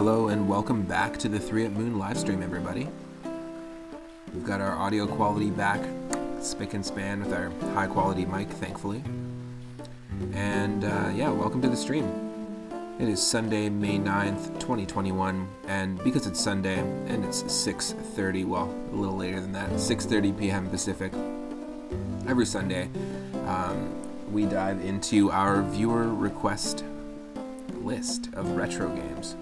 Hello and welcome back to the 3 at Moon livestream, everybody. We've got our audio quality back, spick and span with our high quality mic, thankfully. And yeah, welcome to the stream. It is Sunday, May 9th, 2021, and because it's Sunday and it's 6:30, well, a little later than that, 6:30 p.m. Pacific, every Sunday, we dive into our viewer request list of retro games.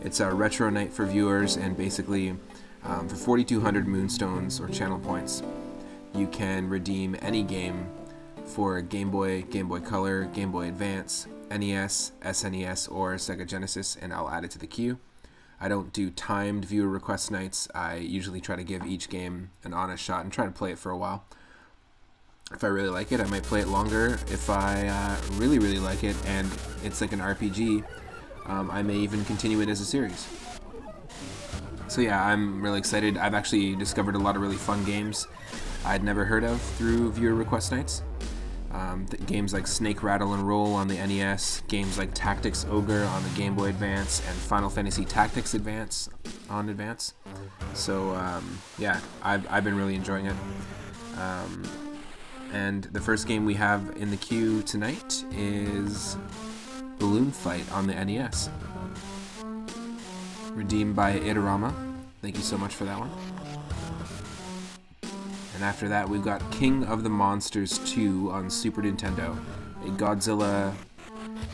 It's our retro night for viewers, and basically for 4,200 moonstones or channel points, you can redeem any game for Game Boy, Game Boy Color, Game Boy Advance, NES, SNES, or Sega Genesis, and I'll add it to the queue. I don't do timed viewer request nights. I usually try to give each game an honest shot and try to play it for a while. If I really like it, I might play it longer. If I really like it and it's like an RPG, I may even continue it as a series. So yeah, I'm really excited. I've actually discovered a lot of really fun games I'd never heard of through viewer request nights. Games like Snake Rattle and Roll on the NES, games like Tactics Ogre on the Game Boy Advance, and Final Fantasy Tactics Advance on Advance. So yeah, I've been really enjoying it. And the first game we have in the queue tonight is Balloon Fight on the NES. Redeemed by Itorama. Thank you so much for that one. And after that, we've got King of the Monsters 2 on Super Nintendo. A Godzilla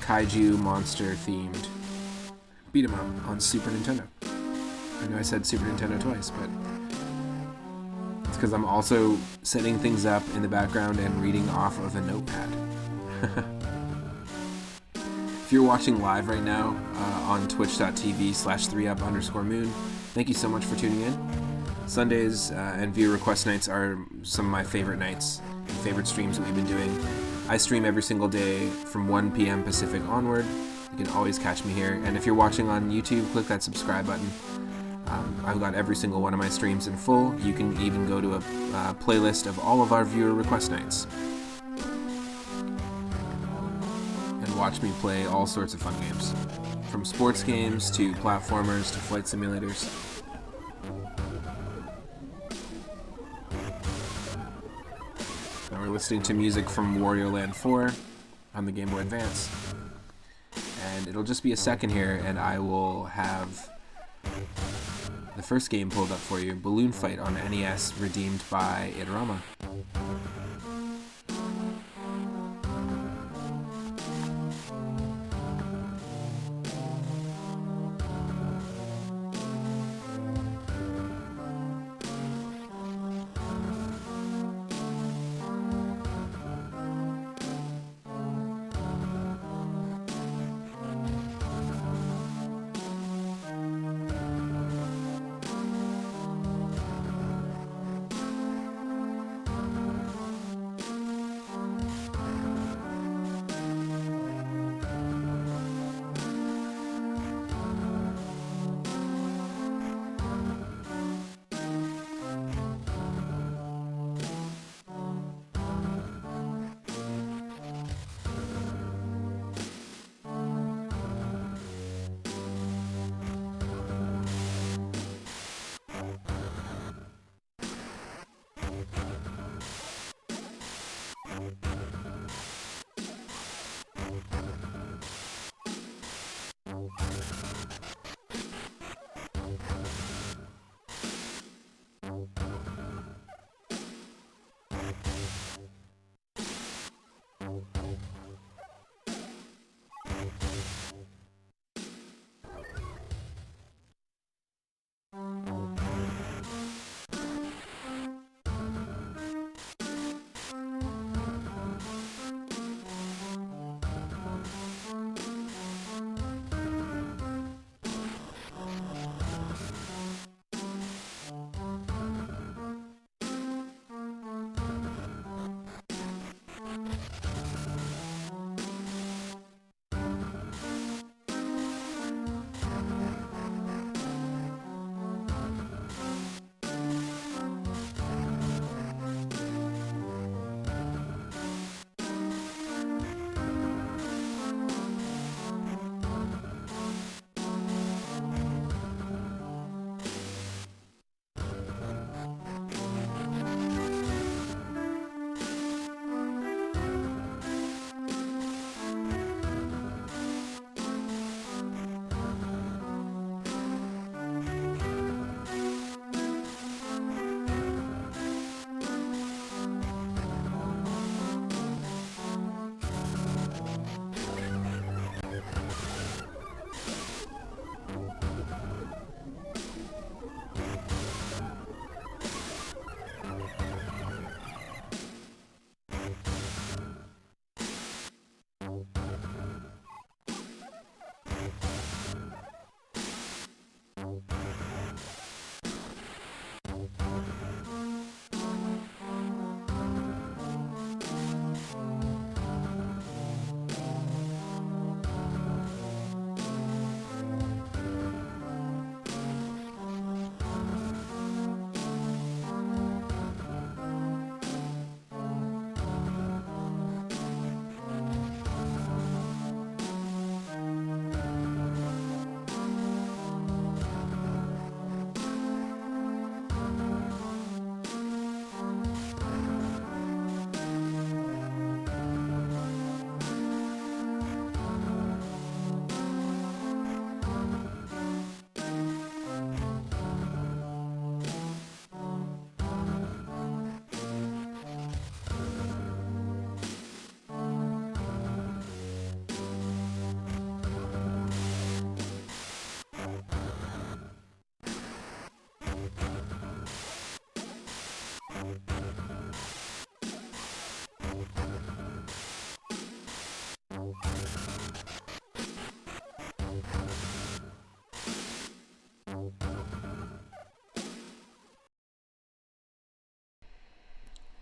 kaiju monster themed beat 'em up on Super Nintendo. I know I said Super Nintendo twice, but it's because I'm also setting things up in the background and reading off of a notepad. If you're watching live right now on twitch.tv/3up_moon, thank you so much for tuning in. Sundays and viewer request nights are some of my favorite nights and favorite streams that we've been doing. I stream every single day from 1 p.m. Pacific onward. You can always catch me here. And if you're watching on YouTube, click that subscribe button. I've got every single one of my streams in full. You can even go to a playlist of all of our viewer request nights and watch me play all sorts of fun games, from sports games to platformers to flight simulators. Now we're listening to music from Wario Land 4 on the Game Boy Advance, and it'll just be a second here and I will have the first game pulled up for you, Balloon Fight on NES, redeemed by Itorama.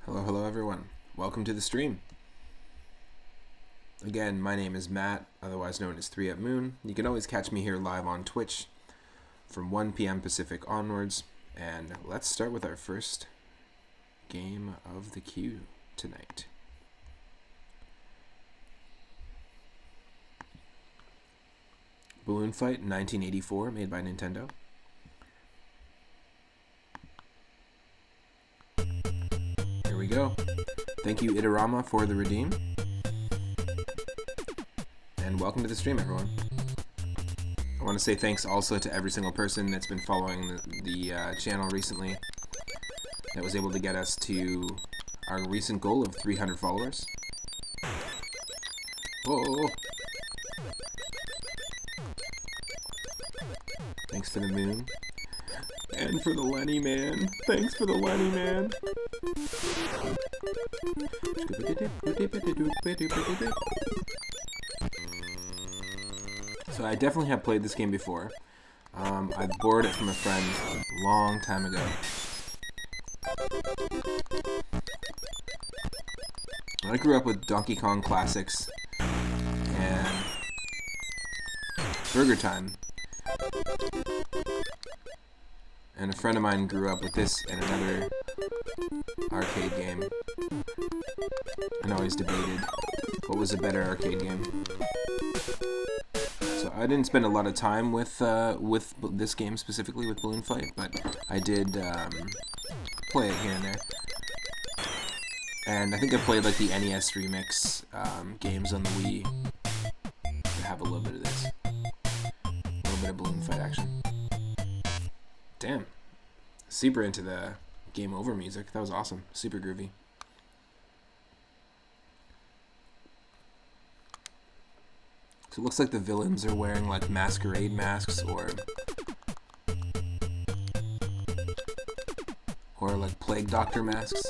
Hello everyone. Welcome to the stream. Again, my name is Matt, otherwise known as 3 at Moon. You can always catch me here live on Twitch from 1 p.m. Pacific onwards. And let's start with our first game of the queue tonight. Balloon Fight 1984, made by Nintendo. Here we go. Thank you, Itarama, for the redeem. And welcome to the stream, everyone. I want to say thanks also to every single person that's been following the channel recently that was able to get us to our recent goal of 300 followers. Whoa! Thanks for the moon. And for the Lenny man. Thanks for the Lenny man. So I definitely have played this game before. I borrowed it from a friend a long time ago. I grew up with Donkey Kong classics and Burger Time. And a friend of mine grew up with this and another arcade game. And always debated what was a better arcade game. So I didn't spend a lot of time with this game specifically, with Balloon Fight, but I did play it here and there. And I think I played like the NES remix games on the Wii to have a little bit of this. A little bit of Balloon Fight action. Damn. Super into the Game Over music. That was awesome. Super groovy. So it looks like the villains are wearing like masquerade masks or like plague doctor masks.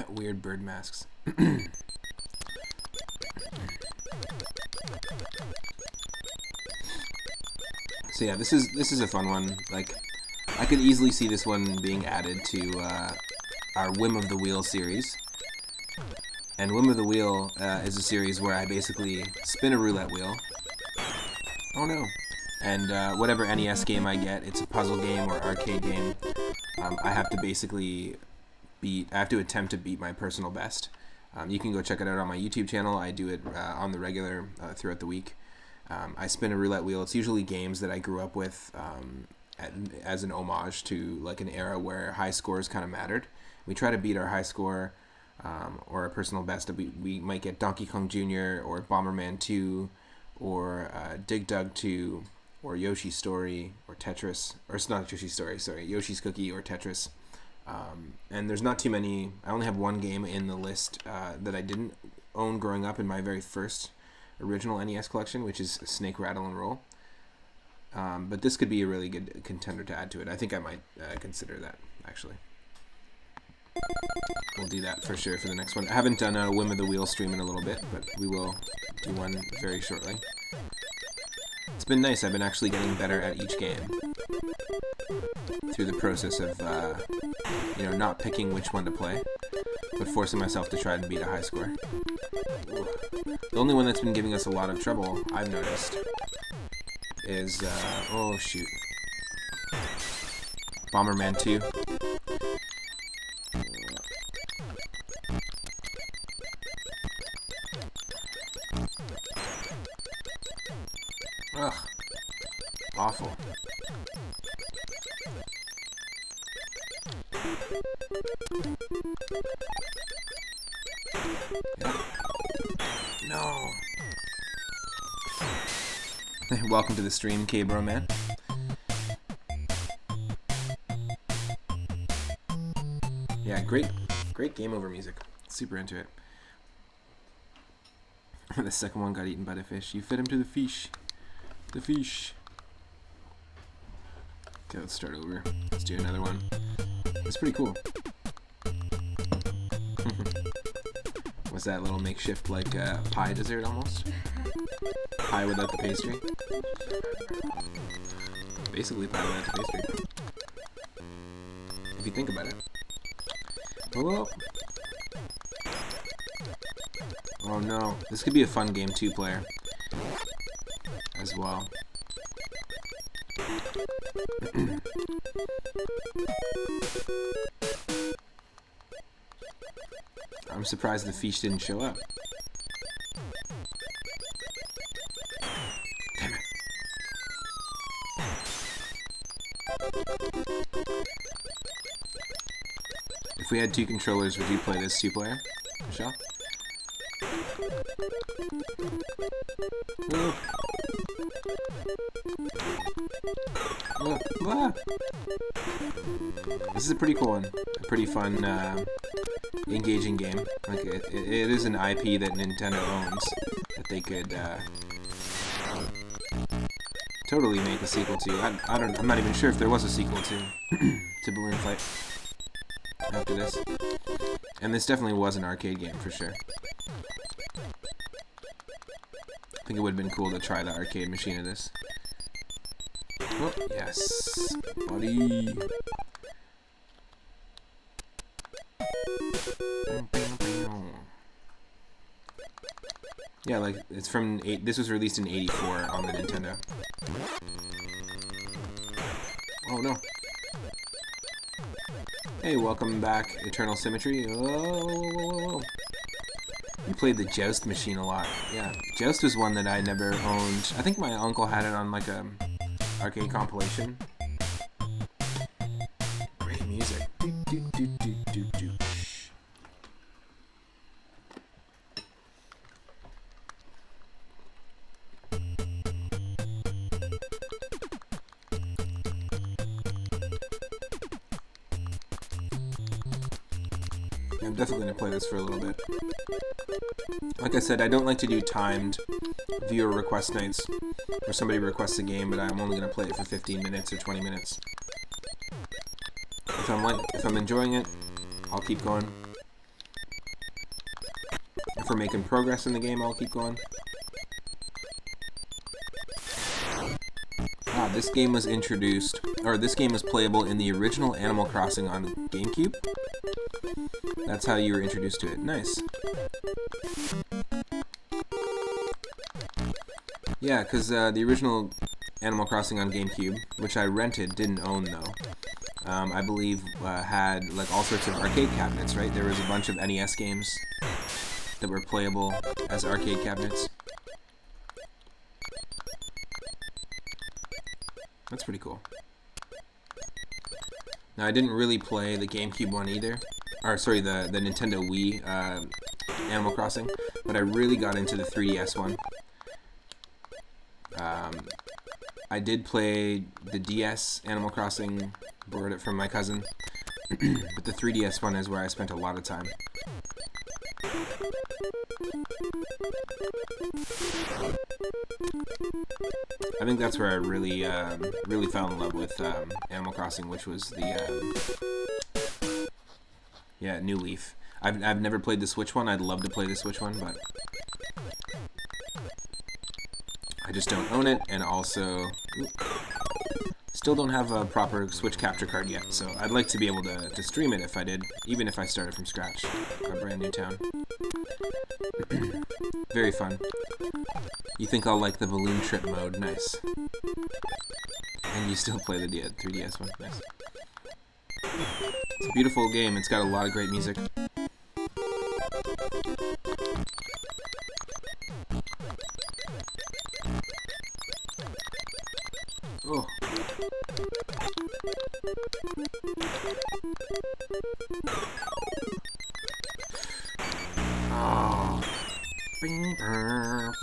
Weird bird masks. So yeah, this is a fun one. Like, I could easily see this one being added to our Whim of the Wheel series. And Whim of the Wheel is a series where I basically spin a roulette wheel. Oh no. And whatever NES game I get, it's a puzzle game or arcade game, I have to basically attempt to beat my personal best. You can go check it out on my YouTube channel. I do it on the regular throughout the week. I spin a roulette wheel. It's usually games that I grew up with as an homage to like an era where high scores kind of mattered. We try to beat our high score or a personal best. We might get Donkey Kong Jr. or Bomberman 2 or Dig Dug 2 or Yoshi's Story or Tetris. Or it's not Yoshi's Story, sorry. Yoshi's Cookie or Tetris. And there's not too many. I only have one game in the list that I didn't own growing up in my very first original NES collection, which is Snake, Rattle, and Roll. But this could be a really good contender to add to it. I think I might consider that, actually. We'll do that for sure for the next one. I haven't done a Whim of the Wheel stream in a little bit, but we will do one very shortly. It's been nice. I've been actually getting better at each game through the process of, you know, not picking which one to play, but forcing myself to try and beat a high score. The only one that's been giving us a lot of trouble, I've noticed, is, oh shoot, Bomberman 2. Ugh. Awful. Yep. No. Welcome to the stream, K-Bro Man. Yeah, great game over music. Super into it. The second one got eaten by the fish. You fed him to the fish. The fish. Okay, let's start over. Let's do another one. It's pretty cool. What's that little makeshift, like, pie dessert almost? Pie without the pastry? Basically pie without the pastry. If you think about it. Whoa. Oh no. This could be a fun game, 2-player. As well. I'm surprised the fish didn't show up. Damn it. If we had 2 controllers, would you play this 2-player, Michelle? Oh. Ah. This is a pretty cool one. A pretty fun, engaging game. Like it is an IP that Nintendo owns that they could totally make a sequel to. I'm not even sure if there was a sequel to to Balloon Fight after this. And this definitely was an arcade game for sure. I think it would have been cool to try the arcade machine of this. Oh, yes, buddy. Yeah, like, it's from, this was released in '84 on the Nintendo. Oh, no. Hey, welcome back, Eternal Symmetry. Oh, you played the Joust machine a lot. Yeah, Joust was one that I never owned. I think my uncle had it on, like, a arcade compilation. Great music. I'm definitely going to play this for a little bit. Like I said, I don't like to do timed viewer request nights where somebody requests a game, but I'm only going to play it for 15 minutes or 20 minutes. If I'm enjoying it, I'll keep going. If we're making progress in the game, I'll keep going. Ah, this game was introduced, or this game was playable in the original Animal Crossing on GameCube. That's how you were introduced to it. Nice. Yeah, because the original Animal Crossing on GameCube, which I rented, didn't own though, I believe had like all sorts of arcade cabinets, right? There was a bunch of NES games that were playable as arcade cabinets. That's pretty cool. Now, I didn't really play the GameCube one either. Or, sorry, the Nintendo Wii Animal Crossing. But I really got into the 3DS one. I did play the DS Animal Crossing, borrowed it from my cousin. But the 3DS one is where I spent a lot of time. I think that's where I really, really fell in love with Animal Crossing, which was the New Leaf. I've never played the Switch one. I'd love to play the Switch one, but I just don't own it, and also still don't have a proper Switch capture card yet. So I'd like to be able to stream it if I did, even if I started from scratch, a brand new town. Very fun. You think I'll like the balloon trip mode? Nice. And you still play the 3DS one? Nice. It's a beautiful game. It's got a lot of great music. Oh. Oh. Bing, brr.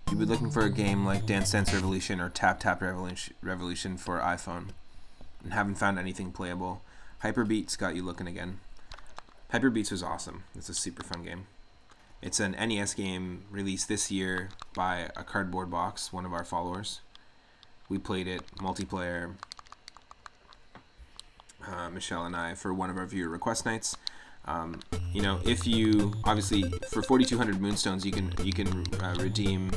You'd be looking for a game like Dance Dance Revolution or Tap Tap Revolution for iPhone and haven't found anything playable. Hyper Beats got you looking again. Hyper Beats was awesome. It's a super fun game. It's an NES game released this year by a Cardboard Box, one of our followers. We played it multiplayer, Michelle and I, for one of our viewer request nights. You know, if you obviously for 4,200 moonstones, you can redeem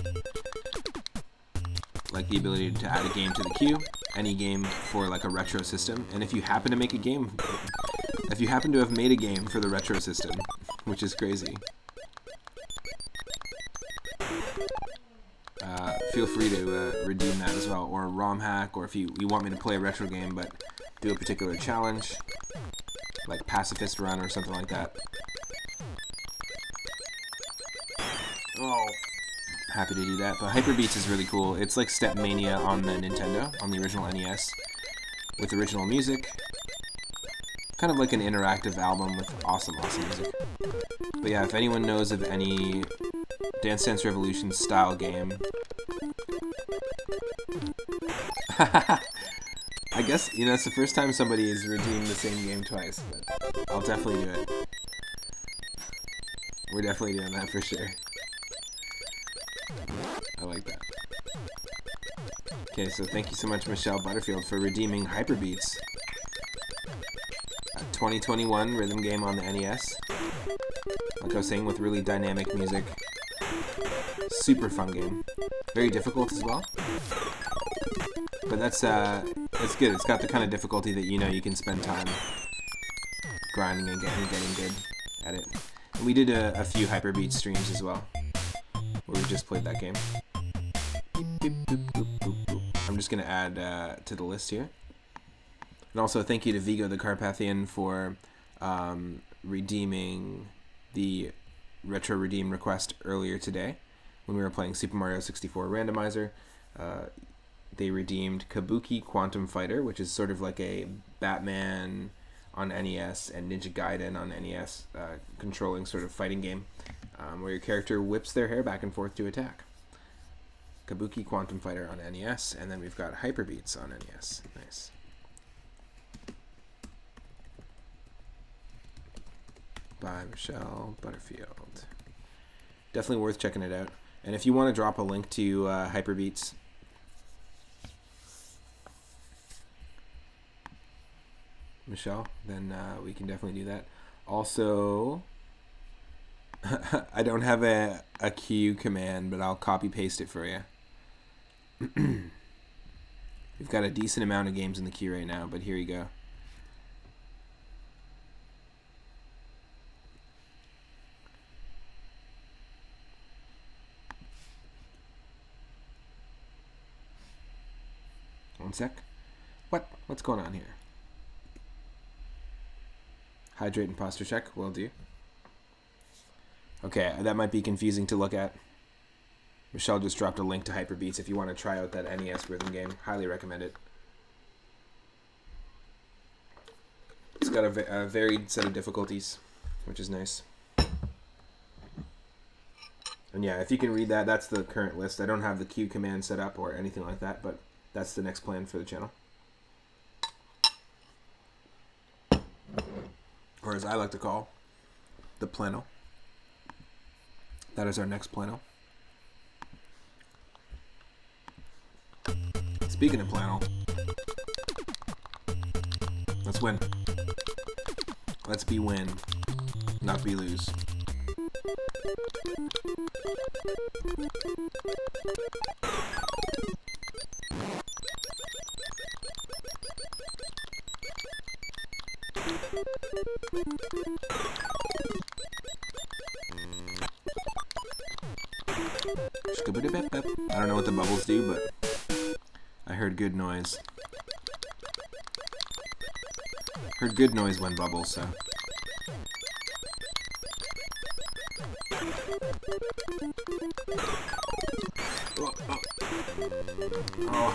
like the ability to add a game to the queue, any game for like a retro system, and if you happen to make a game, if you happen to have made a game for the retro system, which is crazy, feel free to redeem that as well, or a ROM hack, or if you want me to play a retro game but do a particular challenge, like Pacifist Run or something like that. Oh, happy to do that. But Hyper Beats is really cool. It's like Step Mania on the Nintendo, on the original NES, with original music. Kind of like an interactive album with awesome music. But yeah, if anyone knows of any Dance Dance Revolution style game, I guess, you know, it's the first time somebody has redeemed the same game twice, but I'll definitely do it. We're definitely doing that for sure. I like that. Okay, so thank you so much, Michelle Butterfield, for redeeming Hyper Beats. A 2021 rhythm game on the NES. Like I was saying, with really dynamic music. Super fun game. Very difficult as well. But that's good. It's got the kind of difficulty that, you know, you can spend time grinding and getting good at it. And we did a few Hyper Beat streams as well, where we just played that game. I'm just going to add to the list here. And also thank you to Vigo the Carpathian for redeeming the Retro Redeem request earlier today when we were playing Super Mario 64 Randomizer. They redeemed Kabuki Quantum Fighter, which is sort of like a Batman on NES and Ninja Gaiden on NES controlling sort of fighting game where your character whips their hair back and forth to attack. Kabuki Quantum Fighter on NES, and then we've got Hyper Beats on NES. Nice. By Michelle Butterfield. Definitely worth checking it out. And if you want to drop a link to Hyper Beats, Michelle, then we can definitely do that. Also, I don't have a Q command, but I'll copy paste it for you. We've got a decent amount of games in the queue right now, but here you go. One sec. What's going on here? Hydrate and posture check, will do. Okay, that might be confusing to look at. Michelle just dropped a link to Hyper Beats if you want to try out that NES rhythm game. Highly recommend it. It's got a varied set of difficulties, which is nice. And yeah, if you can read that, that's the current list. I don't have the Q command set up or anything like that, but that's the next plan for the channel. or as I like to call, the plano. That is our next plano. Speaking of plano, let's win. Let's be win, not be lose. I don't know what the bubbles do, but I heard good noise. Heard good noise when bubbles, so. Oh, oh. Oh.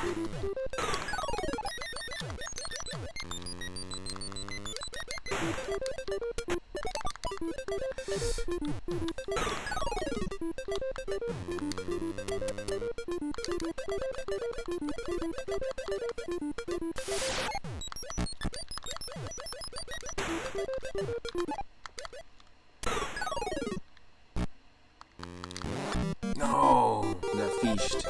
No, that feast.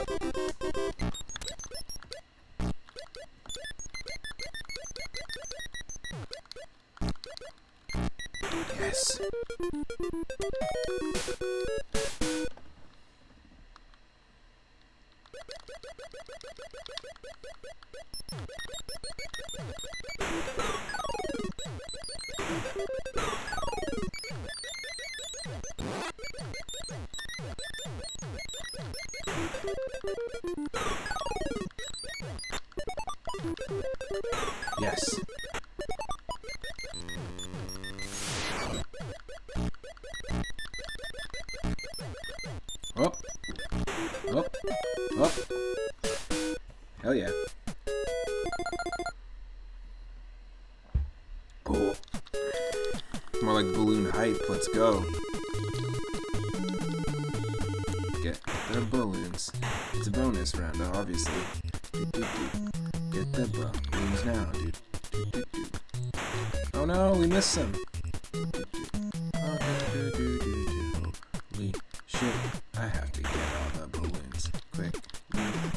Yes. Yes. Oh. Oh. Oh. Hell yeah. Oh. More like balloon hype. Let's go. Get the balloons. It's a bonus round, obviously. Get the balloons now, dude. Oh no, we missed some. Holy shit, I have to get all the balloons quick.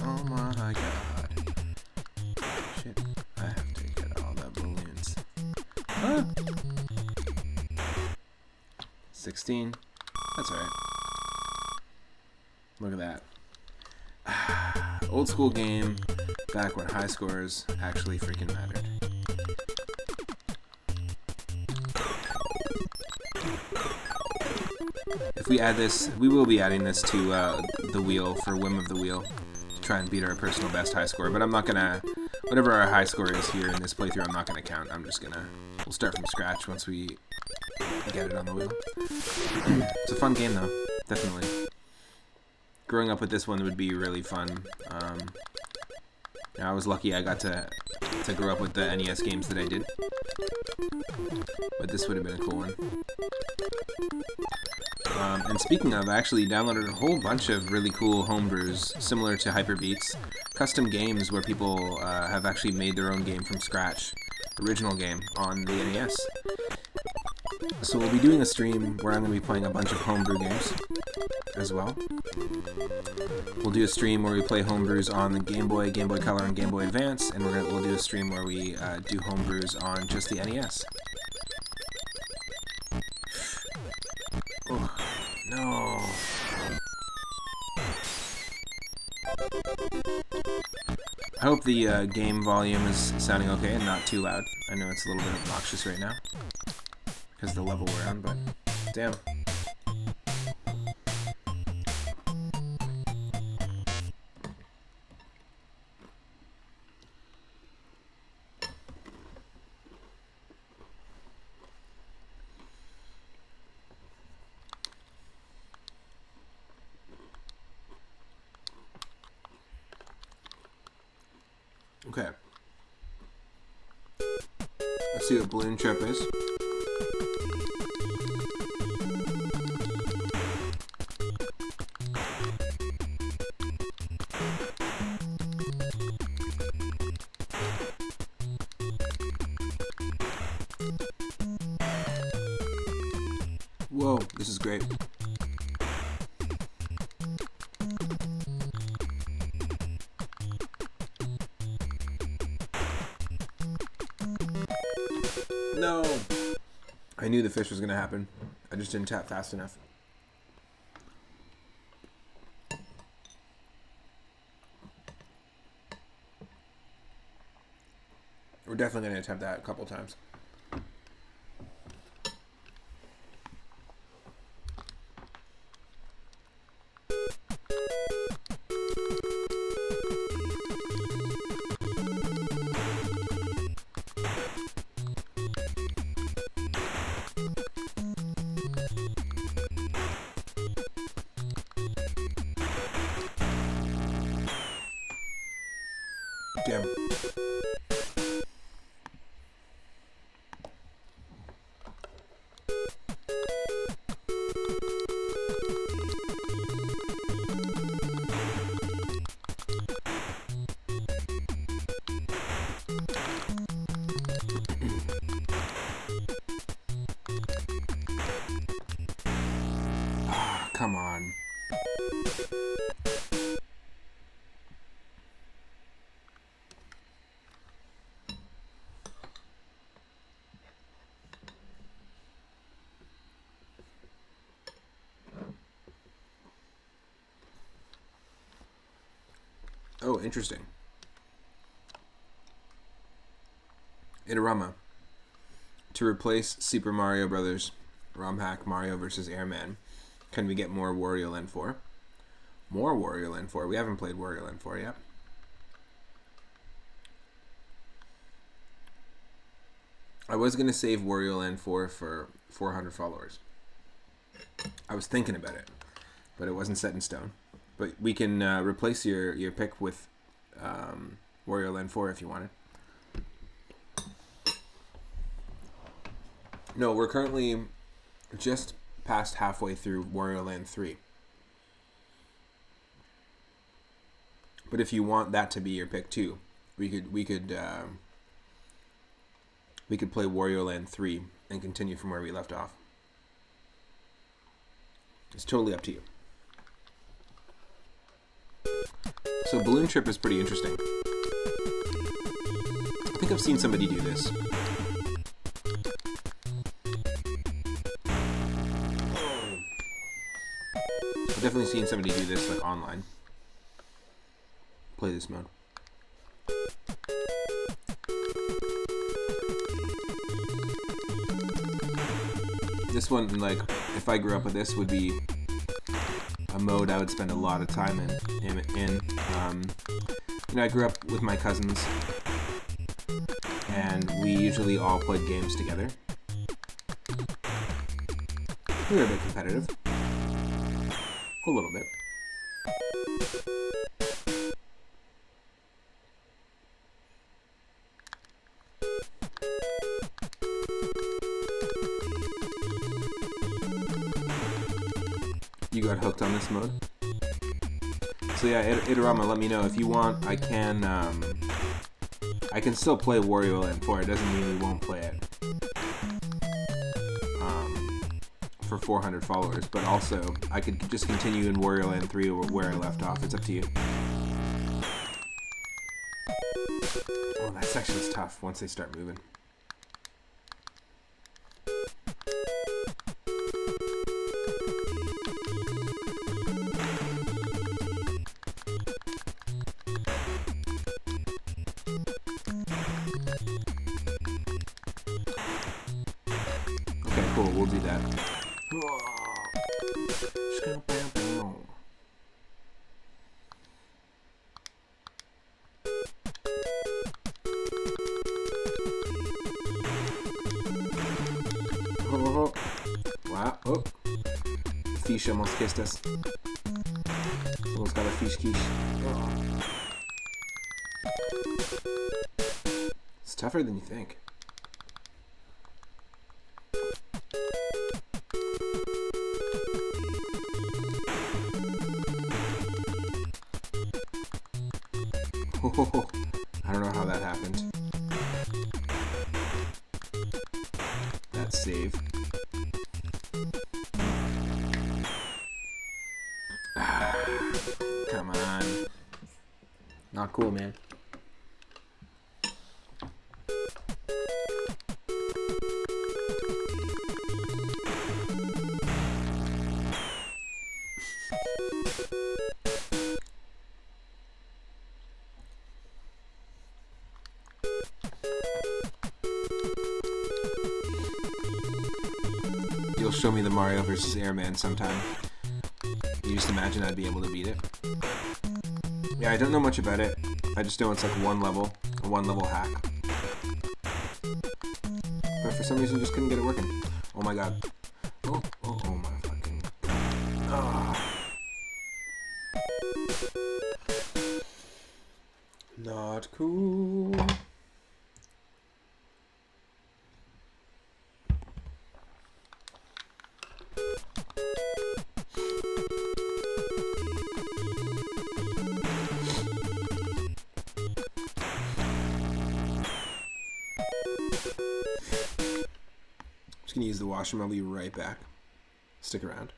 Oh my god. Shit, I have to get all the balloons. Huh? 16. That's alright. Look at that. Old school game, back when high scores actually freaking mattered. If we add this, we will be adding this to the wheel for Whim of the Wheel to try and beat our personal best high score, but I'm not gonna, whatever our high score is here in this playthrough, I'm not gonna count. I'm just gonna, we'll start from scratch once we get it on the wheel. It's a fun game though, definitely. Growing up with this one would be really fun. I was lucky I got to grow up with the NES games that I did. But this would have been a cool one. And speaking of, I actually downloaded a whole bunch of really cool homebrews, similar to Hyper Beats. Custom games where people have actually made their own game from scratch. Original game on the NES. So we'll be doing a stream where I'm going to be playing a bunch of homebrew games as well. We'll do a stream where we play homebrews on the Game Boy, Game Boy Color, and Game Boy Advance, and we'll do a stream where we do homebrews on just the NES. Oh, no. I hope the game volume is sounding okay and not too loud. I know it's a little bit obnoxious right now because of the level we're on, but damn. Okay. Let's see what Balloon Trip is. This is great. No! I knew the fish was going to happen. I just didn't tap fast enough. We're definitely going to attempt that a couple times. Damn. Ah, come on. Oh, interesting. Itorama. To replace Super Mario Brothers ROM hack Mario vs. Airman, can we get more Wario Land 4? More Wario Land 4? We haven't played Wario Land 4 yet. I was going to save Wario Land 4 for 400 followers. I was thinking about it, but it wasn't set in stone. But we can replace your pick with Wario Land 4 if you wanted. No, we're currently just past halfway through Wario Land 3. But if you want that to be your pick too, we could play Wario Land 3 and continue from where we left off. It's totally up to you. So Balloon Trip is pretty interesting. I think I've seen somebody do this. I've definitely seen somebody do this like online. Play this mode. This one, like, if I grew up with this, would be a mode I would spend a lot of time in. You know, I grew up with my cousins, and we usually all played games together. We were a bit competitive. A little bit. You got hooked on this mode? So yeah, Itorama, let me know if you want. I can still play Wario Land 4. It doesn't mean we won't play it for 400 followers, but also I could just continue in Wario Land 3 where I left off. It's up to you. Oh, that section's tough once they start moving. Okay, cool, we'll do that. Oh, wow, oh. Fish almost kissed us. Almost got a fish quiche. Oh. It's tougher than you think. Oh, I don't know how that happened. That save. Not cool, man. You'll show me the Mario vs. Airman sometime. You just imagine I'd be able to beat it. Yeah, I don't know much about it. I just know it's like a one level hack. But for some reason, just couldn't get it working. Oh my god. Oh my fucking... Not cool. Just gonna use the washroom. I'll be right back. Stick around.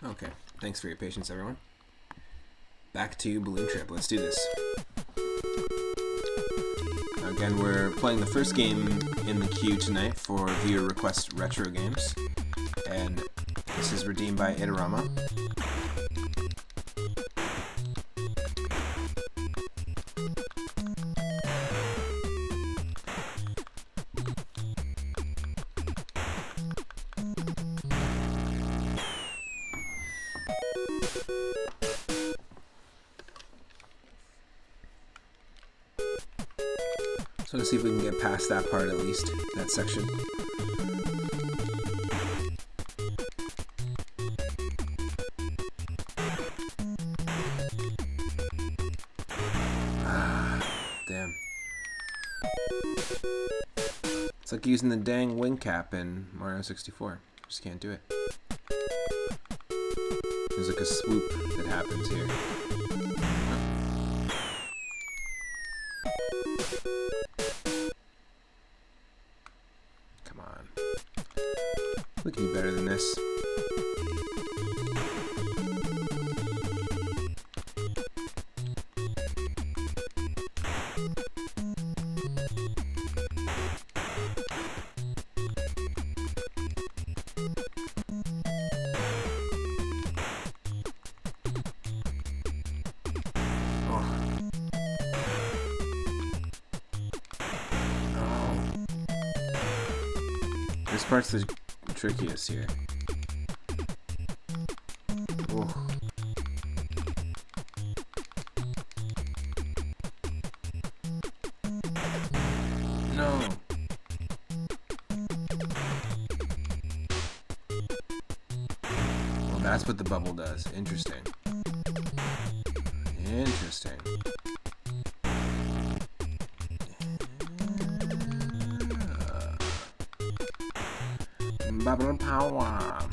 Okay, thanks for your patience, everyone. Back to Balloon Trip. Let's do this. Again, we're playing the first game in the queue tonight for viewer request retro games, and this is redeemed by Idarama. So let's see if we can get past that part at least, that section. Damn. It's like using the dang wing cap in Mario 64. Just can't do it. There's like a swoop that happens here. Come on. We can do better than this. This part's the trickiest here. Oh. No. Well, that's what the bubble does. Interesting. Interesting. Bubble power.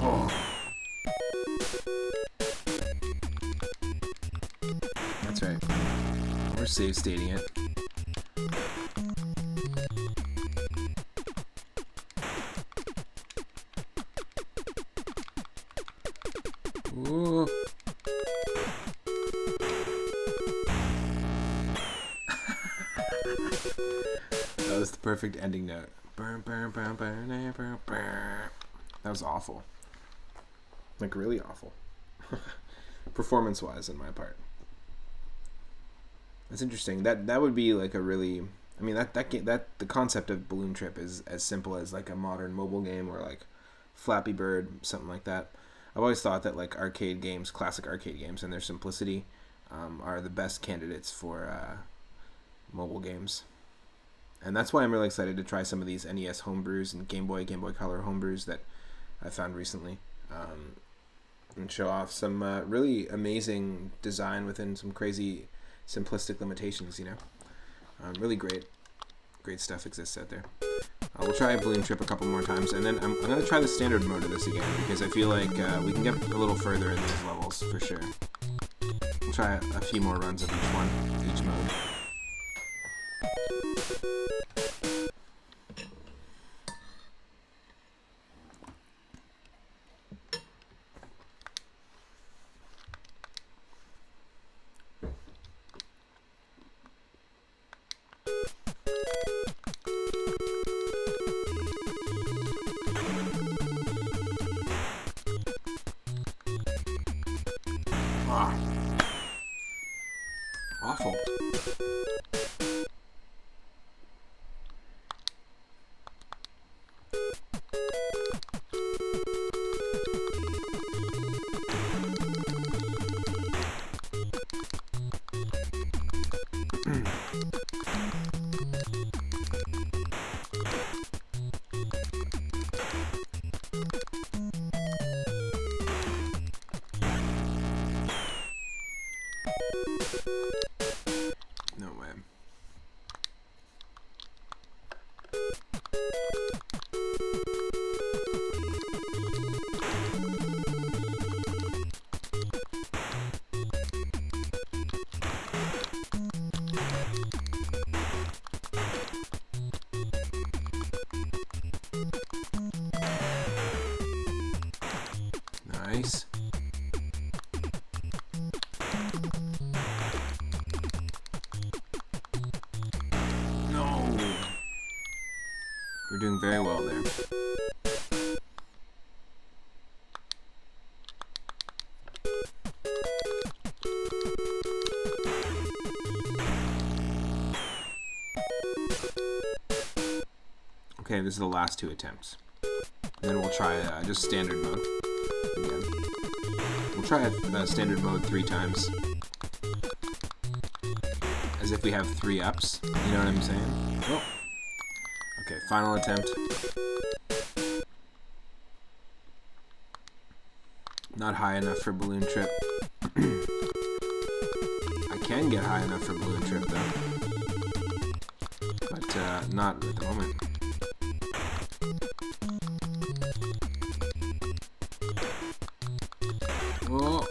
Oh. That's right. We're save stating it. Ooh. That was the perfect ending note. That was awful. Like, really awful. Performance-wise, on my part. That's interesting. That would be like a really... I mean, that the concept of Balloon Trip is as simple as like a modern mobile game or like Flappy Bird, something like that. I've always thought that like arcade games, classic arcade games, and their simplicity are the best candidates for mobile games. And that's why I'm really excited to try some of these NES homebrews and Game Boy Color homebrews that I found recently, and show off some really amazing design within some crazy simplistic limitations, you know. Really great stuff exists out there. We'll try Balloon Trip a couple more times, and then I'm going to try the standard mode of this again, because I feel like we can get a little further in these levels, for sure. We'll try a few more runs of each mode. Awful. No way. Nice. We're doing very well there. Okay, this is the last two attempts. And then we'll try just standard mode again. We'll try standard mode 3 times. As if we have 3 ups. You know what I'm saying? Oh. Okay, final attempt. Not high enough for balloon trip. I can get high enough for balloon trip though. But not at the moment. Oh.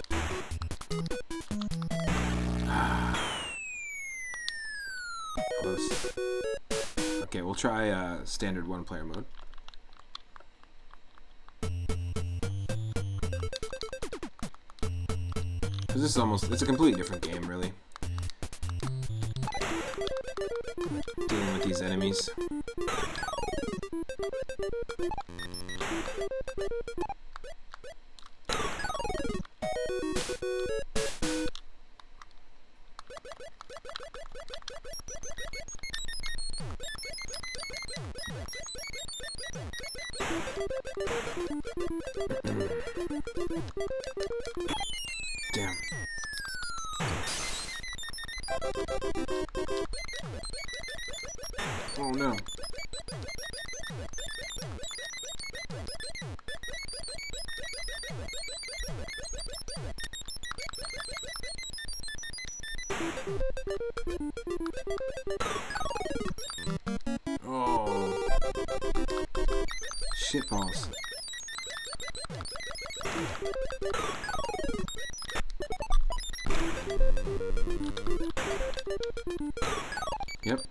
Close. Okay, we'll try standard one-player mode. This is it's a completely different game, really. Dealing with these enemies. Damn. Oh no. Oh. Shitballs. Yep.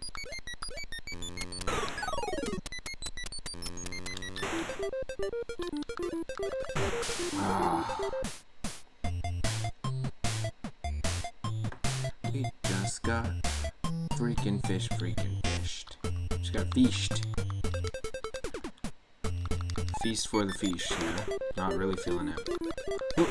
Ah. We just got freaking fished. Just got feashed. Feast for the fish, yeah. Not really feeling it. Oop.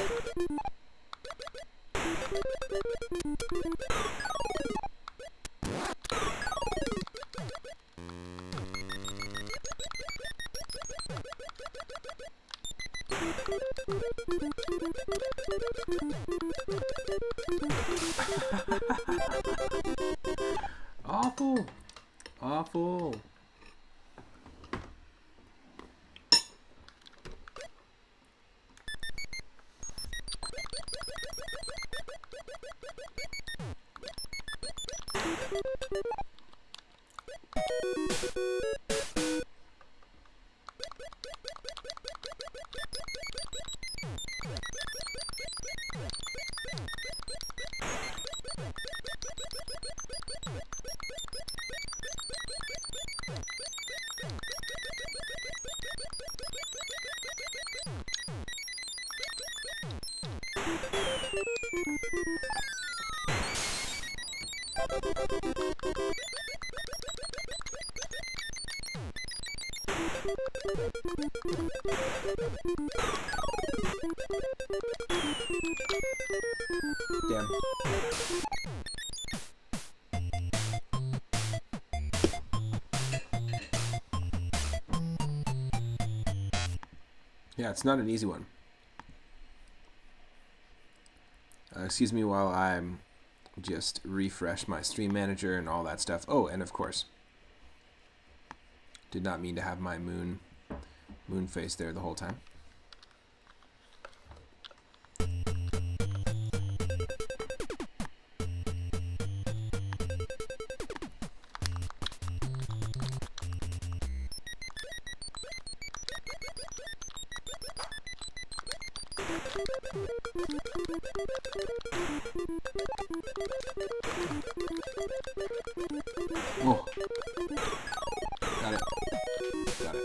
Awful. Awful. Damn. Yeah, it's not an easy one. Excuse me while I'm just refresh my stream manager and all that stuff. Oh, and of course, did not mean to have my moon face there the whole time. Oh, got it. Got it.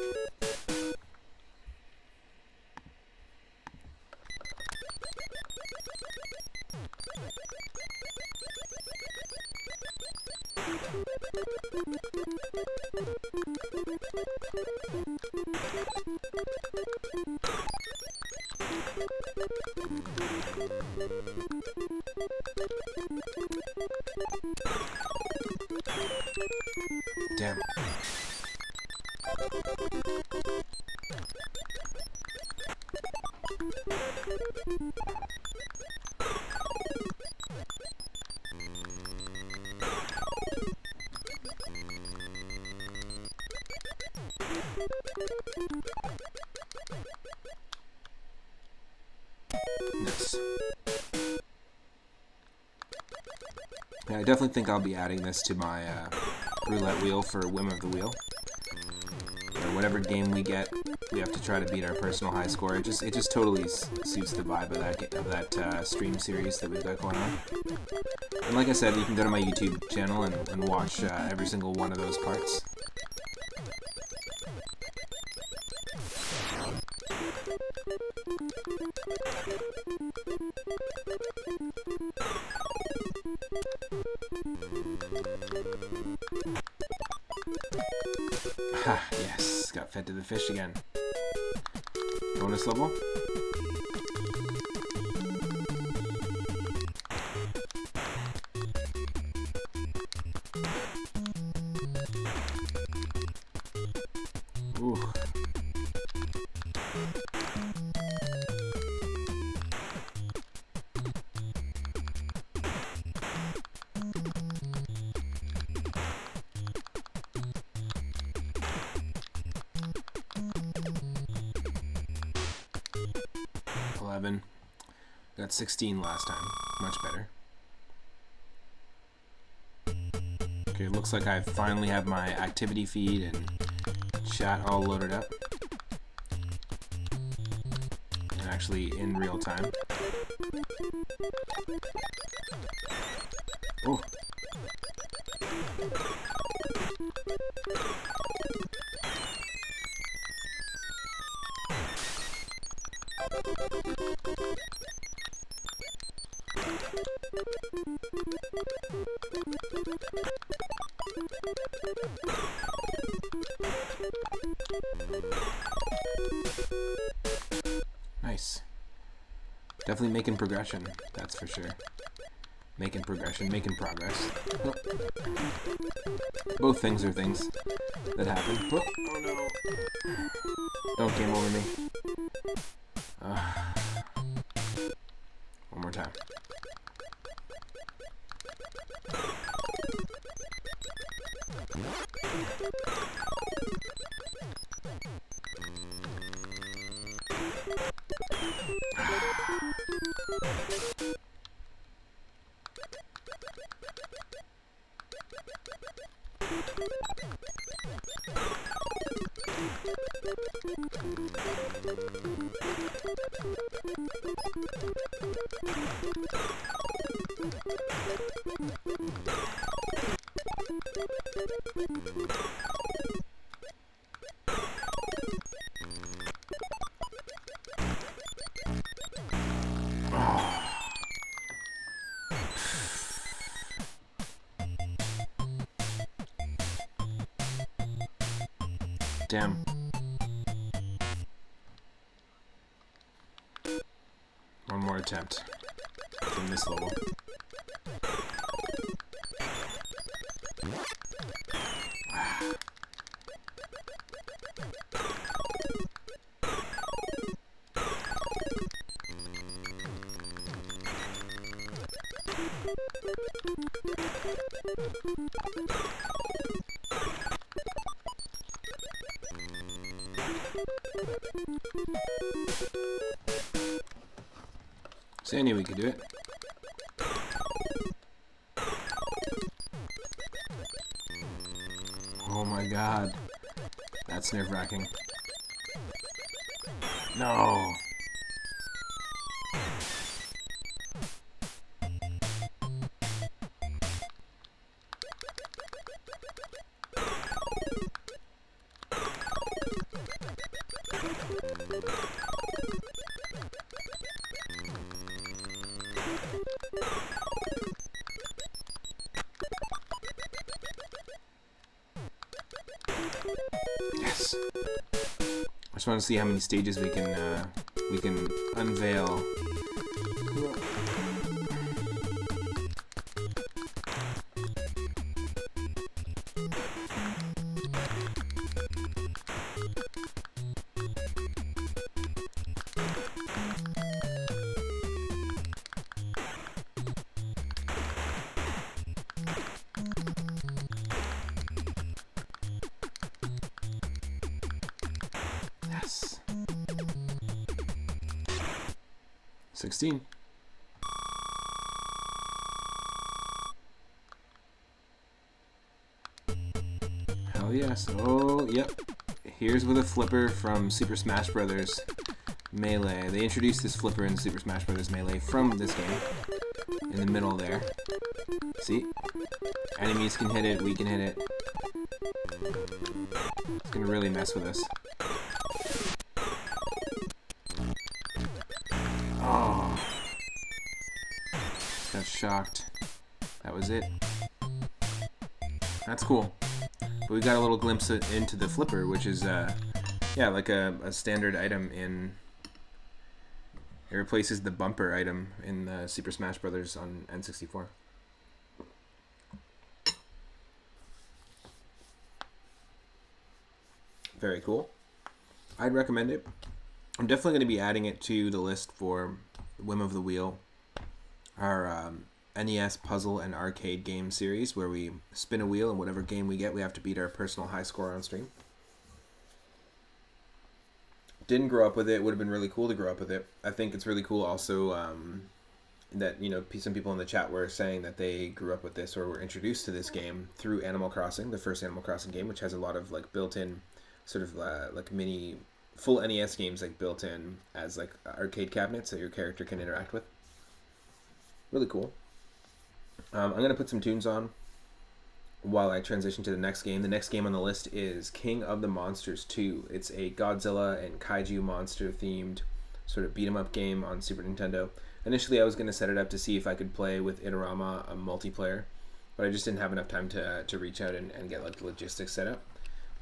Damn. Nice. Yeah, I definitely think I'll be adding this to my roulette wheel for Whim of the Wheel. Or whatever game we get, we have to try to beat our personal high score. It just totally suits the vibe of that stream series that we've got going on. And like I said, you can go to my YouTube channel and watch every single one of those parts. Ha, yes, got fed to the fish again. Bonus level. Ooh. Got 16 last time. Much better. Okay, looks like I finally have my activity feed and chat all loaded up. And actually in real time. Oh. Nice. Definitely making progression, that's for sure. Making progression, making progress. Oh. Both things are things that happen. Oh, oh no. Don't game over me. One more time. Damn. One more attempt from this level. So I knew we could do it. Oh my god. That's nerve-wracking. No. Yes. I just want to see how many stages we can unveil. 16. Hell yes. Oh, yep. Here's with a flipper from Super Smash Bros. Melee. They introduced this flipper in Super Smash Bros. Melee from this game. In the middle there. See? Enemies can hit it, we can hit it. It's gonna really mess with us. Oh. Got shocked. That was it. That's cool. But we got a little glimpse into the flipper, which is, yeah, like a standard item in... It replaces the bumper item in Super Smash Bros. On N64. Very cool. I'd recommend it. I'm definitely going to be adding it to the list for Whim of the Wheel, our NES puzzle and arcade game series where we spin a wheel and whatever game we get, we have to beat our personal high score on stream. Didn't grow up with it. Would have been really cool to grow up with it. I think it's really cool also that, you know, some people in the chat were saying that they grew up with this or were introduced to this game through Animal Crossing, the first Animal Crossing game, which has a lot of like built-in sort of like mini full NES games like built in as like arcade cabinets that your character can interact with. Really cool. I'm going to put some tunes on while I transition to the next game. The next game on the list is King of the Monsters 2. It's a Godzilla and kaiju monster themed sort of beat 'em up game on Super Nintendo. Initially I was going to set it up to see if I could play with Itorama multiplayer, but I just didn't have enough time to reach out and get like the logistics set up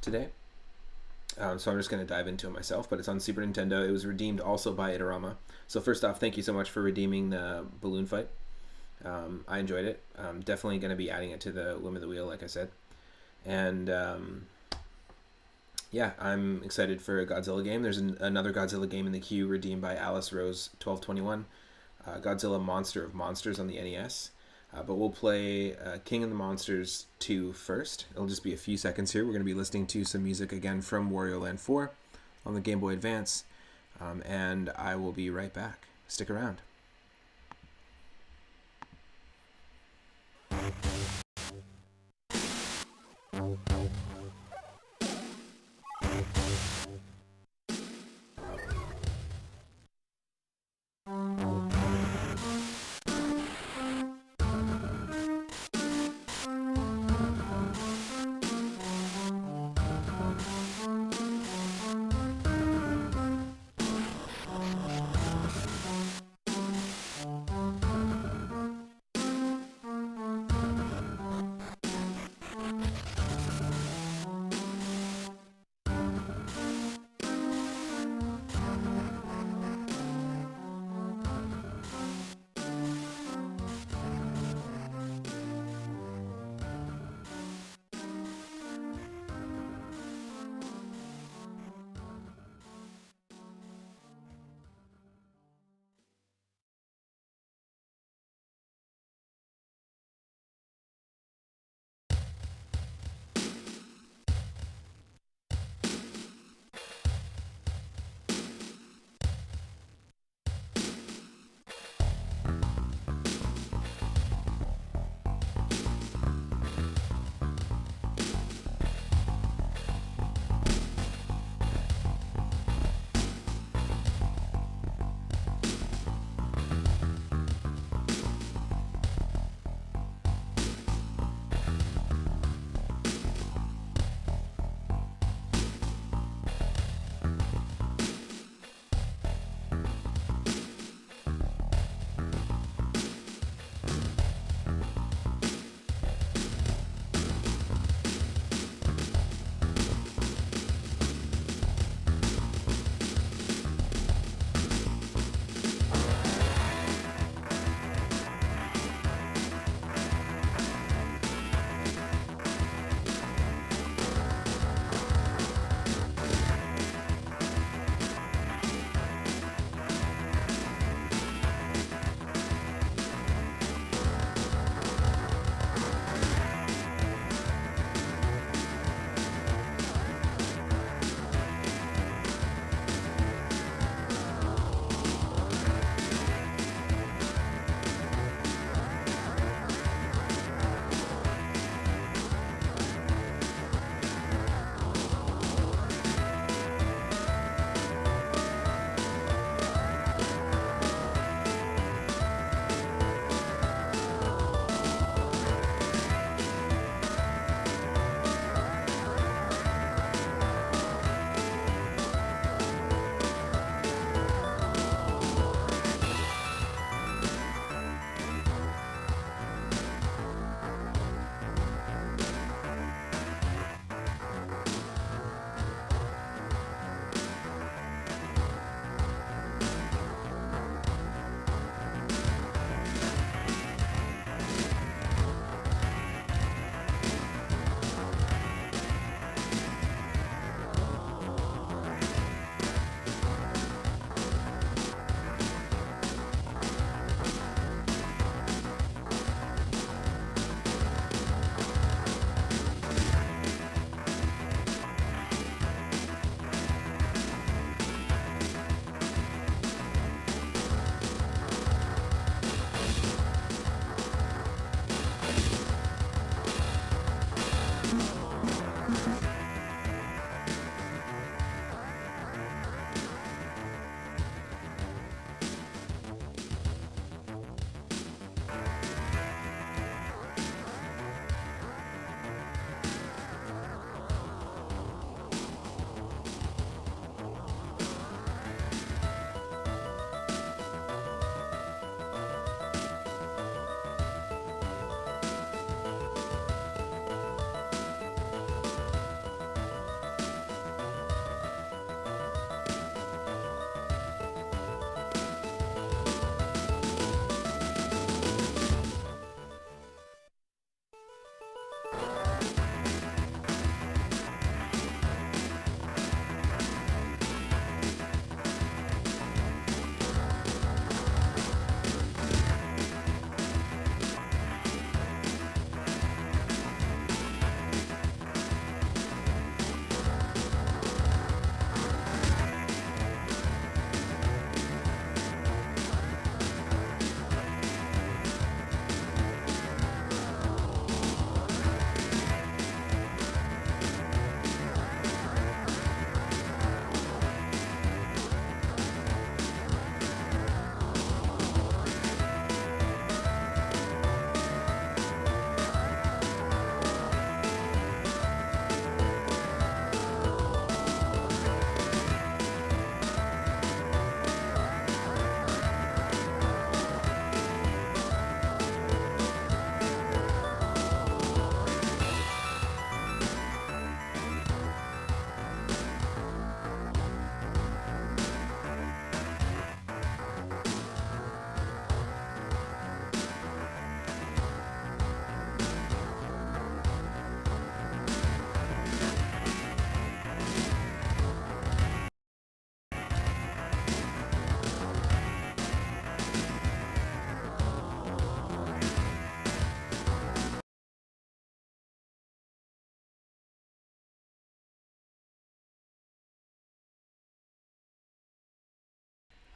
today. So I'm just going to dive into it myself, but it's on Super Nintendo. It was redeemed also by Itorama. So first off, thank you so much for redeeming the balloon fight. I enjoyed it. I'm definitely going to be adding it to the Whim of the Wheel, like I said. And yeah, I'm excited for a Godzilla game. There's another Godzilla game in the queue redeemed by Alice Rose 1221. Godzilla Monster of Monsters on the NES. But we'll play King of the Monsters 2 first. It'll just be a few seconds here. We're going to be listening to some music again from Wario Land 4 on the Game Boy Advance. And I will be right back. Stick around.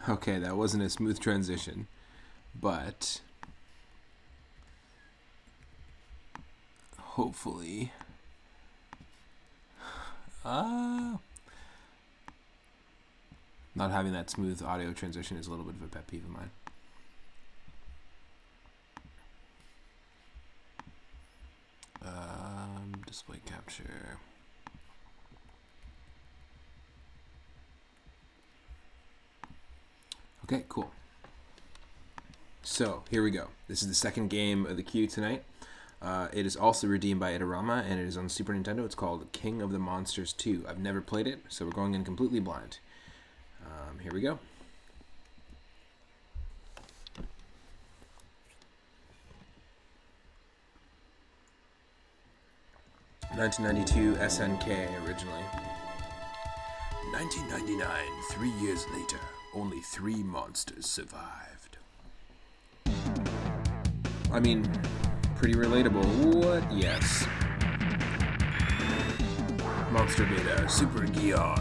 Okay, that wasn't a smooth transition, but hopefully, not having that smooth audio transition is a little bit of a pet peeve of mine. Display capture. Okay, cool. So, here we go. This is the second game of the queue tonight. It is also redeemed by Itarama, and it is on Super Nintendo. It's called King of the Monsters 2. I've never played it, so we're going in completely blind. Here we go. $1992 SNK originally. 1999, 3 years later, only 3 monsters survived. I mean, pretty relatable. What? Yes. Monster Beta, Super Gion.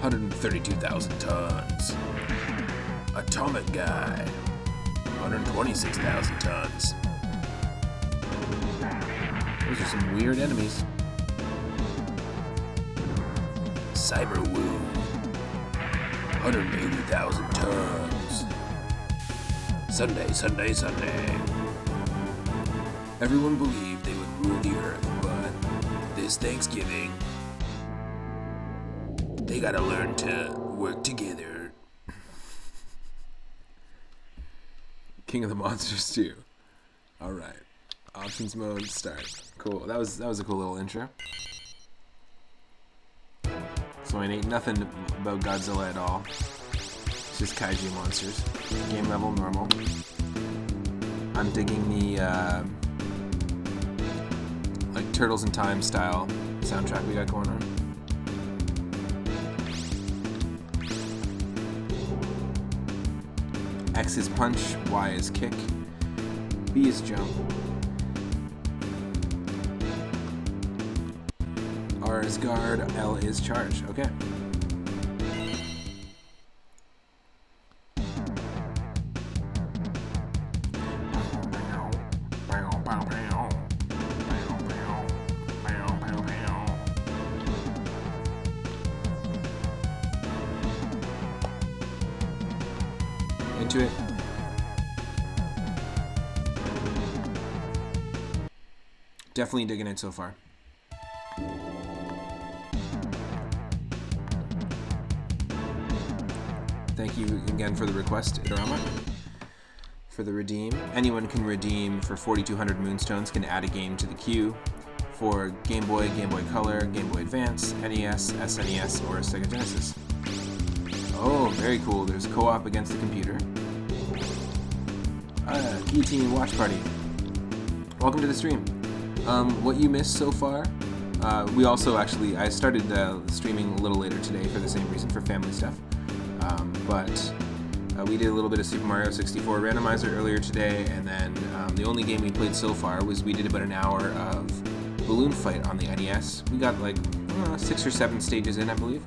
132,000 tons. Atomic Guy. 126,000 tons. Those are some weird enemies. Cyber Woo. 180,000 tons. Sunday, Sunday, Sunday. Everyone believed they would rule the earth, but this Thanksgiving, they gotta learn to work together. King of the Monsters 2. Alright. Options mode, start. Cool. That was a cool little intro. So I ain't nothing about Godzilla at all. It's just kaiju monsters. Game level, normal. I'm digging the like Turtles in Time style soundtrack we got going on. X is punch, Y is kick, B is jump, R is guard, L is charge. Okay. Into it. Definitely digging it so far. Thank you again for the request, Itarama. For the redeem. Anyone can redeem for 4,200 Moonstones, can add a game to the queue for Game Boy, Game Boy Color, Game Boy Advance, NES, SNES, or Sega Genesis. Oh, very cool. There's co-op against the computer. Guillotine Watch Party. Welcome to the stream. What you missed so far, we also actually, I started streaming a little later today for the same reason, for family stuff. But we did a little bit of Super Mario 64 randomizer earlier today, and then the only game we played so far was we did about an hour of Balloon Fight on the NES. We got like 6 or 7 stages in, I believe,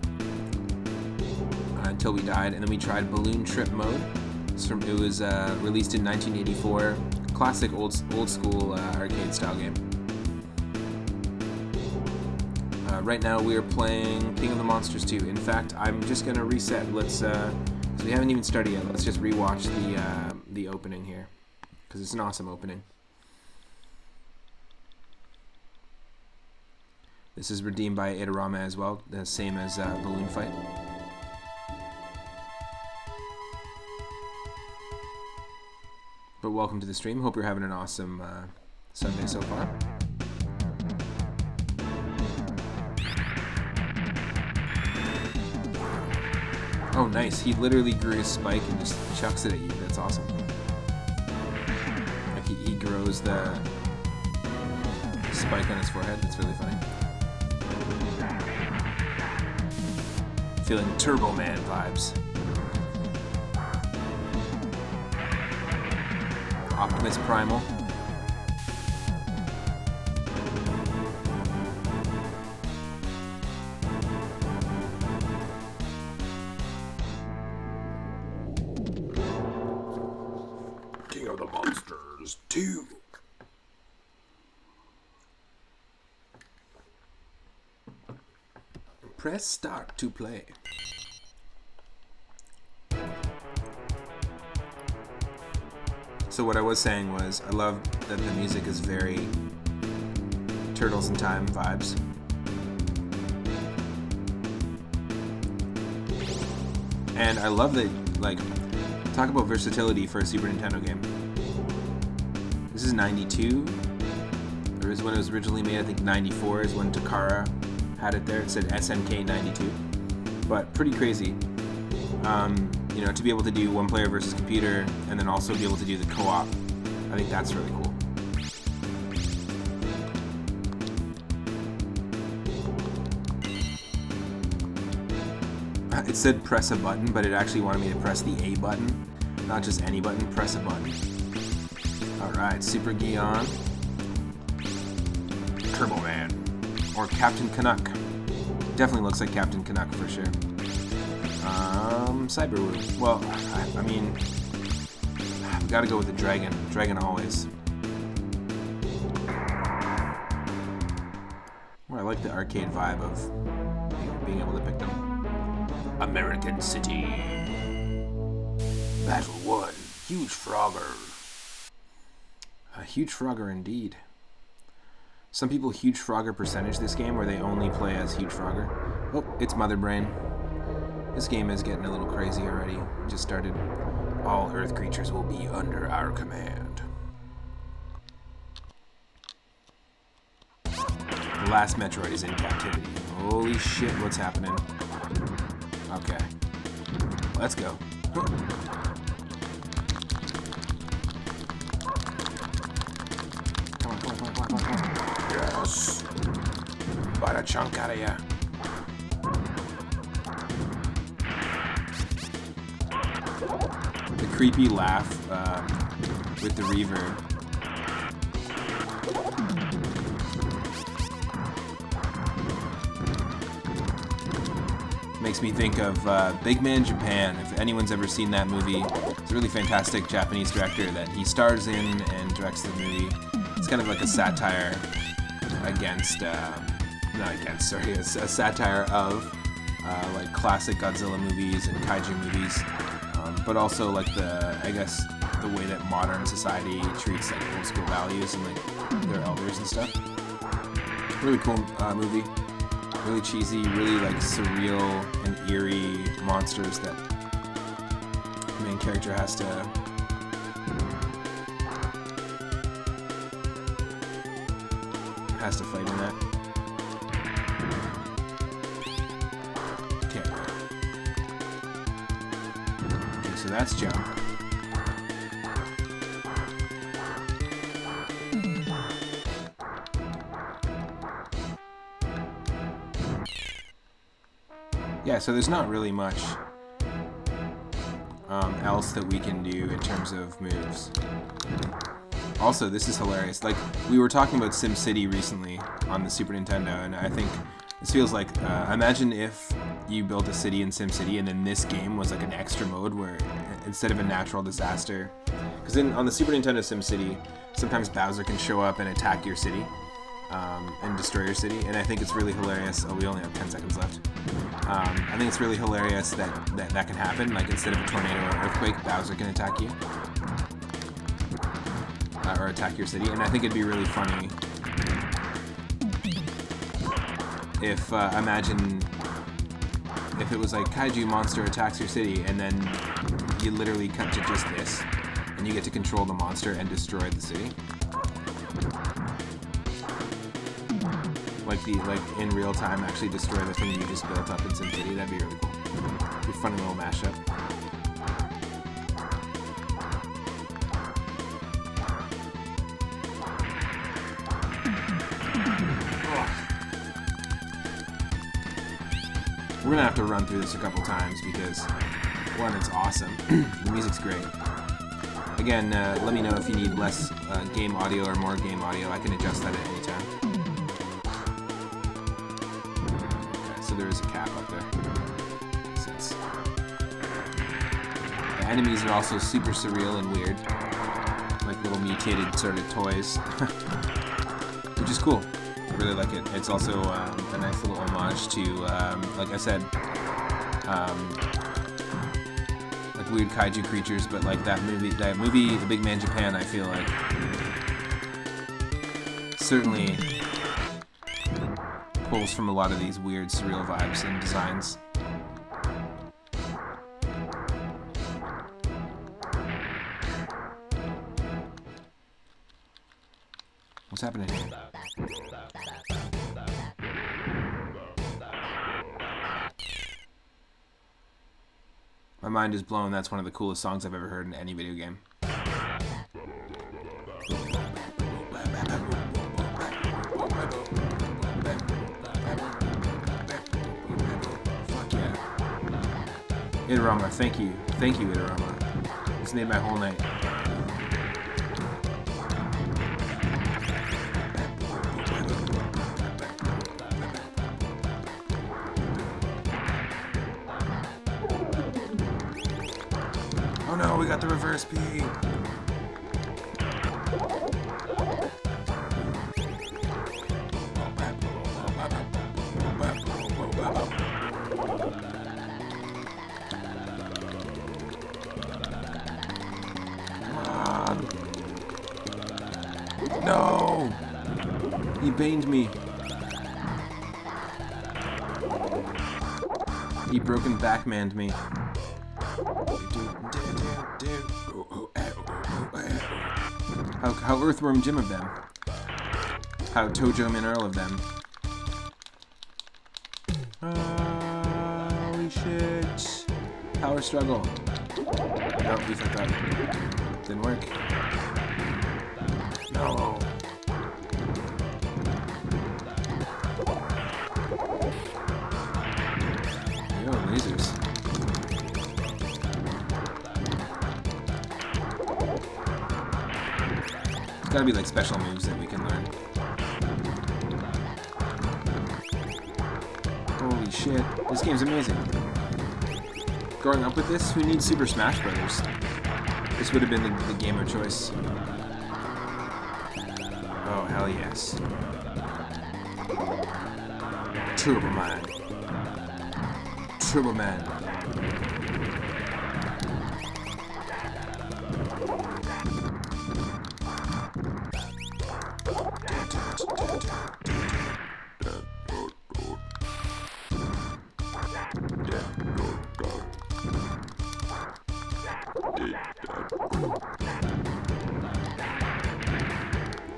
until we died, and then we tried Balloon Trip mode. It was released in 1984, classic old school arcade style game. Right now we are playing King of the Monsters 2. In fact, I'm just gonna reset. So we haven't even started yet. Let's just rewatch the opening here, because it's an awesome opening. This is redeemed by Itarama as well, the same as Balloon Fight. But welcome to the stream. Hope you're having an awesome Sunday so far. Oh, nice. He literally grew his spike and just chucks it at you. That's awesome. Like he grows the spike on his forehead. That's really funny. Feeling Turbo Man vibes. Optimus Primal. Beetlemonsters 2. Press start to play. So what I was saying was, I love that the music is very Turtles in Time vibes. And I love that, like, talk about versatility for a Super Nintendo game. This is 92. There is when it was originally made, I think 94 is when Takara had it there. It said SNK 92. But pretty crazy. You know, to be able to do one player versus computer and then also be able to do the co-op. I think that's really cool. It said press a button, but it actually wanted me to press the A button. Not just any button, press a button. Alright, Super Gion. Turbo Man. Or Captain Canuck. Definitely looks like Captain Canuck for sure. Cyberwoo. Well, I mean, I've got to go with the dragon. Dragon always. Well, I like the arcade vibe of being able to pick them. American City. Battle 1. Huge Frogger. A huge Frogger indeed. Some people huge Frogger percentage this game where they only play as huge Frogger. Oh, it's Mother Brain. This game is getting a little crazy already. It just started. All Earth creatures will be under our command. The last Metroid is in captivity. Holy shit, what's happening? Okay. Let's go. Come on. Yes. Bite a chunk out of ya. The creepy laugh with the reverb. Makes me think of Big Man Japan. If anyone's ever seen that movie, it's a really fantastic Japanese director that he stars in and directs the movie. It's kind of like a satire against, a satire of like classic Godzilla movies and kaiju movies, but also like the way that modern society treats like old school values and like their elders and stuff. Really cool movie. Really cheesy, really like surreal and eerie monsters that the main character has to fight in that. Okay, so that's jump. Yeah, so there's not really much else that we can do in terms of moves. Also, this is hilarious. Like, we were talking about SimCity recently on the Super Nintendo, and I think this feels like, imagine if you built a city in SimCity and then this game was like an extra mode where instead of a natural disaster, because on the Super Nintendo SimCity, sometimes Bowser can show up and attack your city. And destroy your city, and I think it's really hilarious. Oh, we only have 10 seconds left. I think it's really hilarious that can happen. Like, instead of a tornado or earthquake, Bowser can attack you. Or attack your city, and I think it'd be really funny if, imagine if it was like kaiju monster attacks your city, and then you literally cut to just this, and you get to control the monster and destroy the city. Like in real time, actually destroy the thing you just built up in SimCity. That'd be really cool. Be a funny little mashup. We're gonna have to run through this a couple times because, one, it's awesome. The music's great. Again, let me know if you need less game audio or more game audio. I can adjust that at any time. So there is a cap up there. Makes sense. The enemies are also super surreal and weird. like little mutated sort of toys, which is cool. I really like it. It's also a nice little homage to, like I said, like weird kaiju creatures, but like that movie, The Big Man Japan, I feel like certainly pulls from a lot of these weird surreal vibes and designs. What's happening here? My mind is blown. That's one of the coolest songs I've ever heard in any video game. Fuck yeah. Idarama, thank you. Thank you, Idarama. This made my whole night. Oh no, we got the reverse P. No! He baned me. He broken backmanned me. How Earthworm Jim of them. How Tojo Min Earl of them. Holy shit. Power struggle. Nope, we fucked up. Didn't work. No. Yo, lasers. There's gotta be like special moves that we can learn. Holy shit. This game's amazing. Growing up with this, who needs Super Smash Brothers? This would have been the game of choice. Oh, hell yes. Turbo Man. Turbo Man.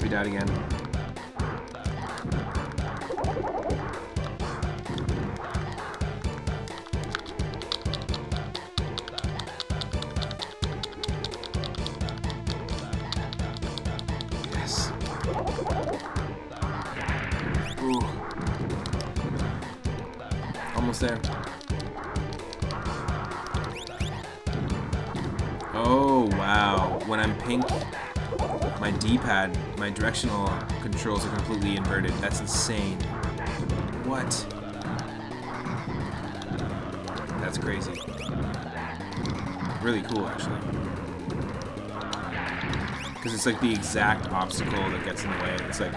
We died again. Yes. Ooh. Almost there. Oh, wow. When I'm pink, my D-pad, my directional controls are completely inverted. That's insane. What? That's crazy. Really cool, actually. Because it's like the exact obstacle that gets in the way. It's like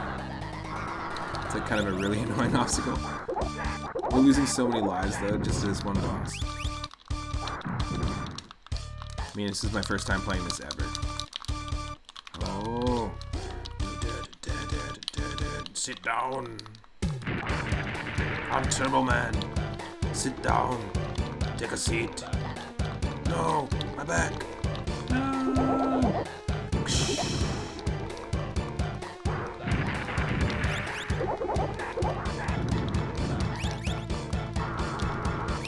kind of a really annoying obstacle. We're losing so many lives, though, just as one boss. I mean, this is my first time playing this ever. Oh. Sit down. I'm Turbo Man. Sit down. Take a seat. No, my back. No.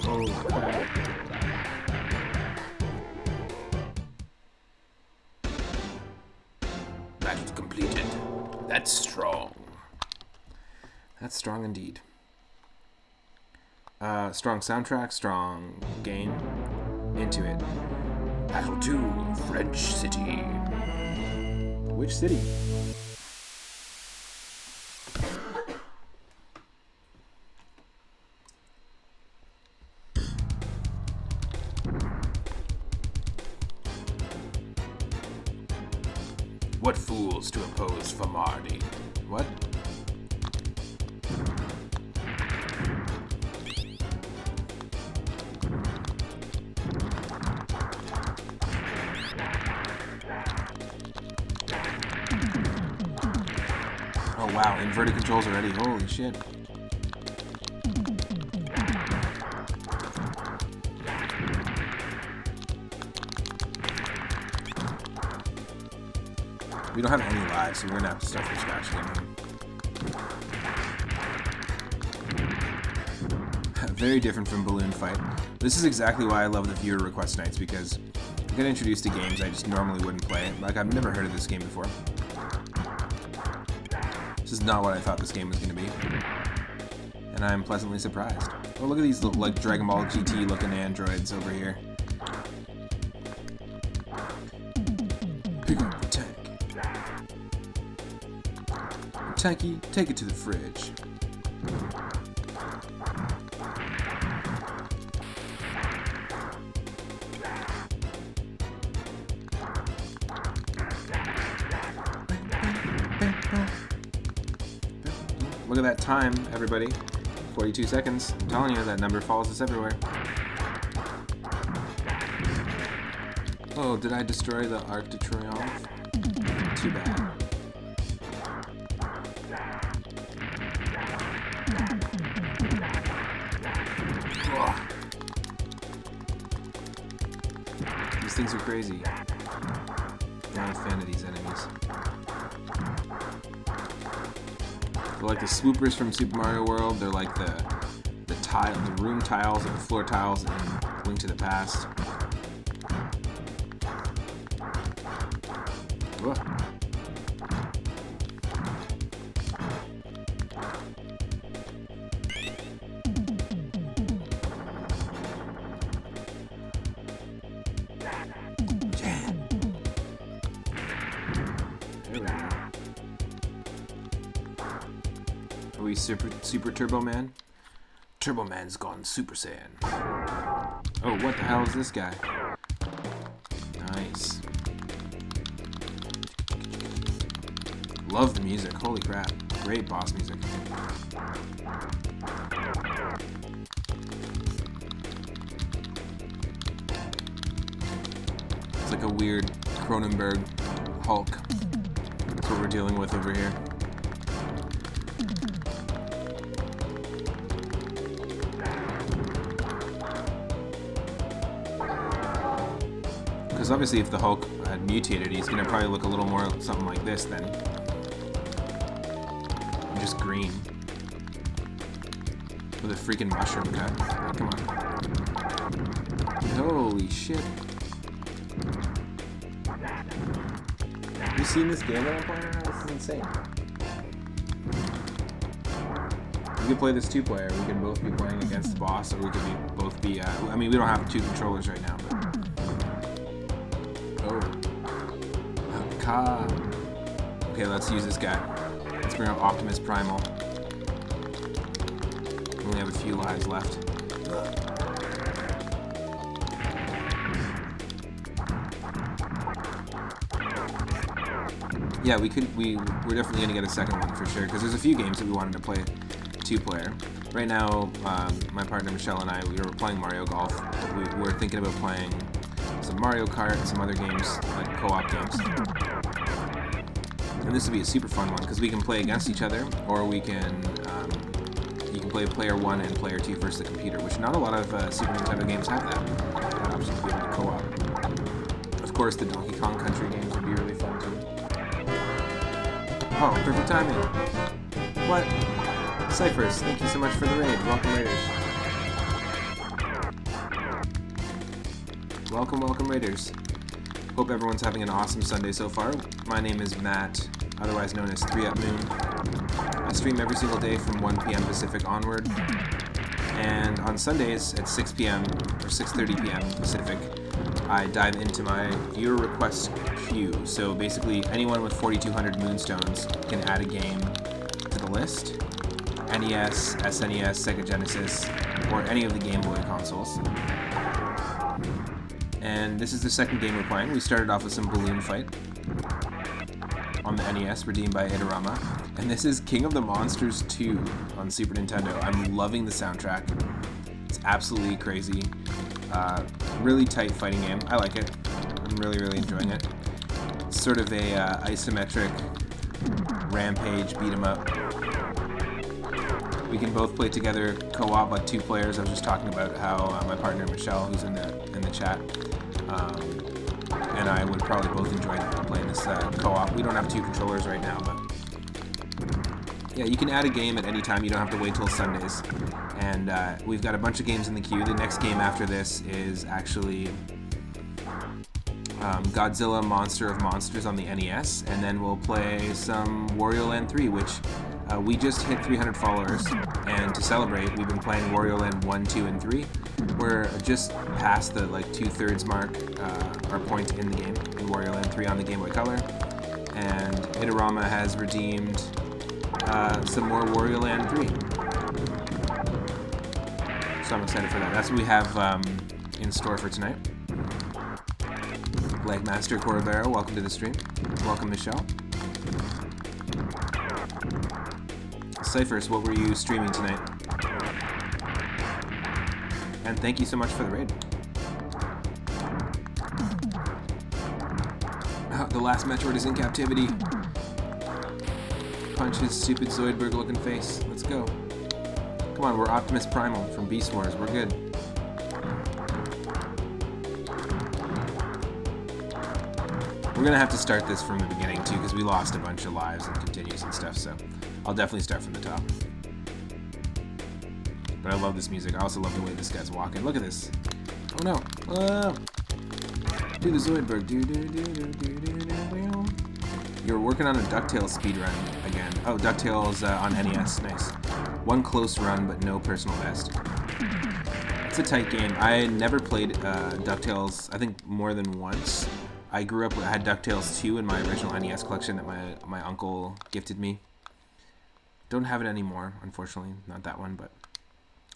Holy crap. Battle completed. That's strong. That's strong indeed. Strong soundtrack, strong game. Into it. Battle 2, French City. Which city? What fools to oppose Famardi? What? Oh wow, inverted controls already. Holy shit. We don't have any lives, so we're gonna have to start from scratch again. Very different from Balloon Fight. This is exactly why I love the viewer request nights, because I get introduced to games I just normally wouldn't play. Like, I've never heard of this game before. This is not what I thought this game was gonna be. And I'm pleasantly surprised. Oh, look at these little, like, Dragon Ball GT looking androids over here. Pick up the tank. Tanky, take it to the fridge. Look at that time, everybody. 42 seconds. I'm telling you, that number follows us everywhere. Oh, did I destroy the Arc de Triomphe? Too bad. These things are crazy. I'm not a fan of these enemies. They're like the swoopers from Super Mario World. They're like the room tiles or the floor tiles in Link to the Past. Whoa. Are we Super Turbo Man? Turbo Man's gone Super Saiyan. Oh, what the hell is this guy? Nice. Love the music. Holy crap. Great boss music. It's like a weird Cronenberg Hulk. That's what we're dealing with over here. Because obviously if the Hulk had mutated, he's going to probably look a little more something like this then. Just green. With a freaking mushroom cut. Oh, come on. Holy shit. Have you seen this game that I'm playing right now? This is insane. We could play this two-player. We can both be playing against the boss, or we could both be... I mean, we don't have two controllers right now, but... Okay, let's use this guy. Let's bring up Optimus Primal. We only have a few lives left. Yeah, we're definitely gonna get a second one for sure, because there's a few games that we wanted to play two-player. Right now, my partner Michelle and I, we were playing Mario Golf. We're thinking about playing some Mario Kart and some other games, like co-op games. And this would be a super fun one, because we can play against each other, or we can, you can play player 1 and player 2 versus the computer, which not a lot of Super Nintendo games have that option to be able to co-op. Of course, the Donkey Kong Country games would be really fun too. Oh, perfect timing. What? Cyphers, thank you so much for the raid. Welcome, Raiders. Welcome, Raiders. Hope everyone's having an awesome Sunday so far. My name is Matt, otherwise known as 3 Up Moon. I stream every single day from 1 p.m. Pacific onward. And on Sundays at 6 p.m. or 6:30 p.m. Pacific, I dive into my viewer request queue. So basically, anyone with 4,200 Moonstones can add a game to the list. NES, SNES, Sega Genesis, or any of the Game Boy consoles. And this is the second game we're playing. We started off with some Balloon Fight. on the NES, redeemed by Idarama. And this is King of the Monsters 2 on Super Nintendo. I'm loving the soundtrack. It's absolutely crazy. Really tight fighting game. I like it. I'm really enjoying it. It's sort of a isometric rampage beat 'em up. We can both play together co-op, like 2 players. I was just talking about how my partner Michelle, who's in the chat, and I would probably both enjoy playing this co-op. We don't have 2 controllers right now, but yeah, you can add a game at any time. You don't have to wait till Sundays. And we've got a bunch of games in the queue. The next game after this is actually Godzilla Monster of Monsters on the NES, and then we'll play some Wario Land 3, which we just hit 300 followers, and to celebrate, we've been playing Wario Land 1, 2, and 3. We're just past the 2/3 mark, our point in the game, in Wario Land 3 on the Game Boy Color, and Idarama has redeemed some more Wario Land 3. So I'm excited for that. That's what we have in store for tonight. Beetlemaster Corabero, welcome to the stream. Welcome, Michelle. Cyphers, what were you streaming tonight? And thank you so much for the raid. The last Metroid is in captivity. Punch his stupid Zoidberg looking face. Let's go. Come on, we're Optimus Primal from Beast Wars. We're good. We're gonna have to start this from the beginning too, because we lost a bunch of lives and continues and stuff, so I'll definitely start from the top. But I love this music. I also love the way this guy's walking. Look at this. Oh no. Do the Zoidberg. You're working on a DuckTales speedrun again. Oh, DuckTales on NES. Nice. One close run, but no personal best. It's a tight game. I never played DuckTales, I think, more than once. I grew up, I had DuckTales 2 in my original NES collection that my uncle gifted me. Don't have it anymore, unfortunately. Not that one, but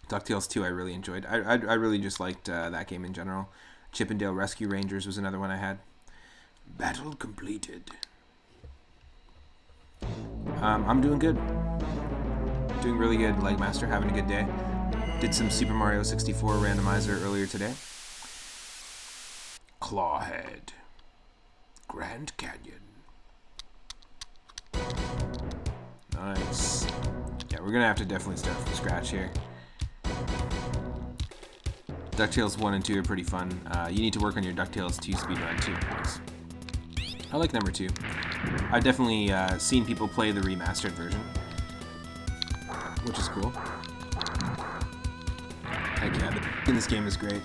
DuckTales 2 I really enjoyed. I really just liked that game in general. Chippendale Rescue Rangers was another one I had. Battle completed. I'm doing good. Doing really good, Legmaster, having a good day. Did some Super Mario 64 randomizer earlier today. Clawhead. Grand Canyon. Nice. Yeah, we're gonna have to definitely start from scratch here. DuckTales 1 and 2 are pretty fun. You need to work on your DuckTales 2 speedrun too. Nice. I like number 2. I've definitely seen people play the remastered version, which is cool. Heck yeah, this game is great.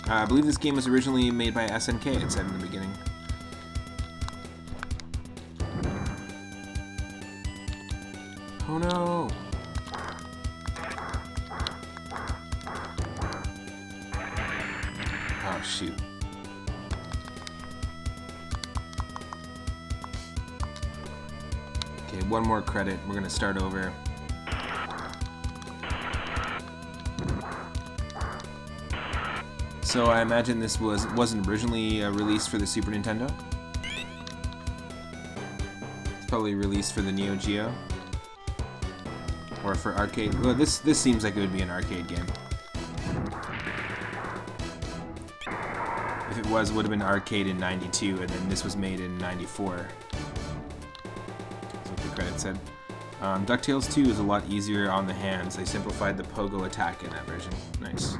I believe this game was originally made by SNK, it said in the beginning. Oh no! Oh shoot. Okay, one more credit. We're gonna start over. So I imagine this wasn't originally released for the Super Nintendo. It's probably released for the Neo Geo. Or for arcade. Well, this seems like it would be an arcade game. If it would have been arcade in 92, and then this was made in 94. That's what the credit said. DuckTales 2 is a lot easier on the hands. They simplified the pogo attack in that version. Nice.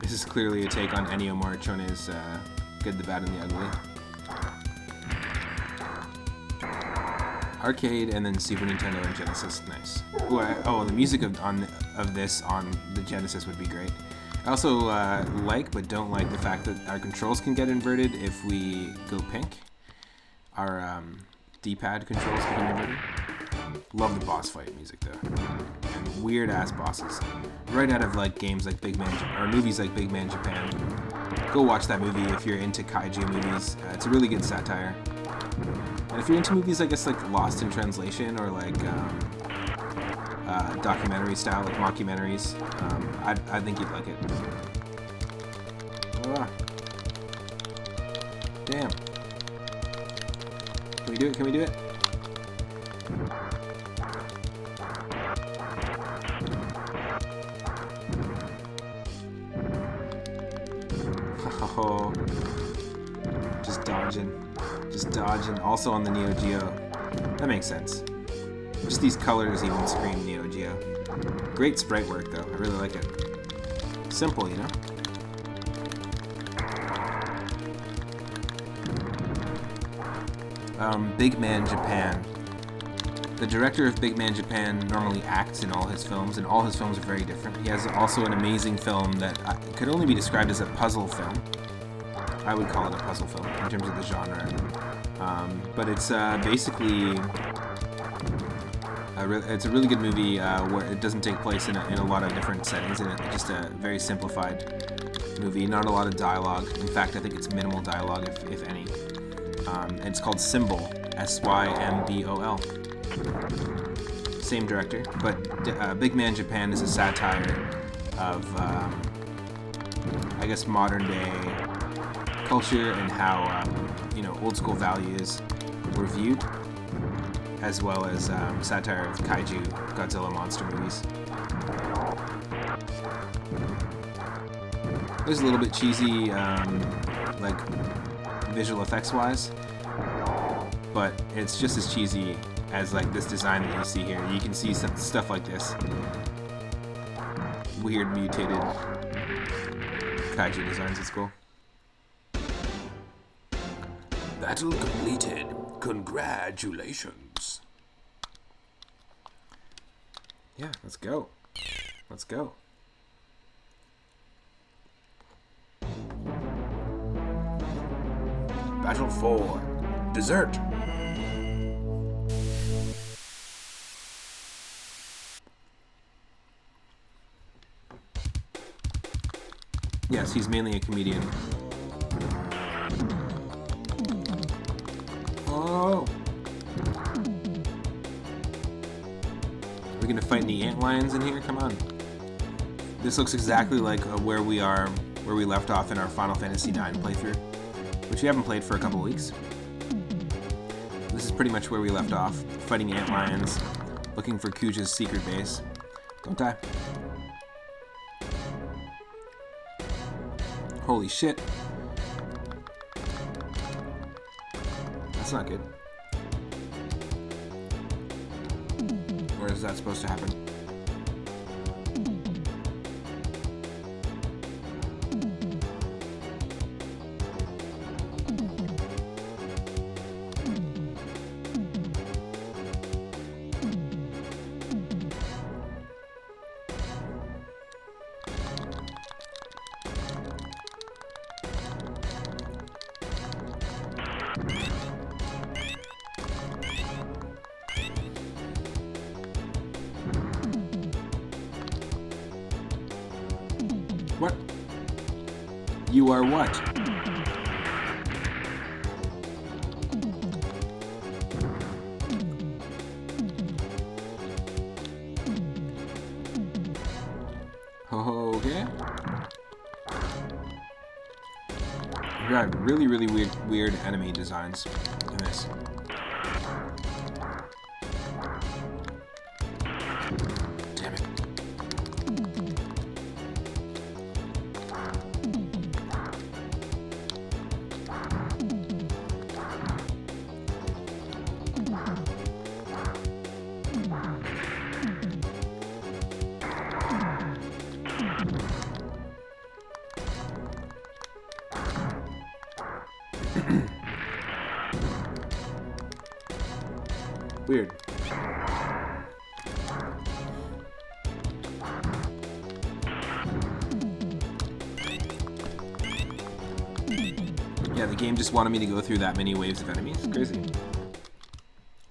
This is clearly a take on Ennio Morricone's Good, the Bad, and the Ugly. Arcade and then Super Nintendo and Genesis. Nice. Ooh, the music of this on the Genesis would be great. I also like but don't like the fact that our controls can get inverted if we go pink. Our D-pad controls can get inverted. Love the boss fight music though. And weird ass bosses. Right out of like games like Big Man or movies like Big Man Japan. Go watch that movie if you're into kaiju movies. It's a really good satire. And if you're into movies, I guess, like Lost in Translation or like documentary style, like mockumentaries, I think you'd like it. Damn. Can we do it? Can we do it? Oh. Just dodging. Just dodging. Also on the Neo Geo. That makes sense. Just these colors even scream Neo Geo. Great sprite work though. I really like it. Simple, you know? Big Man Japan. The director of Big Man Japan normally acts in all his films, and all his films are very different. He has also an amazing film that could only be described as a puzzle film. I would call it a puzzle film in terms of the genre. But it's basically... it's a really good movie where it doesn't take place in a lot of different settings, and it's just a very simplified movie. Not a lot of dialogue. In fact, I think it's minimal dialogue, if any. It's called Symbol, S-Y-M-B-O-L. Same director, but Big Man Japan is a satire of, I guess, modern day culture and how, old school values were viewed, as well as satire of kaiju, Godzilla monster movies. It was a little bit cheesy, like visual effects wise, but it's just as cheesy as like this design that you see here. You can see some stuff like this. Weird mutated kaiju designs. It's cool. Battle completed. Congratulations. Yeah, let's go. Let's go. Battle 4. Dessert. Yes, he's mainly a comedian. Oh! We're gonna fight any ant lions in here? Come on. This looks exactly like where we left off in our Final Fantasy IX playthrough, which we haven't played for a couple weeks. This is pretty much where we left off, fighting ant lions, looking for Kuja's secret base. Don't die. Holy shit. That's not good. Where is that supposed to happen? What? You are what? Okay. We got really weird enemy designs in this. Damn it. Weird. Yeah, the game just wanted me to go through that many waves of enemies. It's crazy.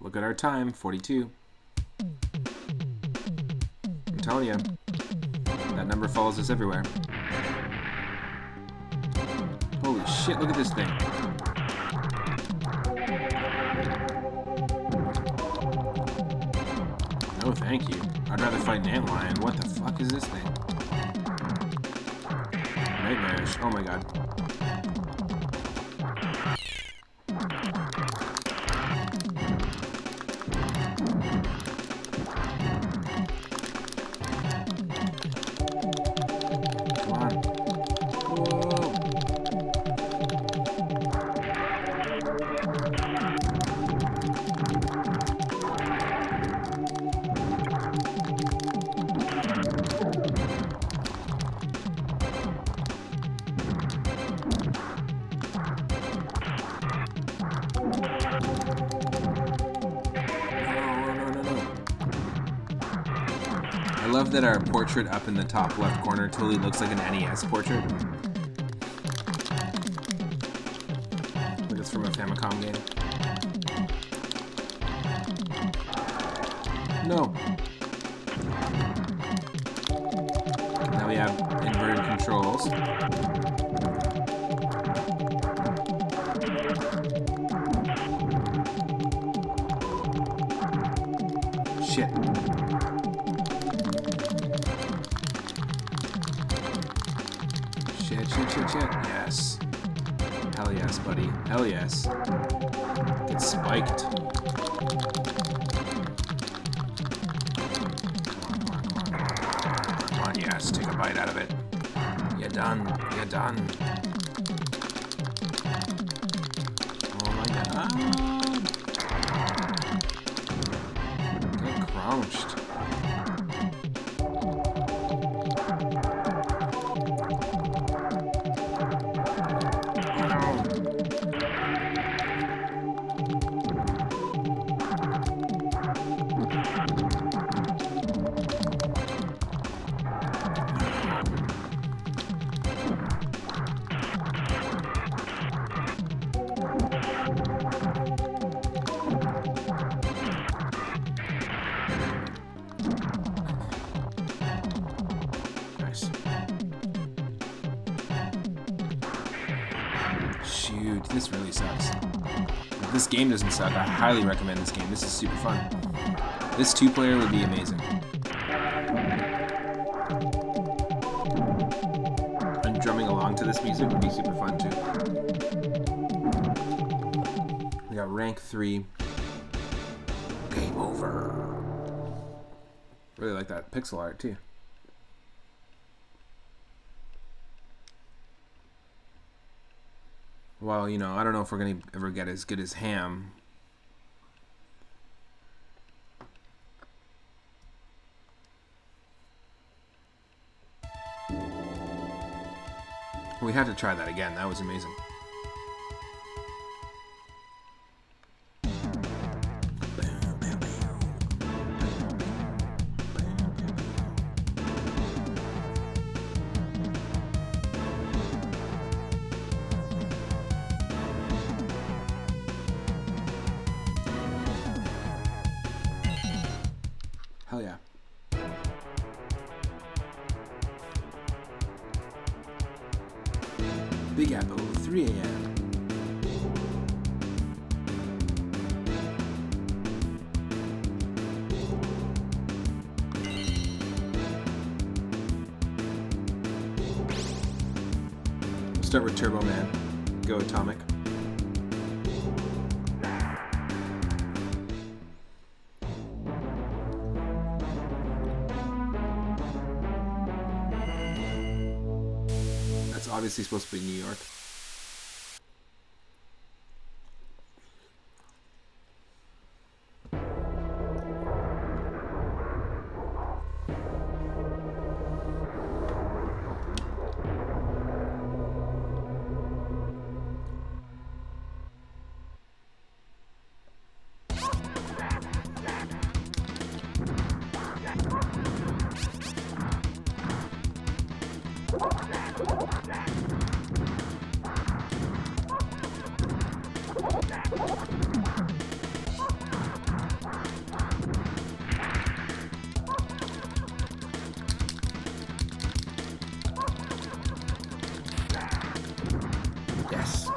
Look at our time, 42. I'm telling you, that number follows us everywhere. Holy shit, look at this thing. No, thank you. I'd rather fight an ant lion. What the fuck is this thing? Nightmarish. Oh my god. love that our portrait up in the top left corner totally looks like an NES portrait. Like it's from a Famicom game. No. Now we have inverted controls. Shit. Shit. Yes. Hell yes, buddy. Hell yes. Get spiked. Come on, yes. Take a bite out of it. You're done. You're done. Oh my god. Get crouched. Shoot, this really sucks. If this game doesn't suck, I highly recommend this game. This is super fun. This 2-player would be amazing. And drumming along to this music would be super fun too. We got rank 3. Game over. Really like that pixel art too. Well, you know, I don't know if we're going to ever get as good as Ham. We have to try that again. That was amazing. Hell yeah. Big Apple, 3 a.m. Start with Turbo Man. Go Atomic. Obviously supposed to be New York. Yes.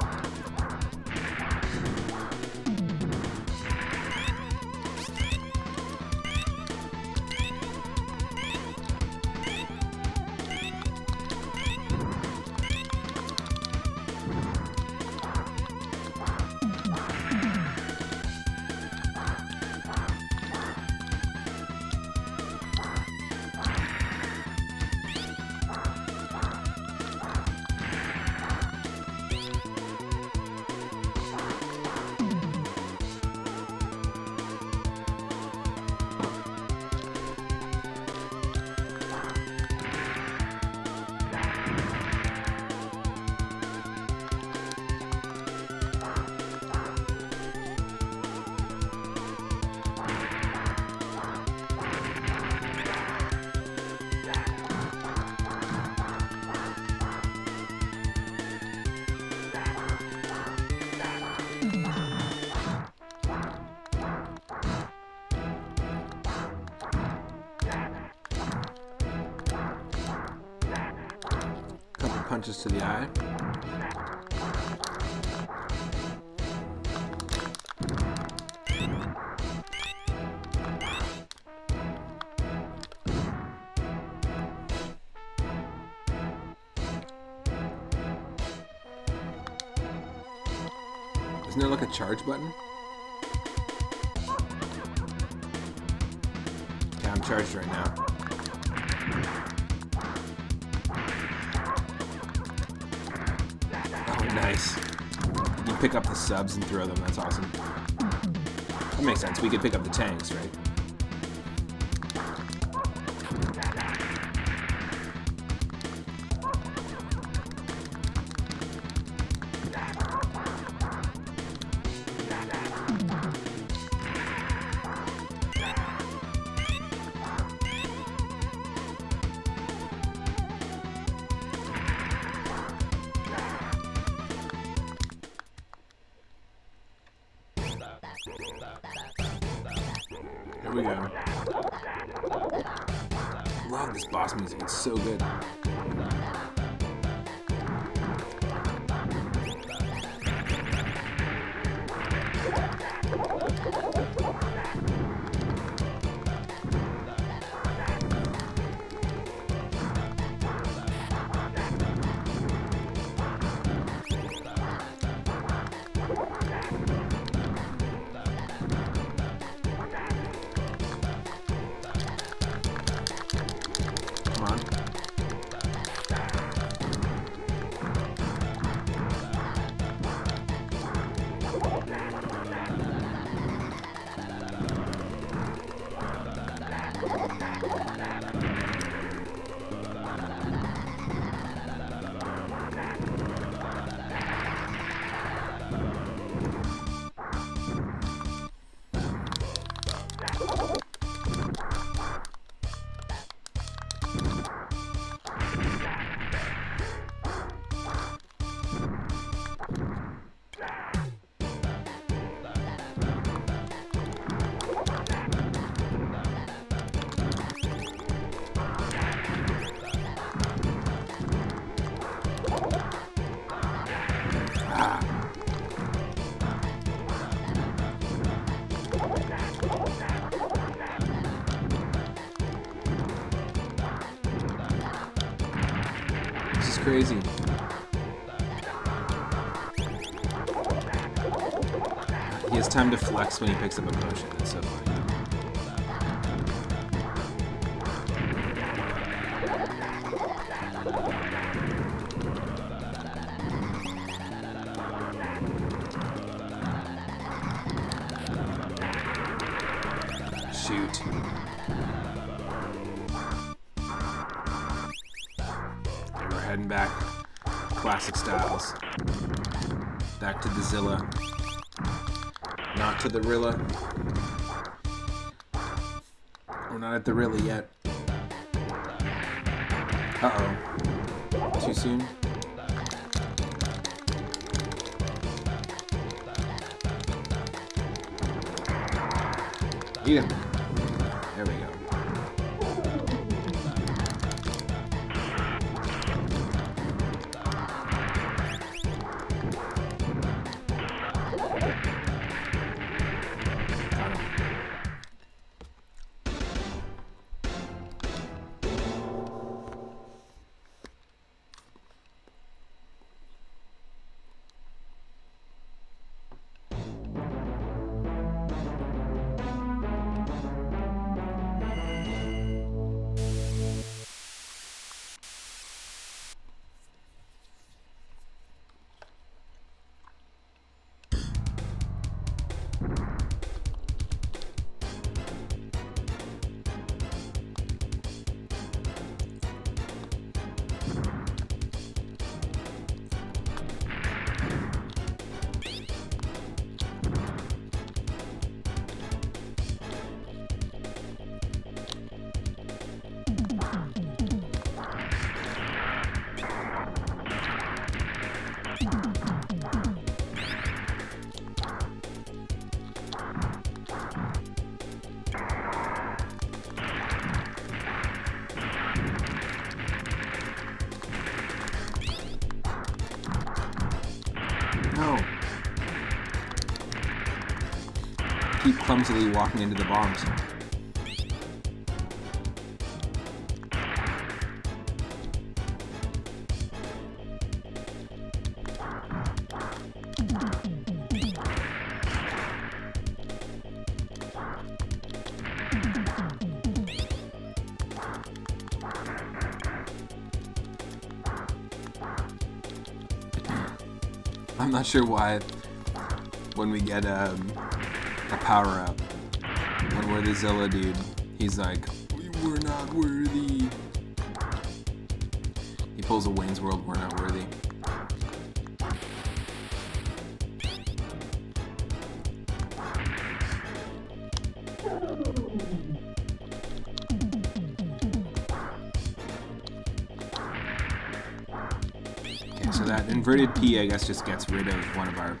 punches to the eye. Isn't there like a charge button? Okay, I'm charged right now. Oh, nice. You pick up the subs and throw them. That's awesome. That makes sense. We could pick up the tanks, right? Here we go. Love this boss music. It's so good. Come on. This is crazy. He has time to flex when he picks up a potion. That's so funny. Shoot. And we're heading back. Classic styles. Back to the Zilla. Not to the Rilla. We're not at the Rilla yet. Uh-oh. Too soon? Eat him. There we go. no. Keep clumsily walking into the bombs. I'm not sure why when we get a power-up, when we're the Zilla dude, he's like, we're not worthy. He pulls a Wayne's World, we're not worthy. Okay, so that inverted P, I guess, just gets rid of one of our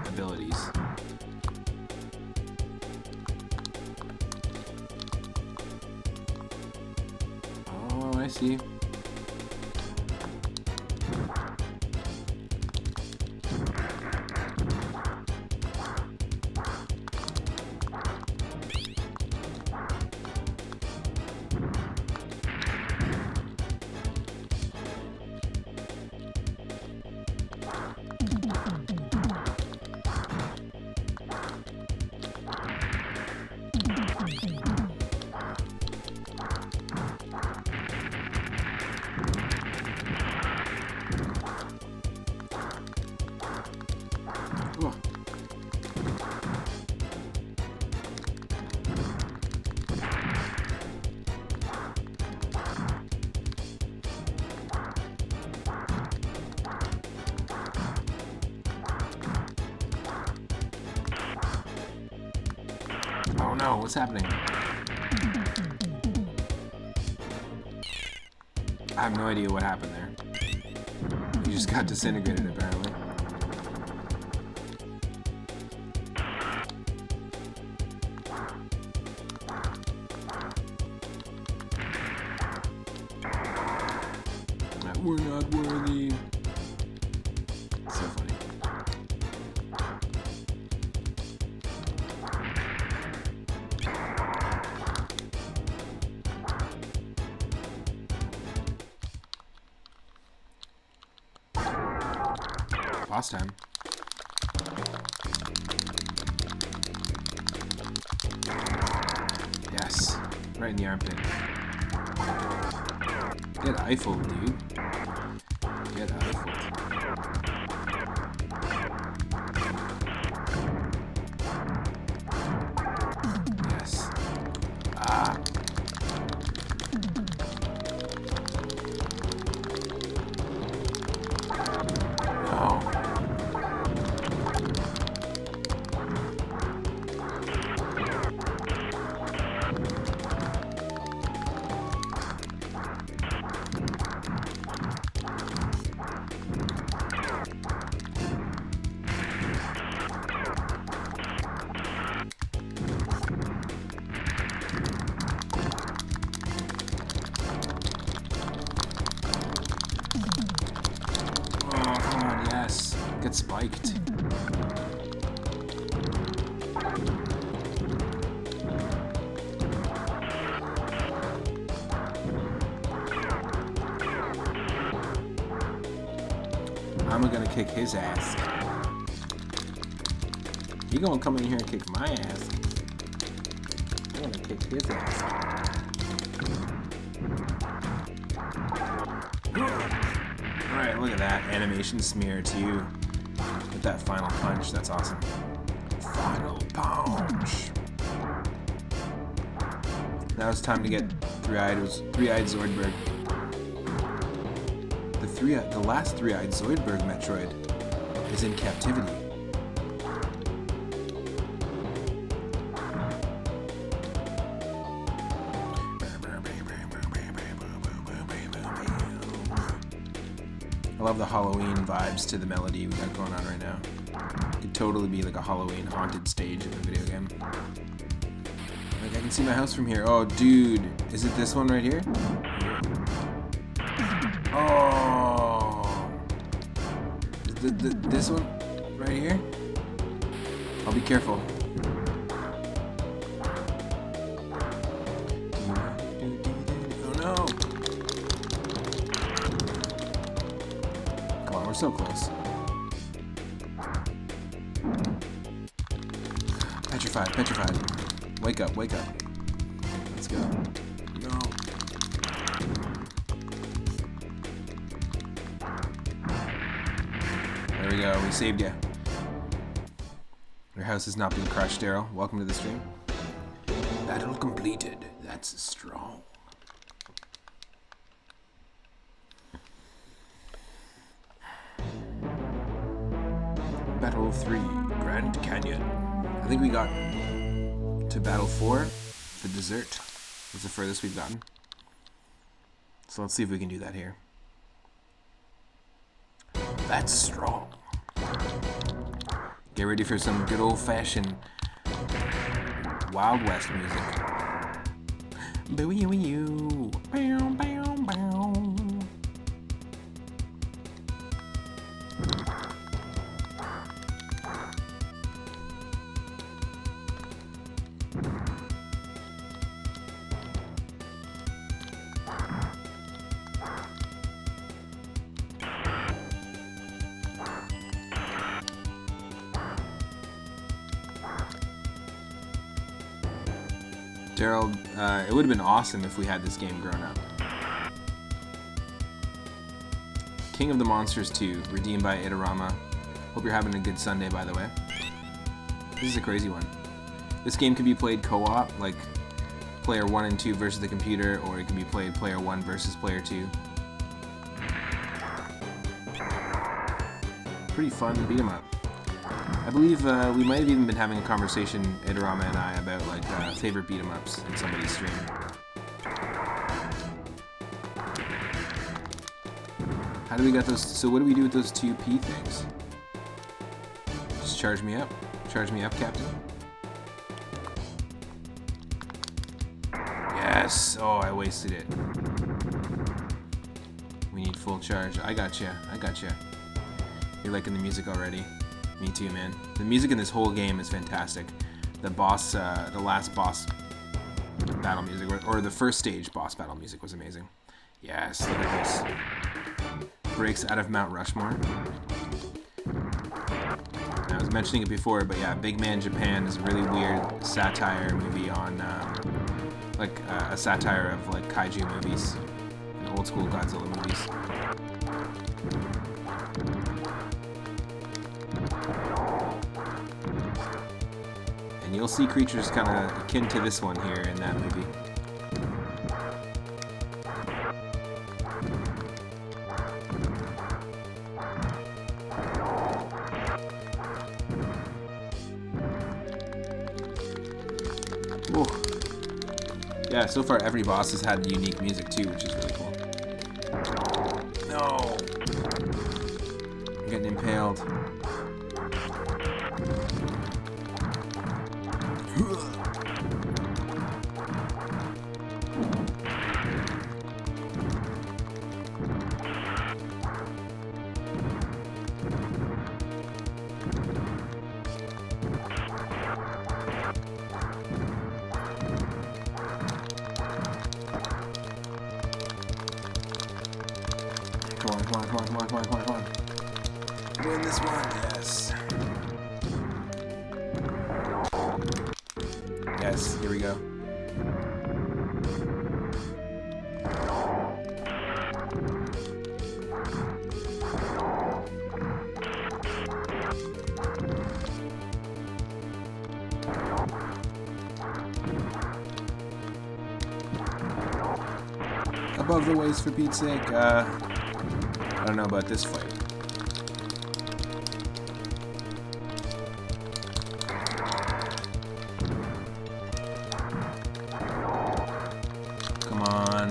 abilities. Oh, I see. Oh. Oh no, what's happening? I have no idea what happened there. He just got disintegrated apparently. We're not worthy. So funny. Boss time. Yes. Right in the armpit. Get Eiffel, dude. Get Eiffel. Yes. Ah. No. Get spiked. I'm gonna kick his ass. You gonna come in here and kick my ass? I'm gonna kick his ass. Alright, look at that animation smear too. With that final punch, that's awesome. Final punch. Now it's time to get three-eyed Zoidberg. The last three-eyed Zoidberg Metroid is in captivity. I love the Halloween vibes to the melody we got going on right now. It could totally be like a Halloween haunted stage in a video game. Like, I can see my house from here. Oh, dude. Is it this one right here? Oh. This one? Right here? I'll be careful. Oh no! Come on, we're so close. Petrified, petrified. Wake up, wake up. Let's go. No. There we go, we saved you. Your house has not been crushed, Daryl. Welcome to the stream. Battle completed. That's strong. Battle 3, Grand Canyon. I think we got to Battle 4, the dessert. Was the furthest we've gotten. So let's see if we can do that here. That's strong. Get ready for some good old-fashioned Wild West music. Boo-you-you. Bow, bow, bow. Daryl, it would have been awesome if we had this game grown up. King of the Monsters 2, redeemed by Itarama. Hope you're having a good Sunday, by the way. This is a crazy one. This game can be played co-op, like player 1 and 2 versus the computer, or it can be played player 1 versus player 2. Pretty fun beat 'em up. I believe we might have even been having a conversation, Itarama and I, about like favorite beat 'em ups in somebody's stream. How do we get those? So what do we do with those two P things? Just charge me up. Charge me up, Captain. Yes! Oh, I wasted it. We need full charge. I gotcha. I gotcha. You're liking the music already. Me too, man. The music in this whole game is fantastic. The boss, the last boss battle music, or the first stage boss battle music was amazing. Yes, look at this. Breaks out of Mount Rushmore. I was mentioning it before, but yeah, Big Man Japan is a really weird satire movie on, like a satire of like kaiju movies and old school Godzilla movies. And you'll see creatures kind of akin to this one here in that movie. Whoa. Yeah, so far every boss has had unique music too, which is really cool. No! I'm getting impaled. Come on. Win this one, yes. Yes, here we go. Above the waist, for Pete's sake. I don't know about this fight. Come on.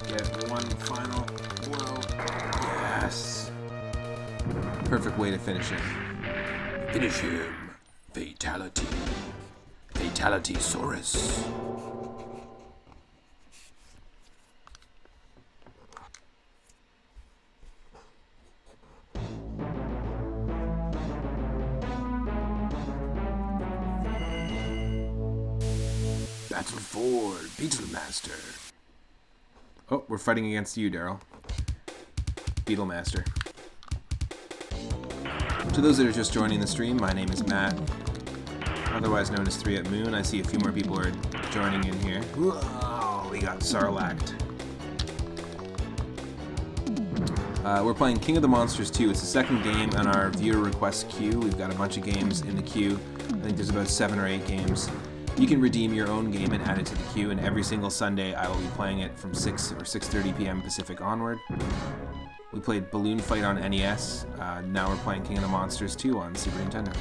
Get one final blow. Yes. Perfect way to finish him. Finish him. Fatality. Fatality-saurus. Battle for Beetlemaster. Oh, we're fighting against you, Daryl. Beetlemaster. To those that are just joining the stream, my name is Matt, otherwise known as 3 at Moon. I see a few more people are joining in here. Whoa, we got Sarlacked. We're playing King of the Monsters 2. It's the second game on our viewer request queue. We've got a bunch of games in the queue. I think there's about 7 or 8 games. You can redeem your own game and add it to the queue, and every single Sunday I will be playing it from 6 or 6:30 p.m. Pacific onward. We played Balloon Fight on NES. Now we're playing King of the Monsters 2 on Super Nintendo.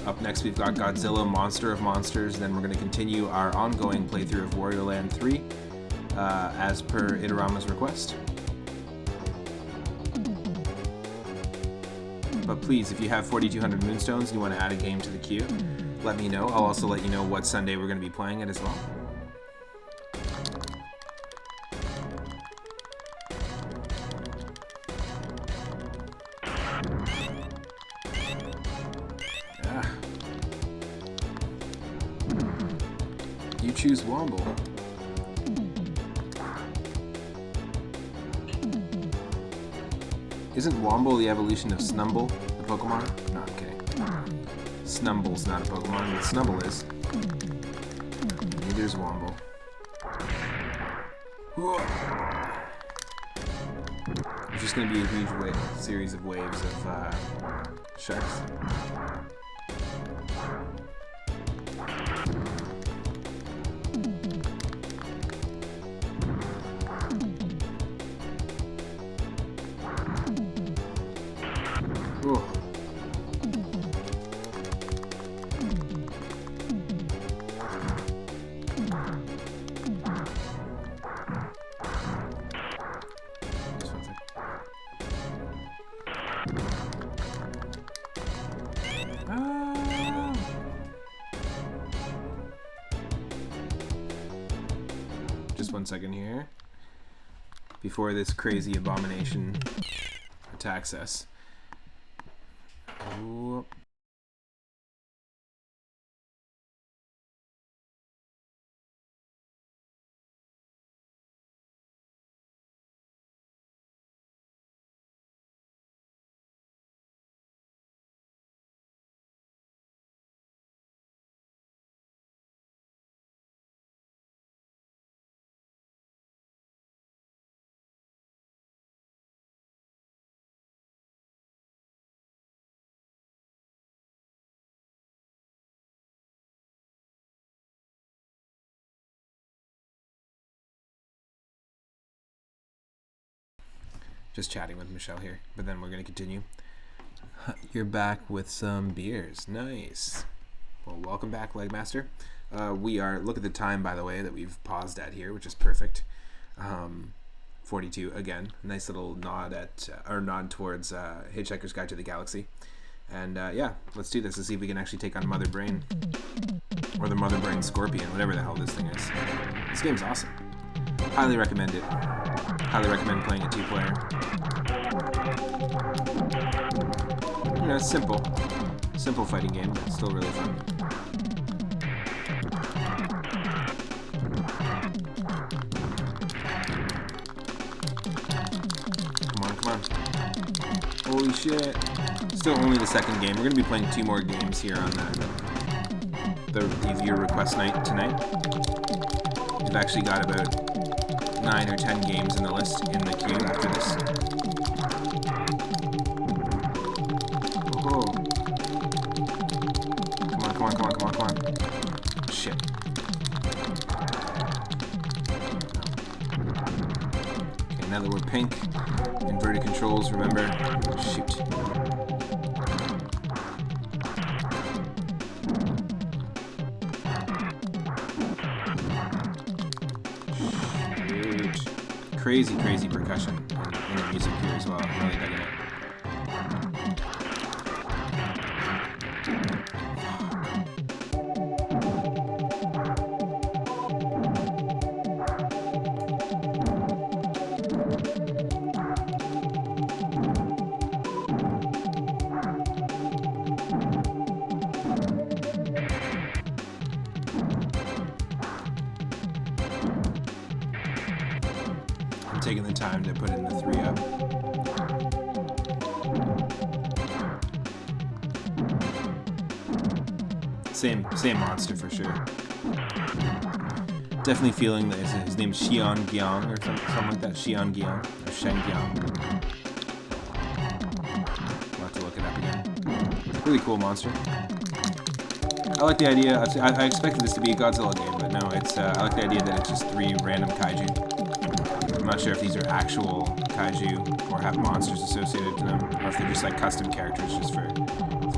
Up next we've got Godzilla, Monster of Monsters. Then we're going to continue our ongoing playthrough of Wario Land 3 as per Itarama's request. But please, if you have 4,200 Moonstones and you want to add a game to the queue, let me know. I'll also let you know what Sunday we're going to be playing it as well. You choose Womble. Isn't Womble the evolution of Snumble, the Pokemon? No, I'm kidding. Snumble's not a Pokemon, but Snubble is. Neither's Womble. It's just going to be a huge series of waves of sharks. Just 1 second here. Before this crazy abomination attacks us. Ooh. Just chatting with Michelle here, but then we're going to continue. You're back with some beers. Nice. Well, welcome back, Legmaster. Look at the time, by the way, that we've paused at here, which is perfect. 42, again. Nice little nod towards Hitchhiker's Guide to the Galaxy. And yeah, let's do this. Let's see if we can actually take on Mother Brain. Or the Mother Brain Scorpion, whatever the hell this thing is. This game's awesome. Highly recommend it. Highly recommend playing a 2-player. You know, it's simple. Simple fighting game, but still really fun. Come on. Holy shit. Still only the second game. We're going to be playing 2 more games here on the viewer request night tonight. We've actually got about 9 or 10 games in the list in the queue after this. Oh. Come on. Shit. Okay, now that we're pink, inverted controls, remember, shoot. Crazy percussion in the music here as well. I'm really digging it. taking the time to put in the 3-up. Same monster for sure. Definitely feeling that his name's Xian Giang or something like that. Xian Giang or Shen Giang. I'll have to look it up again. Really cool monster. I like the idea. I expected this to be a Godzilla game, but no, it's. I like the idea that it's just 3 random kaiju. I'm not sure if these are actual kaiju or have monsters associated to them, or if they're just like custom characters just for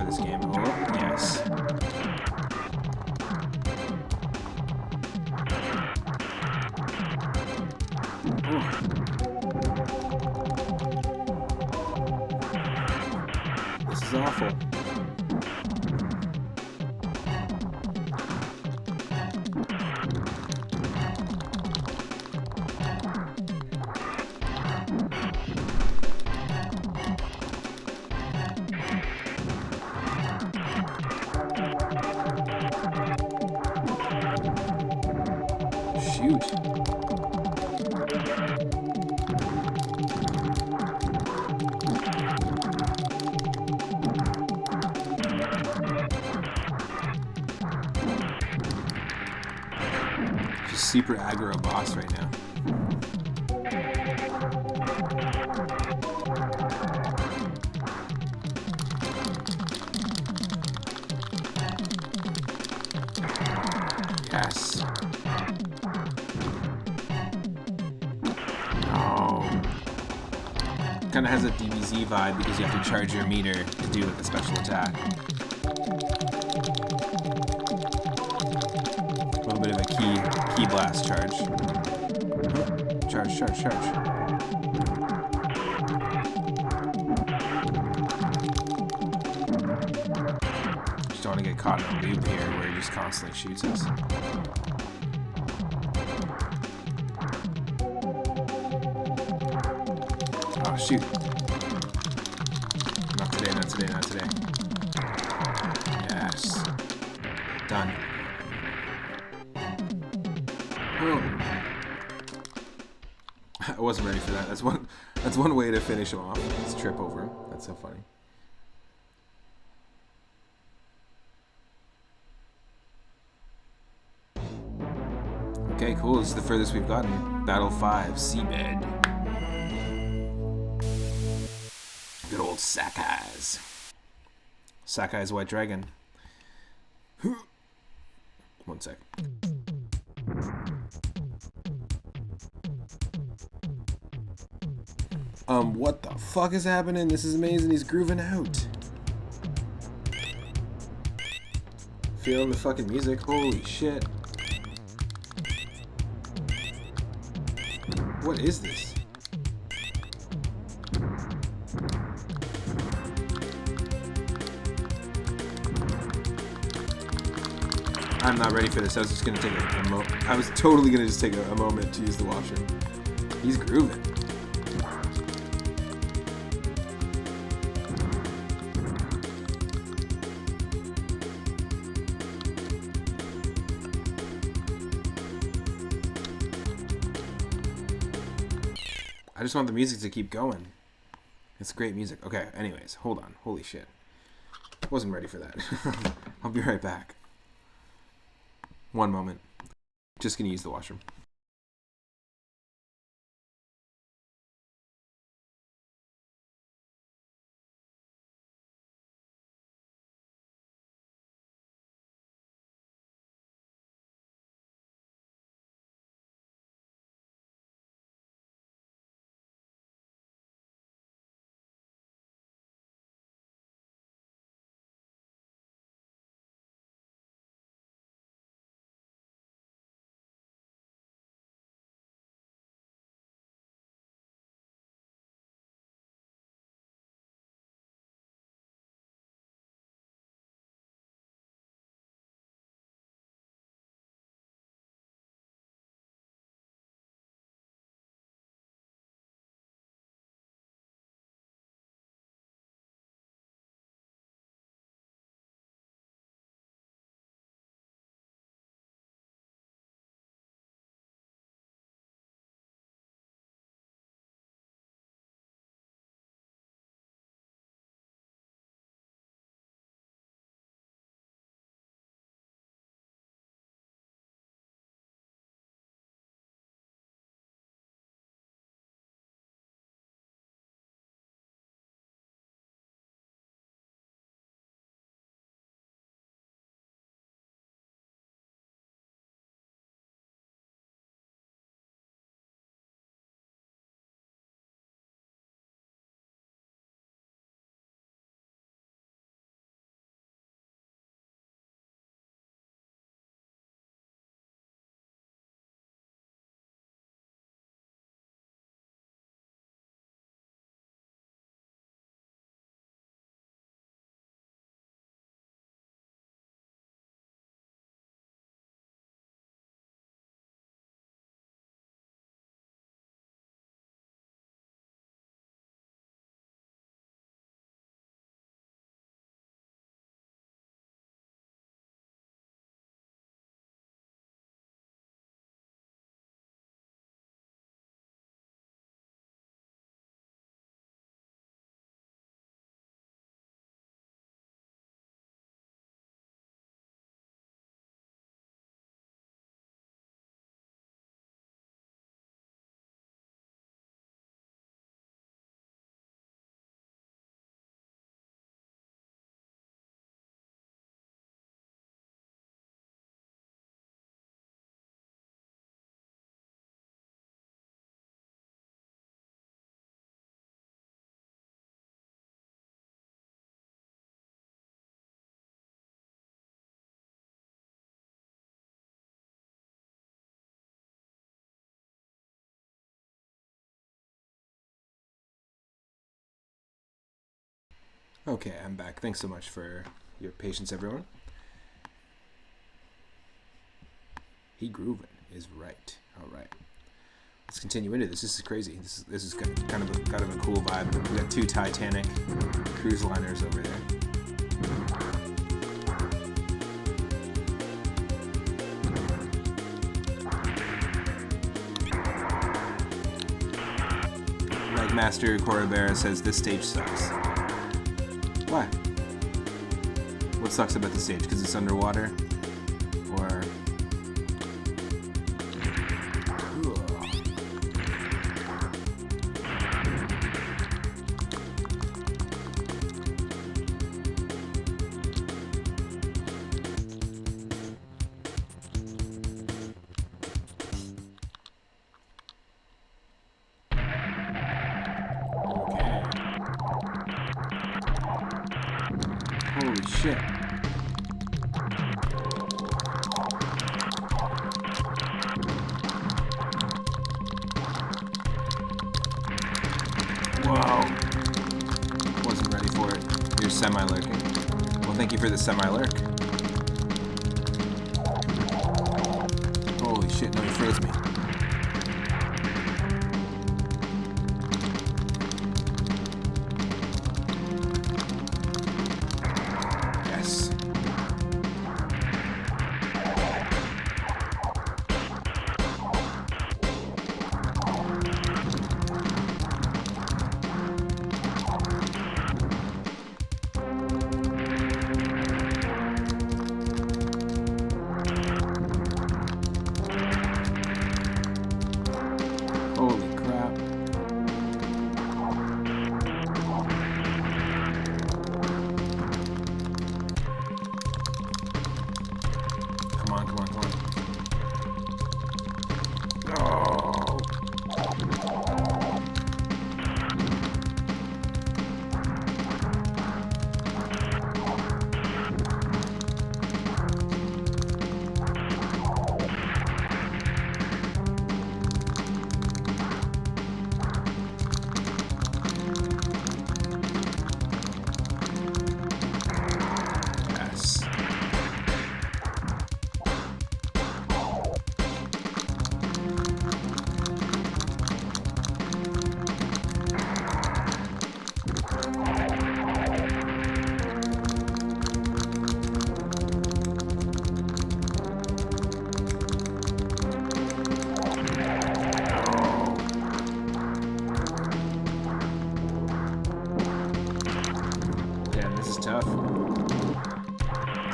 this game. Oh yes. This is awful. Shoot. Just super aggro boss right now. Yes. Kind of has a DBZ vibe because you have to charge your meter to do like a special attack. A little bit of a key blast charge. Charge. Just don't want to get caught in a loop here where he just constantly shoots us. Oh, shoot. Not today. Yes. Done. Oh. I wasn't ready for that. That's one way to finish him off. Let's trip over him. That's so funny. Okay, cool. This is the furthest we've gotten. Battle 5, Seabed. Good old Sakai's. Sakai's White Dragon. One sec. What the fuck is happening? This is amazing. He's grooving out. Feeling the fucking music. Holy shit. What is this? I'm not ready for this. I was just gonna take a moment. I was totally gonna just take a moment to use the washer. He's grooving. I just want the music to keep going. It's great music. Okay, anyways, hold on. Holy shit. Wasn't ready for that. I'll be right back. One moment. Just gonna use the washroom. Okay, I'm back. Thanks so much for your patience, everyone. He groovin' is right. All right. Let's continue into this. This is crazy. This is kind of a cool vibe. We got 2 Titanic cruise liners over there. Like Master Corabera says, this stage sucks. Why? What sucks about the stage? Because it's underwater? Or... Holy shit. Whoa. Wasn't ready for it. You're semi-lurking. Well, thank you for the semi-lurk. Holy shit, no, he froze me. Holy crap. Come on, come on, come on. Oh. Tough.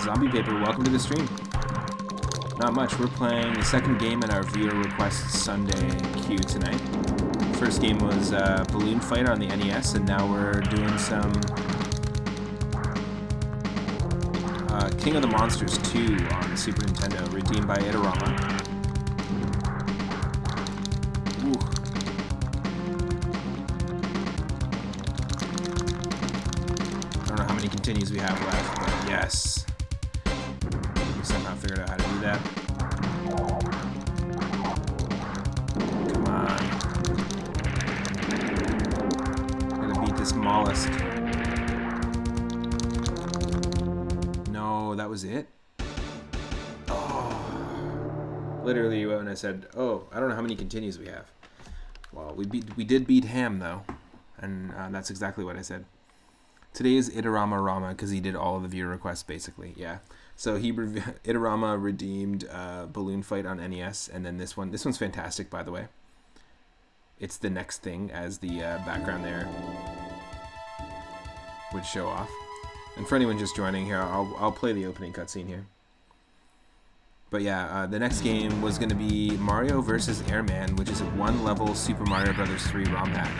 Zombie Paper, welcome to the stream. Not much. We're playing the second game in our viewer request Sunday queue tonight. First game was Balloon Fight on the NES, and now we're doing some King of the Monsters 2 on Super Nintendo, redeemed by Itarama. Ooh. I don't know how many continues we have left, but yes. We somehow figured out how to do that. Come on. Gotta beat this mollusk. No, that was it? Oh. Literally when I said, oh, I don't know how many continues we have. Well, we did beat Ham, though. And that's exactly what I said. Today is Itarama Rama because he did all of the viewer requests, basically. Yeah. So Itarama redeemed Balloon Fight on NES, and then this one's fantastic, by the way. It's the next thing, as the background there would show off. And for anyone just joining here, I'll play the opening cutscene here. But yeah, the next game was going to be Mario vs. Airman, which is a one-level Super Mario Bros. 3 ROM hack.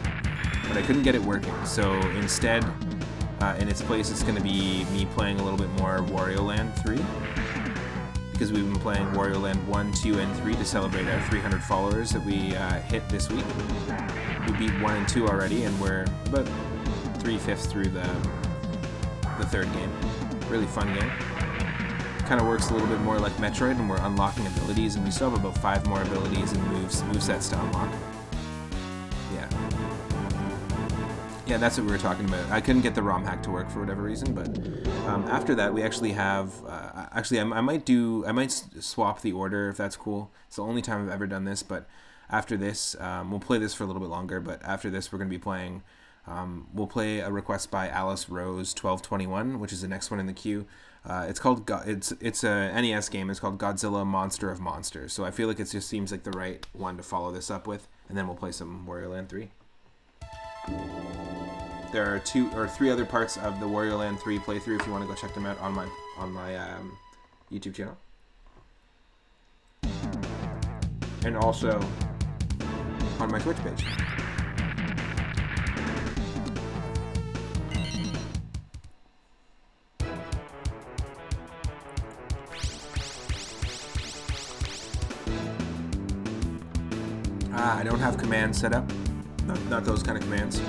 But I couldn't get it working, so instead... in its place, it's going to be me playing a little bit more Wario Land 3. Because we've been playing Wario Land 1, 2, and 3 to celebrate our 300 followers that we hit this week. We beat 1 and 2 already, and we're about 3/5 through the third game. Really fun game. Kind of works a little bit more like Metroid, and we're unlocking abilities, and we still have about 5 more abilities and movesets to unlock. Yeah, that's what we were talking about. I couldn't get the ROM hack to work for whatever reason, but after that we actually have. I might swap the order if that's cool. It's the only time I've ever done this, but after this, we'll play this for a little bit longer. But after this, we're going to be playing. We'll play a request by Alice Rose 1221, which is the next one in the queue. It's called. It's a NES game. It's called Godzilla: Monster of Monsters. So I feel like it just seems like the right one to follow this up with, and then we'll play some Wario Land 3. There are 2 or 3 other parts of the Wario Land 3 playthrough if you want to go check them out on my YouTube channel. And also on my Twitch page. I don't have commands set up. Not those kind of commands.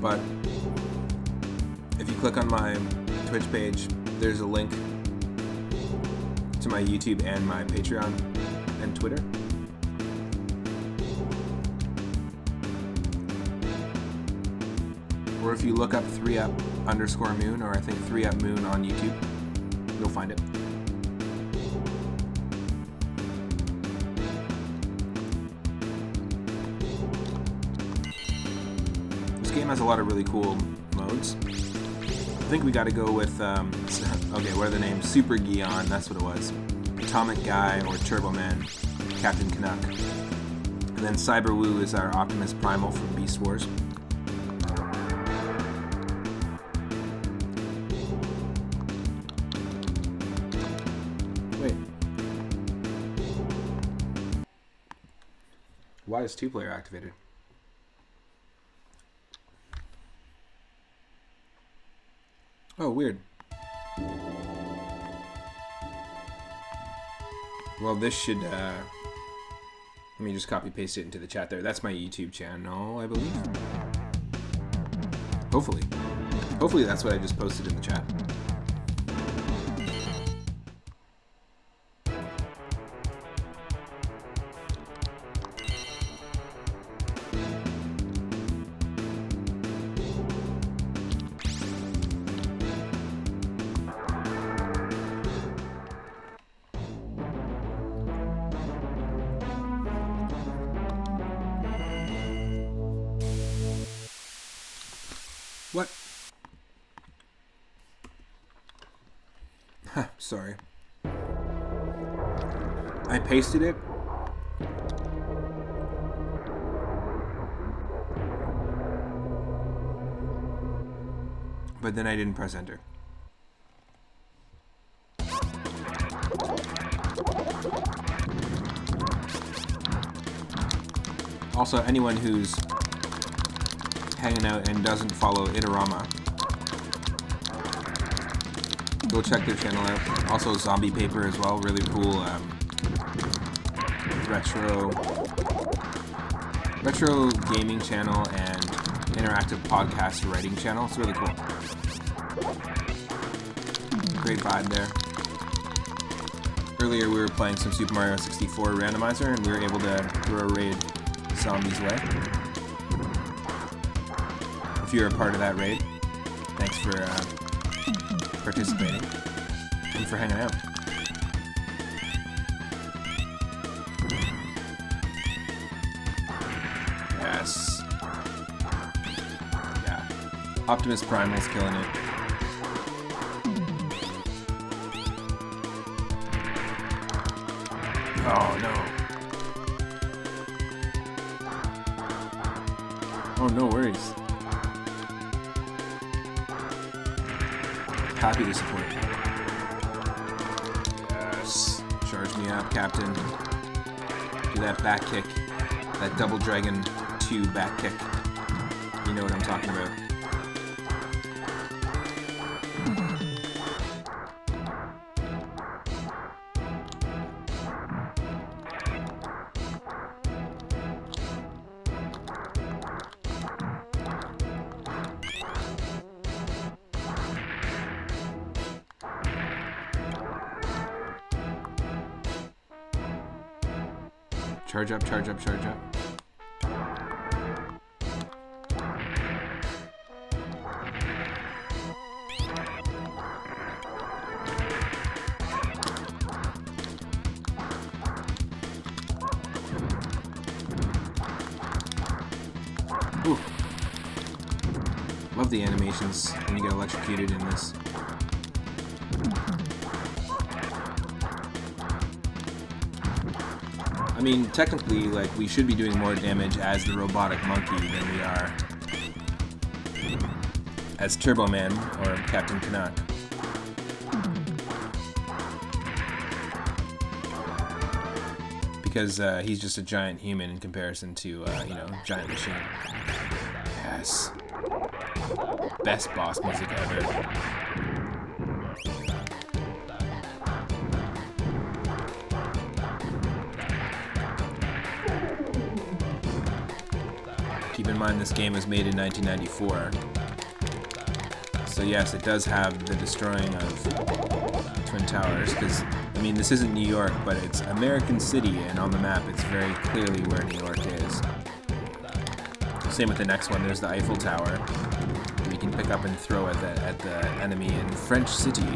But if you click on my Twitch page, there's a link to my YouTube and my Patreon and Twitter. Or if you look up 3up_moon, or I think 3upmoon on YouTube, you'll find it. This game has a lot of really cool modes. I think we got to go with, okay, what are the names? Super Gion, that's what it was. Atomic Guy, or Turbo Man, Captain Canuck. And then Cyber Woo is our Optimus Primal from Beast Wars. Wait. Why is 2-player activated? Oh, weird. Well, this should, let me just copy paste it into the chat there. That's my YouTube channel, I believe. Hopefully. Hopefully that's what I just posted in the chat. What? Sorry. I pasted it. But then I didn't press enter. Also, anyone who's hanging out and doesn't follow Itarama, go check their channel out. Also Zombie Paper as well, really cool retro gaming channel and interactive podcast writing channel. It's really cool. Great vibe there. Earlier we were playing some Super Mario 64 randomizer and we were able to throw a raid zombies way. If you're a part of that raid, thanks for participating and for hanging out. Yes. Yeah. Optimus Primal's killing it. Oh no. Oh, no worries. Happy to support. Yes. Charge me up, Captain. Do that back kick. That Double Dragon 2 back kick. You know what I'm talking about. Charge up, charge up, charge up. Ooh. Love the animations when you get electrocuted in this. I mean, technically, like, we should be doing more damage as the robotic monkey than we are as Turbo Man or Captain Canuck. Because he's just a giant human in comparison to, you know, giant machine. Yes. Best boss music ever. Keep in mind this game was made in 1994. So yes, it does have the destroying of Twin Towers, because, I mean, this isn't New York, but it's American City, and on the map it's very clearly where New York is. Same with the next one, there's the Eiffel Tower. We can pick up and throw at the enemy in French City.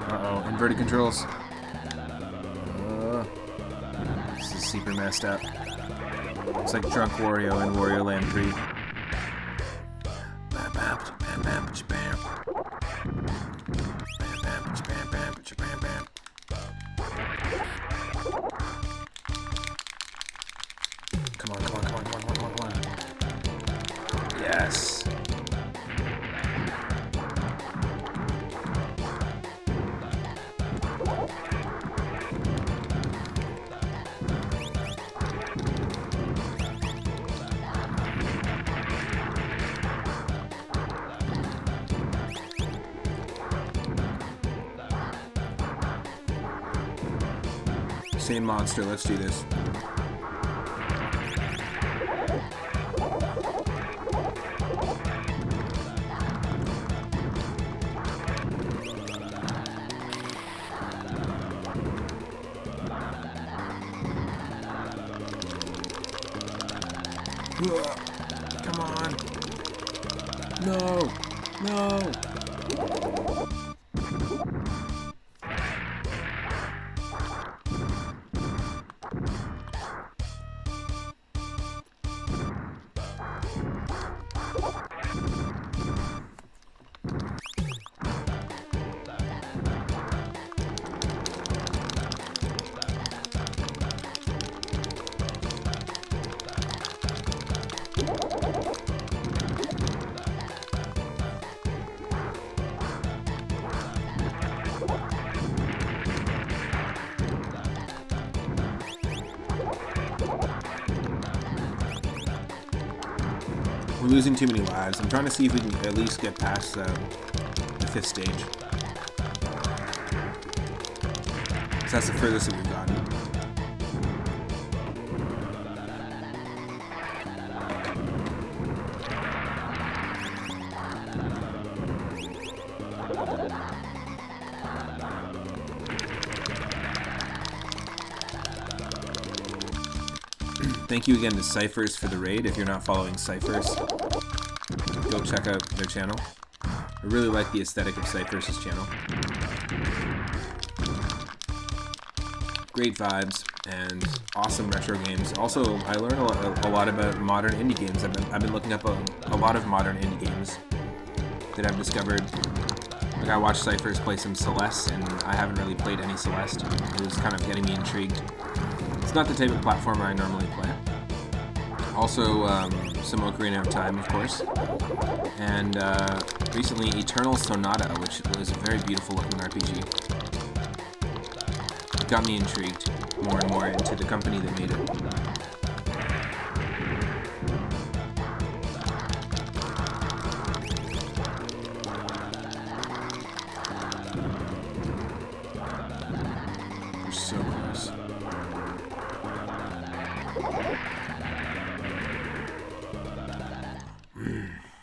Uh-oh, inverted controls. This is super messed up. It's like Drunk Wario in Wario Land 3. Come on, come on, come on, come on, come on, come on. Yes. Same monster, let's do this. Come on. No. No. We're losing too many lives. I'm trying to see if we can at least get past the 5th stage. So that's the furthest that we've gotten. Thank you again to Cyphers for the raid. If you're not following Cyphers, go check out their channel. I really like the aesthetic of Cyphers' channel. Great vibes and awesome retro games. Also, I learned a lot about modern indie games. I've been looking up a lot of modern indie games that I've discovered. Like, I watched Cyphers play some Celeste, and I haven't really played any Celeste. It was kind of getting me intrigued. It's not the type of platformer I normally play. Also, some Ocarina of Time, of course. And recently, Eternal Sonata, which was a very beautiful looking RPG. It got me intrigued more and more into the company that made it. We're so close.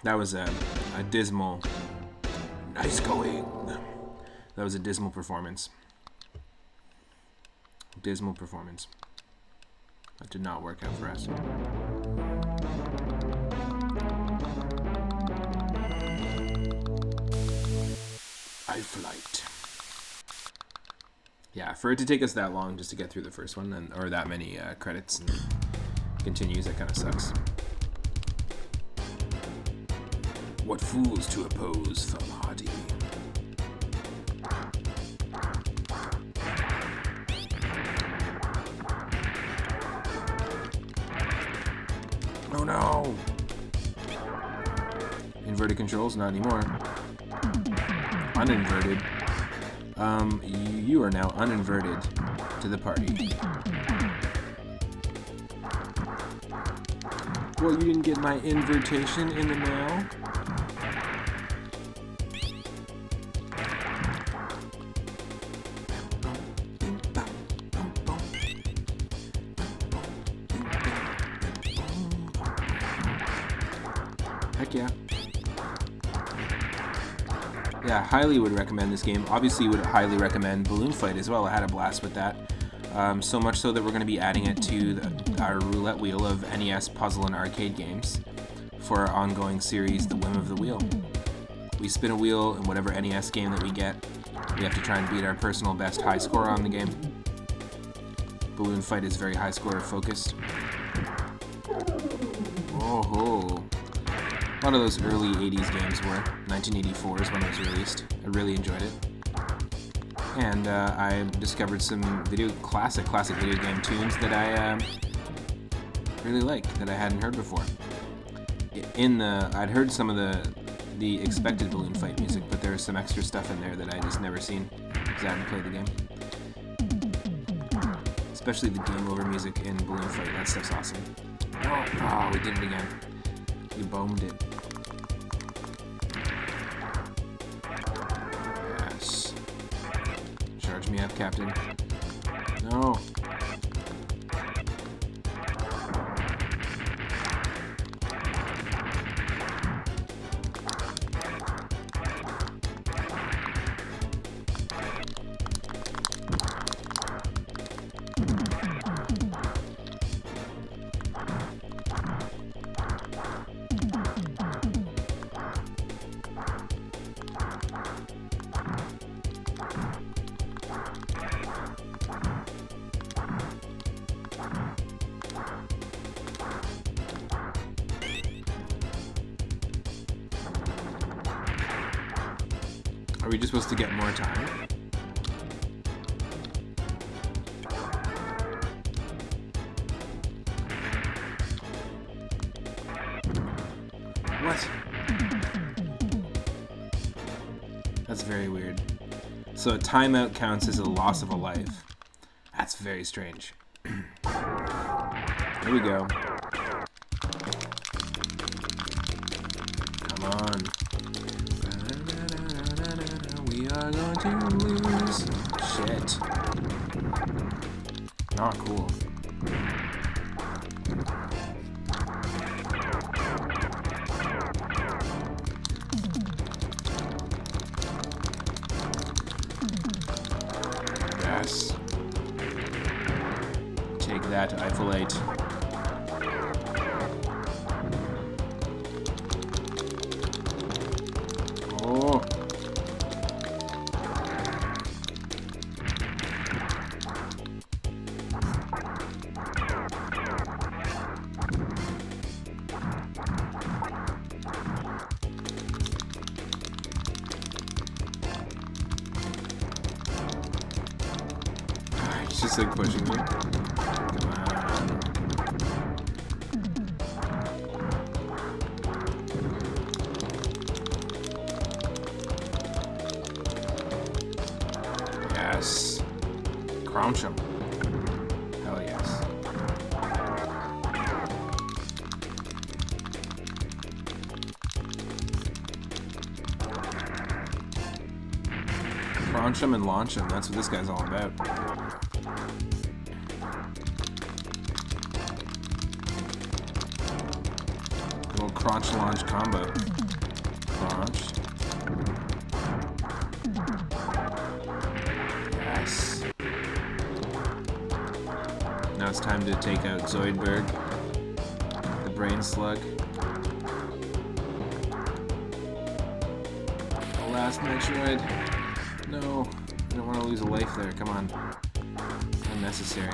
That was a dismal... Nice going. That was a dismal performance. Dismal performance. That did not work out for us. High flight. Yeah, for it to take us that long just to get through the first one, or that many credits and continues, that kind of sucks. What fools to oppose Famadi? Oh no! Inverted controls? Not anymore. Uninverted. You are now uninverted to the party. Well, you didn't get my invitation in the mail? Heck yeah. Yeah, highly would recommend this game. Obviously would highly recommend Balloon Fight as well. I had a blast with that. So much so that we're going to be adding it to our roulette wheel of NES puzzle and arcade games for our ongoing series, The Whim of the Wheel. We spin a wheel in whatever NES game that we get. We have to try and beat our personal best high score on the game. Balloon Fight is very high score focused. Oh-ho. A lot of those early 80s games were. 1984 is when it was released. I really enjoyed it. And I discovered some classic video game tunes that I really like, that I hadn't heard before. I'd heard some of the expected Balloon Fight music, but there was some extra stuff in there that I just never seen, because I hadn't played the game. Especially the game over music in Balloon Fight, that stuff's awesome. Oh, we did it again. You bombed it. Yes. Charge me up, Captain. No. Are we just supposed to get more time? What? That's very weird. So a timeout counts as a loss of a life. That's very strange. Here we go. Come on. We are going to lose. Shit. Not cool. Yes. Take that, Eiffel 8. Oh. He's just like pushing me. Come on. Yes. Crunch him. Hell yes. Crunch him and launch him. That's what this guy's all about. Little crunch launch combo. Crunch. Yes. Now it's time to take out Zoidberg, the brain slug. The last Metroid. No, I don't want to lose a life there. Come on. Unnecessary.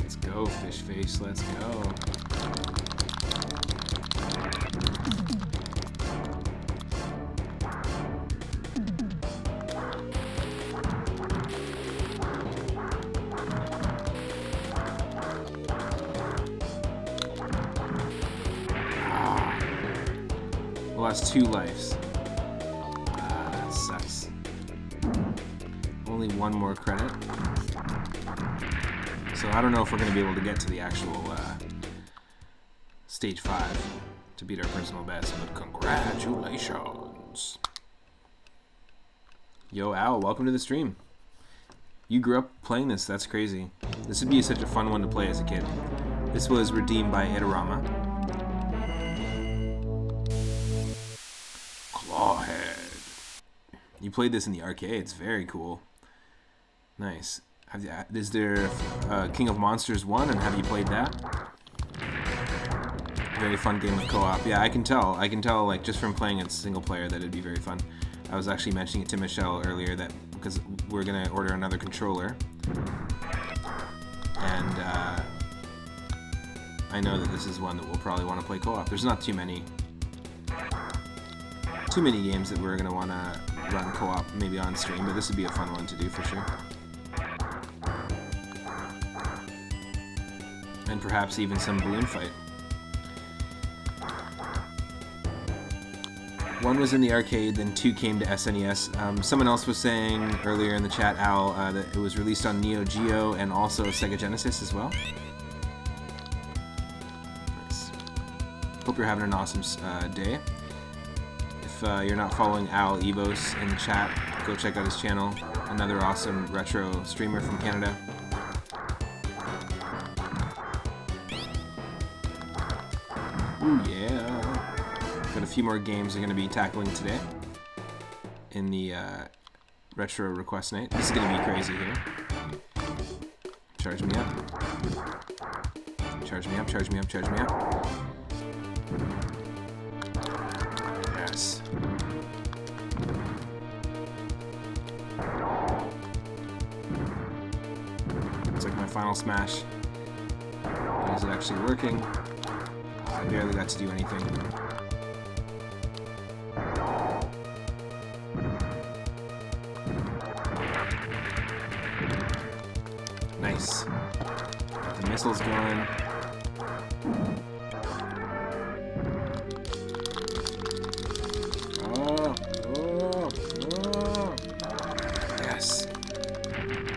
Let's go, fish face. Let's go. Lost 2 lives. That sucks. Only 1 more credit. So I don't know if we're going to be able to get to the actual stage 5 to beat our personal best, but congratulations. Yo, Al, welcome to the stream. You grew up playing this, that's crazy. This would be such a fun one to play as a kid. This was redeemed by Edorama. Clawhead. You played this in the arcade. It's very cool. Nice. Is there King of Monsters 1, and have you played that? Very fun game of co-op. Yeah, I can tell, like, just from playing it single player that it'd be very fun. I was actually mentioning it to Michelle earlier that because we're gonna order another controller, and I know that this is one that we'll probably want to play co-op. There's not too many games that we're gonna want to run co-op maybe on stream, but this would be a fun one to do for sure. And perhaps even some balloon fight. 1 was in the arcade, then 2 came to SNES. Someone else was saying earlier in the chat, Al, that it was released on Neo Geo and also Sega Genesis as well. Nice. Hope you're having an awesome day. If you're not following Al Evos in the chat, go check out his channel. Another awesome retro streamer from Canada. Ooh, yeah. Got a few more games we're going to be tackling today in the retro request night. This is going to be crazy here. Charge me up. Charge me up, charge me up, charge me up. Yes. Looks like my final smash. Is it actually working? I barely got to do anything. Nice. Got the missiles going. Yes.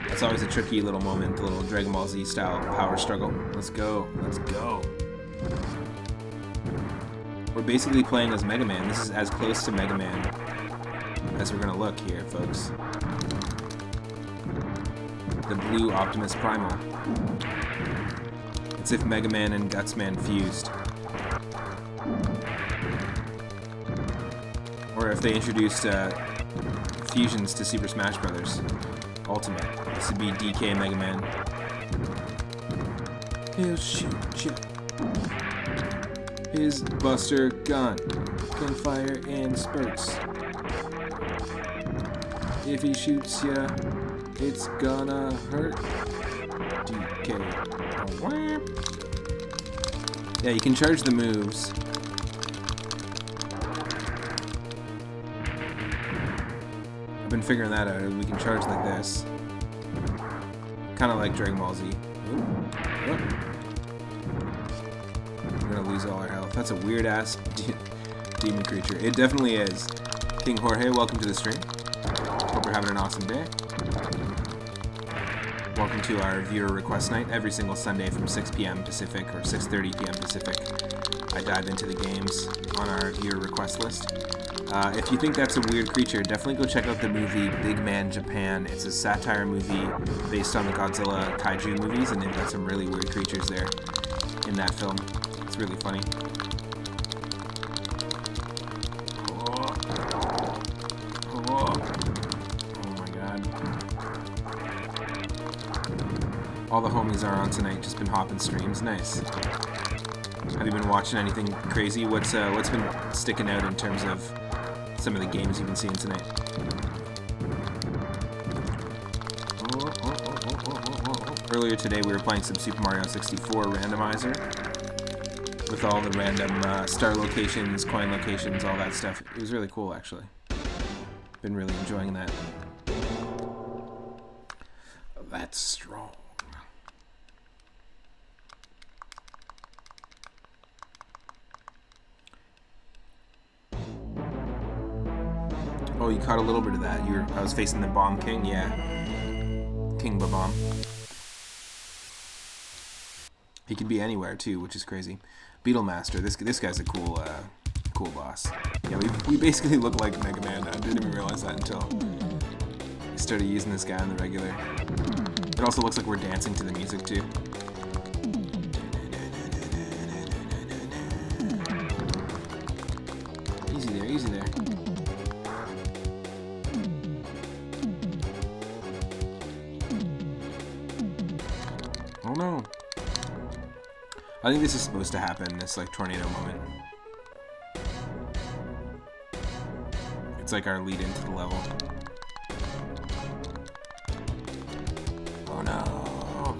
That's always a tricky little moment, a little Dragon Ball Z style power struggle. Let's go. Let's go. We're basically playing as Mega Man. This is as close to Mega Man as we're gonna look here, folks. The blue Optimus Primal. It's if Mega Man and Gutsman fused. Or if they introduced fusions to Super Smash Bros. Ultimate. This would be DK Mega Man. He'll shoot ya. His Buster gun can fire in spurts. If he shoots ya, it's gonna hurt. DK. Yeah, you can charge the moves. I've been figuring that out. We can charge like this. Kind of like Dragon Ball Z. We're gonna lose all our health. That's a weird ass demon creature. It definitely is. King Jorge, welcome to the stream. Hope you're having an awesome day. Welcome to our viewer request night every single Sunday from 6 p.m. Pacific or 6:30 p.m. Pacific. I dive into the games on our viewer request list. If you think that's a weird creature, definitely go check out the movie Big Man Japan. It's a satire movie based on the Godzilla kaiju movies, and they've got some really weird creatures there in that film. It's really funny. Oh my god. All the homies are on tonight, just been hopping streams. Nice. Have you been watching anything crazy? What's been sticking out in terms of some of the games you've been seeing tonight? Earlier today we were playing some Super Mario 64 randomizer with all the random star locations, coin locations, all that stuff. It was really cool, actually. Been really enjoying that. That's strong. Oh, you caught a little bit of that. I was facing the Bomb King, yeah. King Babam. He can be anywhere too, which is crazy. Beetlemaster. This guy's a cool boss. Yeah, we basically look like Mega Man. I didn't even realize that until I started using this guy on the regular. It also looks like we're dancing to the music too. Easy there, easy there. Oh no. I think this is supposed to happen, this like tornado moment. It's like our lead into the level. Oh no.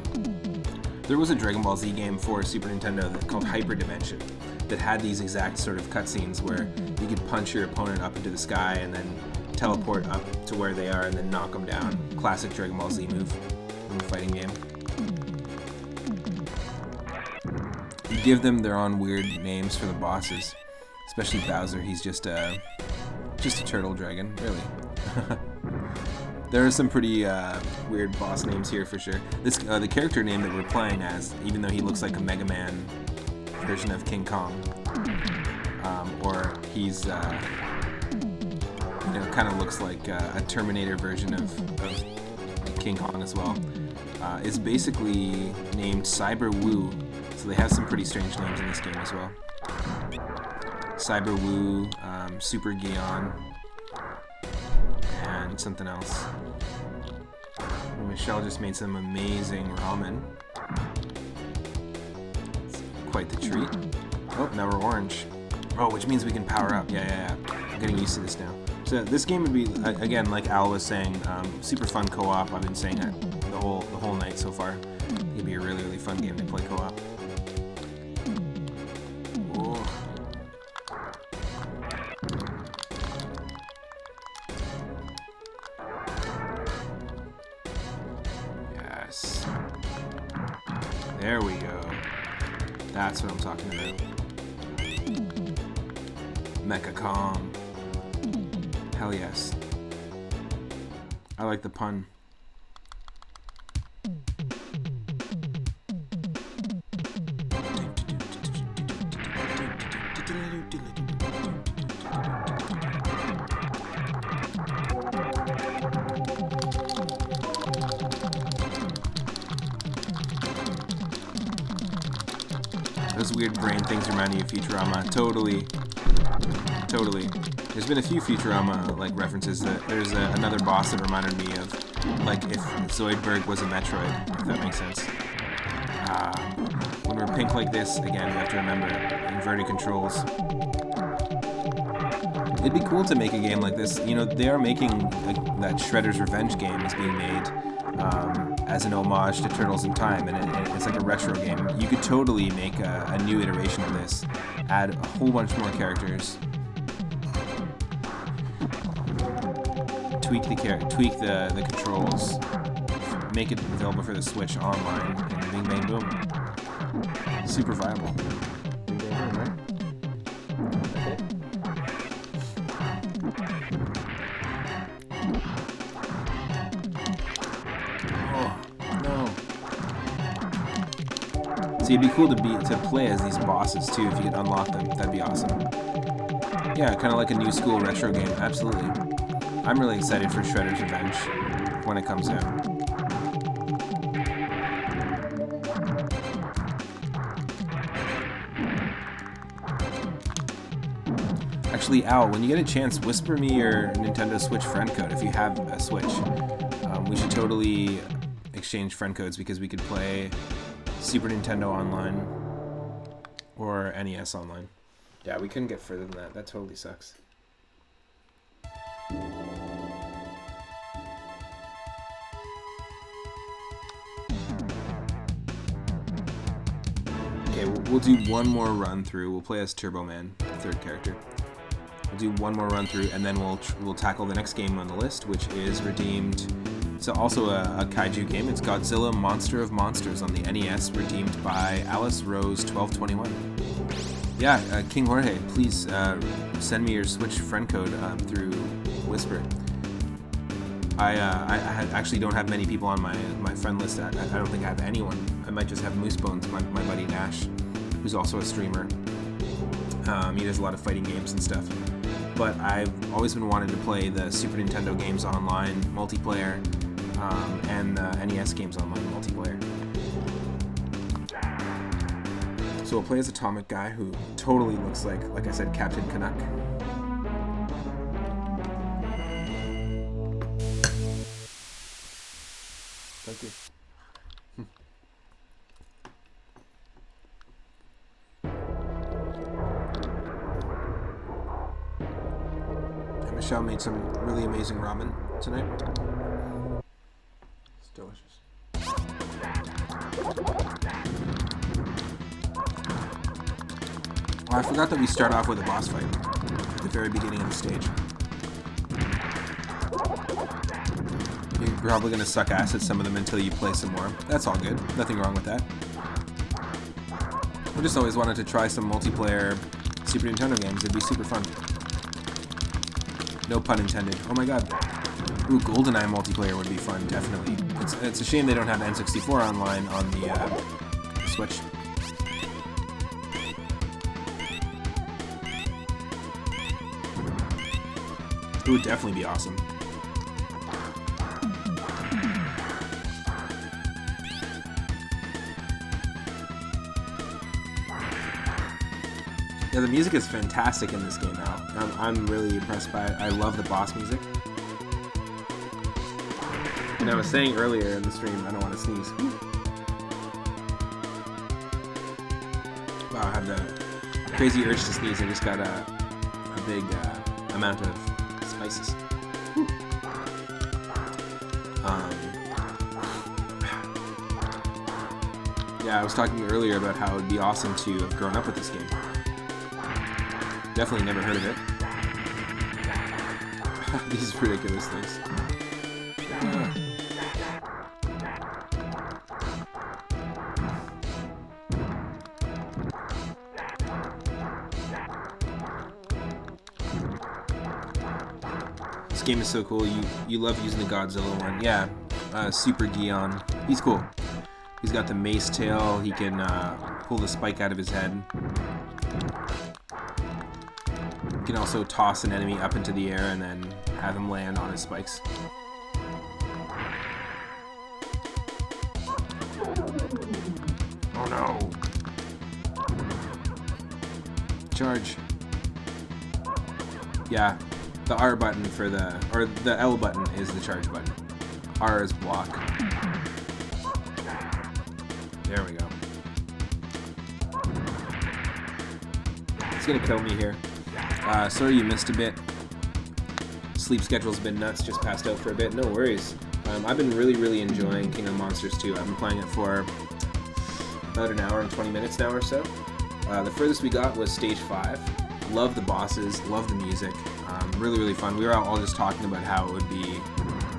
There was a Dragon Ball Z game for Super Nintendo called Hyper Dimension that had these exact sort of cutscenes where you could punch your opponent up into the sky and then teleport up to where they are and then knock them down. Classic Dragon Ball Z move in the fighting game. You give them their own weird names for the bosses, especially Bowser. He's just a turtle dragon, really. There are some pretty weird boss names here for sure. This the character name that we're playing as, even though he looks like a Mega Man version of King Kong, or he's kind of looks like a Terminator version of King Kong as well. Is basically named Cyber Woo. So they have some pretty strange names in this game as well. Cyber Woo, Super Gion, and something else. And Michelle just made some amazing ramen. It's quite the treat. Oh, now we're orange. Oh, which means we can power up. Yeah. I'm getting used to this now. So this game would be, again, like Al was saying, super fun co-op. I've been saying that the whole night so far. It'd be a really, really fun game to play co-op. Yes. There we go. That's what I'm talking about. Mecha Kong. Hell yes. I like the pun. Those weird brain things remind me of Futurama. Totally. There's been a few Futurama like references. There's another boss that reminded me of like if Zoidberg was a Metroid, if that makes sense. When we're pink like this, again, we have to remember inverted controls. It'd be cool to make a game like this. You know, they are making that Shredder's Revenge game is being made as an homage to Turtles in Time, and it's like a retro game. You could totally make a new iteration of this, add a whole bunch more characters, tweak the controls, make it available for the Switch online, and bing bang boom. Super viable. Bing bang boom, right? See, it'd be cool to play as these bosses too if you could unlock them. That'd be awesome. Yeah, kind of like a new school retro game. Absolutely. I'm really excited for Shredder's Revenge when it comes out. Actually, Al, when you get a chance, whisper me your Nintendo Switch friend code if you have a Switch. We should totally exchange friend codes because we could play Super Nintendo online Or NES Online. Yeah, we couldn't get further than that. That totally sucks. Okay, we'll do one more run through. We'll play as Turbo Man, the third character. We'll do one more run through, and then we'll tackle the next game on the list, which is redeemed. It's also a kaiju game. It's Godzilla Monster of Monsters on the NES, redeemed by Alice Rose 1221. Yeah, King Jorge, please send me your Switch friend code through Whisper. I actually don't have many people on my friend list. I don't think I have anyone. I might just have Moosebones, my buddy Nash, who's also a streamer. He does a lot of fighting games and stuff. But I've always been wanting to play the Super Nintendo games online multiplayer and the NES games online multiplayer. So we'll play as Atomic Guy, who totally looks like I said, Captain Canuck. Thank you. And Michelle made some really amazing ramen tonight. It's delicious. Oh, I forgot that we start off with a boss fight at the very beginning of the stage. You're probably going to suck ass at some of them until you play some more. That's all good. Nothing wrong with that. I just always wanted to try some multiplayer Super Nintendo games. It'd be super fun. No pun intended. Oh my god. Ooh, GoldenEye multiplayer would be fun, definitely. It's a shame they don't have N64 online on the Switch. It would definitely be awesome. Yeah, the music is fantastic in this game now. I'm really impressed by it. I love the boss music. And I was saying earlier in the stream, I don't want to sneeze. Wow, I have the crazy urge to sneeze. I just got a big amount of spices. Yeah, I was talking earlier about how it would be awesome to have grown up with this game. Definitely never heard of it. These ridiculous things. This game is so cool. You love using the Godzilla one. Yeah, Super Gion. He's cool. He's got the mace tail. He can pull the spike out of his head. He can also toss an enemy up into the air and then have him land on his spikes. Oh no! Charge. Yeah, the R button for the L button is the charge button. R is block. There we go. It's gonna kill me here. Sorry you missed a bit. Sleep schedule's been nuts, just passed out for a bit. No worries. I've been really enjoying King of Monsters 2. I've been playing it for about an hour and 20 minutes now or so. The furthest we got was stage 5. Love the bosses, love the music. Really fun. We were all just talking about how it would be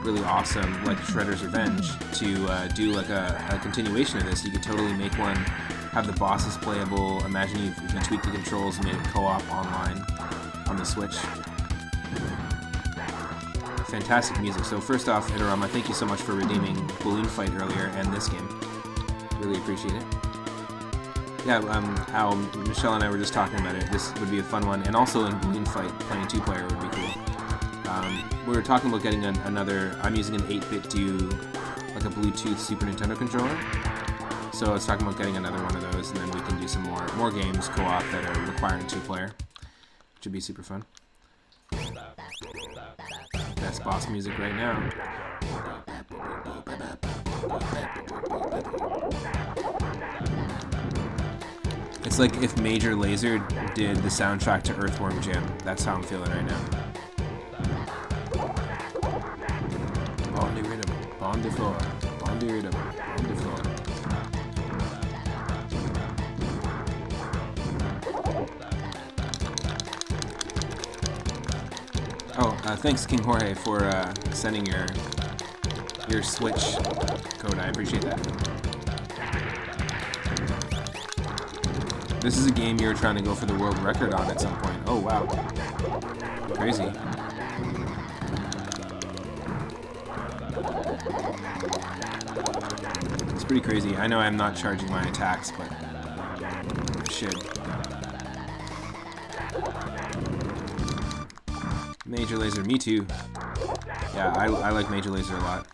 really awesome, like Shredder's Revenge, to do like a continuation of this. You could totally make one, have the bosses playable. Imagine if you tweaked the controls and made it co-op online on the Switch. Fantastic music. So first off, Hitorama, thank you so much for redeeming Balloon Fight earlier and this game. Really appreciate it. Yeah, how Michelle and I were just talking about it. This would be a fun one. And also in Balloon Fight, playing 2-player would be cool. We were talking about getting another, I'm using an 8-bit do, like a Bluetooth Super Nintendo controller. So I was talking about getting another one of those, and then we can do some more games co-op that are requiring 2-player, which would be super fun. Best boss music right now. It's like if Major Lazer did the soundtrack to Earthworm Jim. That's how I'm feeling right now. Bondi rhythm, bondi floor, bondi rhythm, bondi floor. Oh, thanks King Jorge for sending your Switch code. I appreciate that. This is a game you were trying to go for the world record on at some point. Oh wow, crazy. It's pretty crazy. I know I'm not charging my attacks, but I should. Major Lazer, me too. Yeah, I like Major Lazer a lot.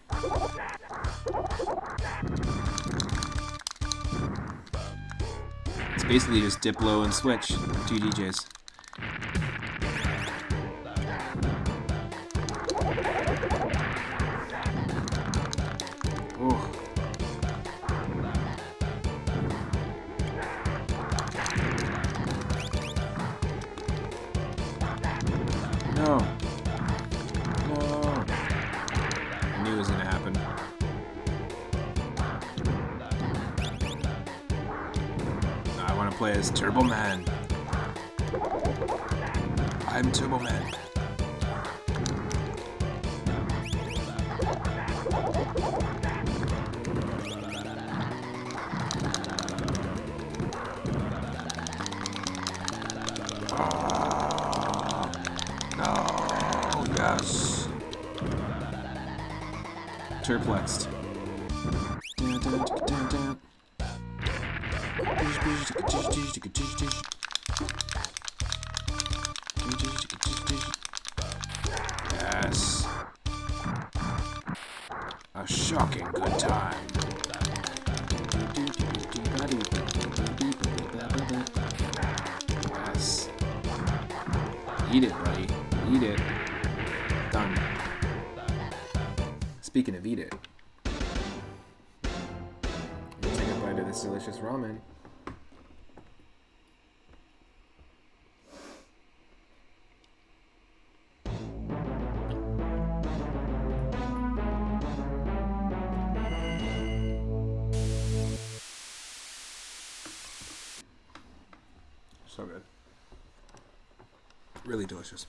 It's basically just Diplo and Switch, two DJs. Oh. No. No. I knew it was gonna happen. I want to play as Turbo Man. I'm Turbo Man. No, yes. Turplexed. Yes. A shocking good time. Yes. Eat it, buddy. Eat it. Done. Speaking of eat it, take a bite of this delicious ramen. So good. Really delicious.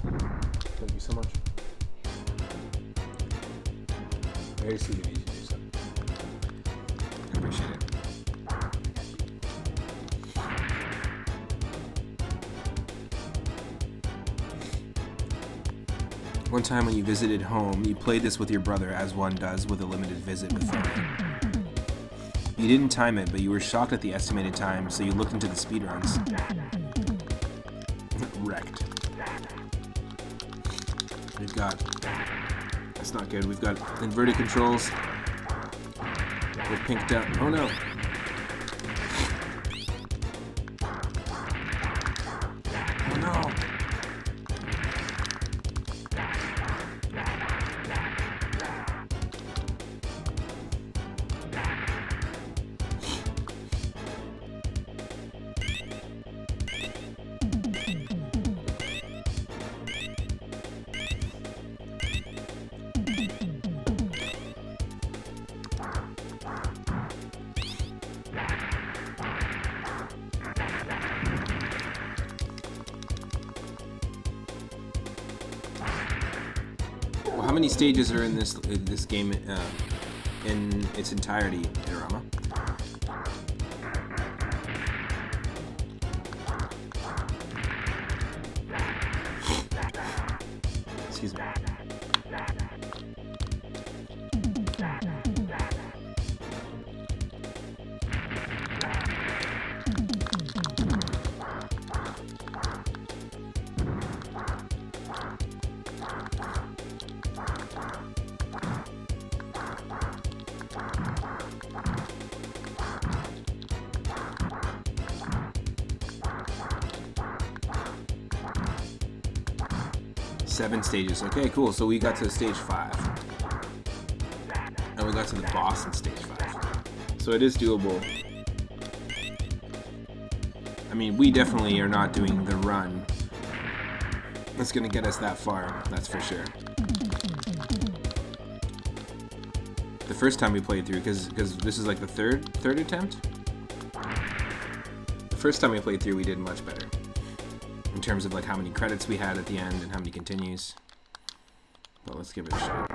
Thank you so much. Very sweet of you to do so. I appreciate it. One time when you visited home, you played this with your brother, as one does with a limited visit with family. You didn't time it, but you were shocked at the estimated time, so you looked into the speedruns. Wrecked. We've got... That's not good. We've got inverted controls. We're pinked out. Oh no! Oh no! How many stages are in this game in its entirety, Diorama? Excuse me. Seven stages. Okay, cool. So we got to stage 5. And we got to the boss in stage 5. So it is doable I mean, we definitely are not doing the run that's gonna get us that far, that's for sure. The first time we played through, because this is like the third attempt. The first time we played through, we did much better in terms of like how many credits we had at the end and how many continues. But let's give it a shot.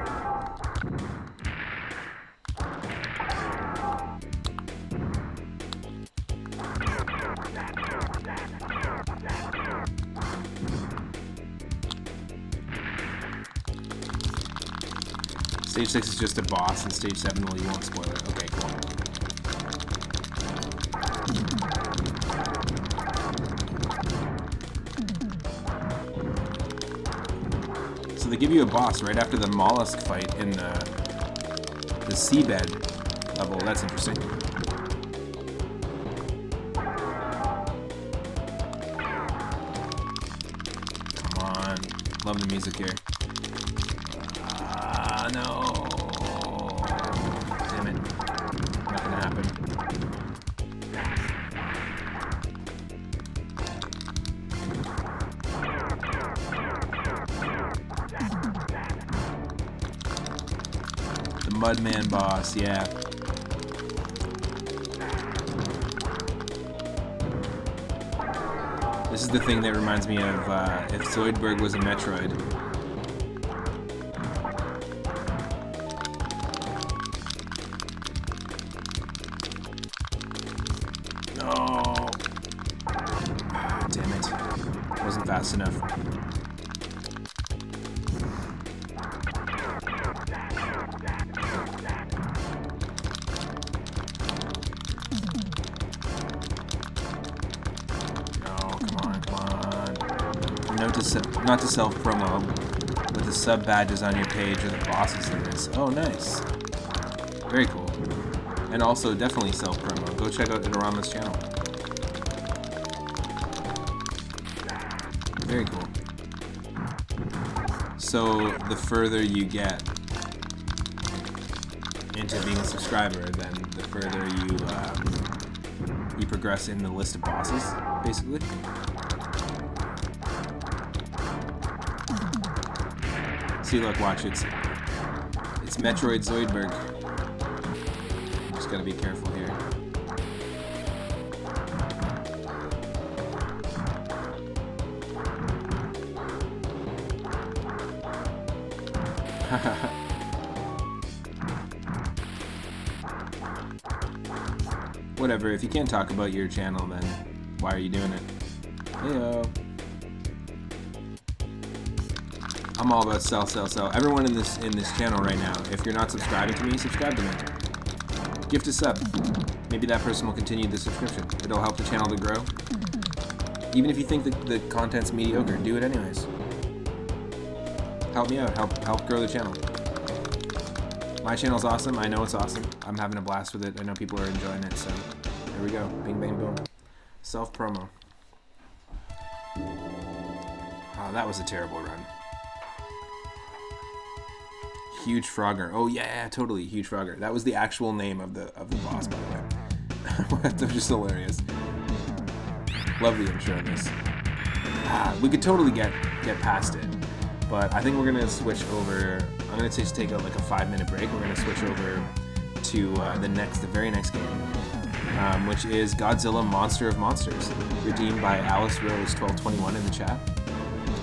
Stage 6 is just a boss, and Stage 7, well, you won't spoil it. Okay, cool. So they give you a boss right after the mollusk fight in the seabed level. That's interesting. Come on. Love the music here. No. Damn it. Not gonna happen. The Mudman boss, yeah. This is the thing that reminds me of if Zoidberg was a Metroid. No. Damn it. Wasn't fast enough. Not to self-promo, but the sub badges on your page are the bosses in this. Oh, nice. Very cool. And also, definitely self-promo. Go check out Itorama's channel. Very cool. So, the further you get into being a subscriber, then the further you progress in the list of bosses, basically. See, look, watch, it's Metroid Zoidberg. Just gotta be careful here. Whatever, if you can't talk about your channel, then why are you doing it? Heyo. I'm all about sell. Everyone in this channel right now, if you're not subscribing to me, subscribe to me. Gift a sub. Maybe that person will continue the subscription. It'll help the channel to grow. Even if you think that the content's mediocre, do it anyways. Help me out. Help grow the channel. My channel's awesome. I know it's awesome. I'm having a blast with it. I know people are enjoying it, so there we go. Bing, bang, boom. Self-promo. Oh, that was a terrible run. Huge Frogger. Oh yeah, totally, Huge Frogger. That was the actual name of the boss, by the way. That's just hilarious. Love the intro of this. We could totally get past it, but I think we're gonna switch over. I'm gonna just take like a 5-minute break. We're gonna switch over to the very next game, which is Godzilla Monster of Monsters, redeemed by Alice Rose 1221 in the chat.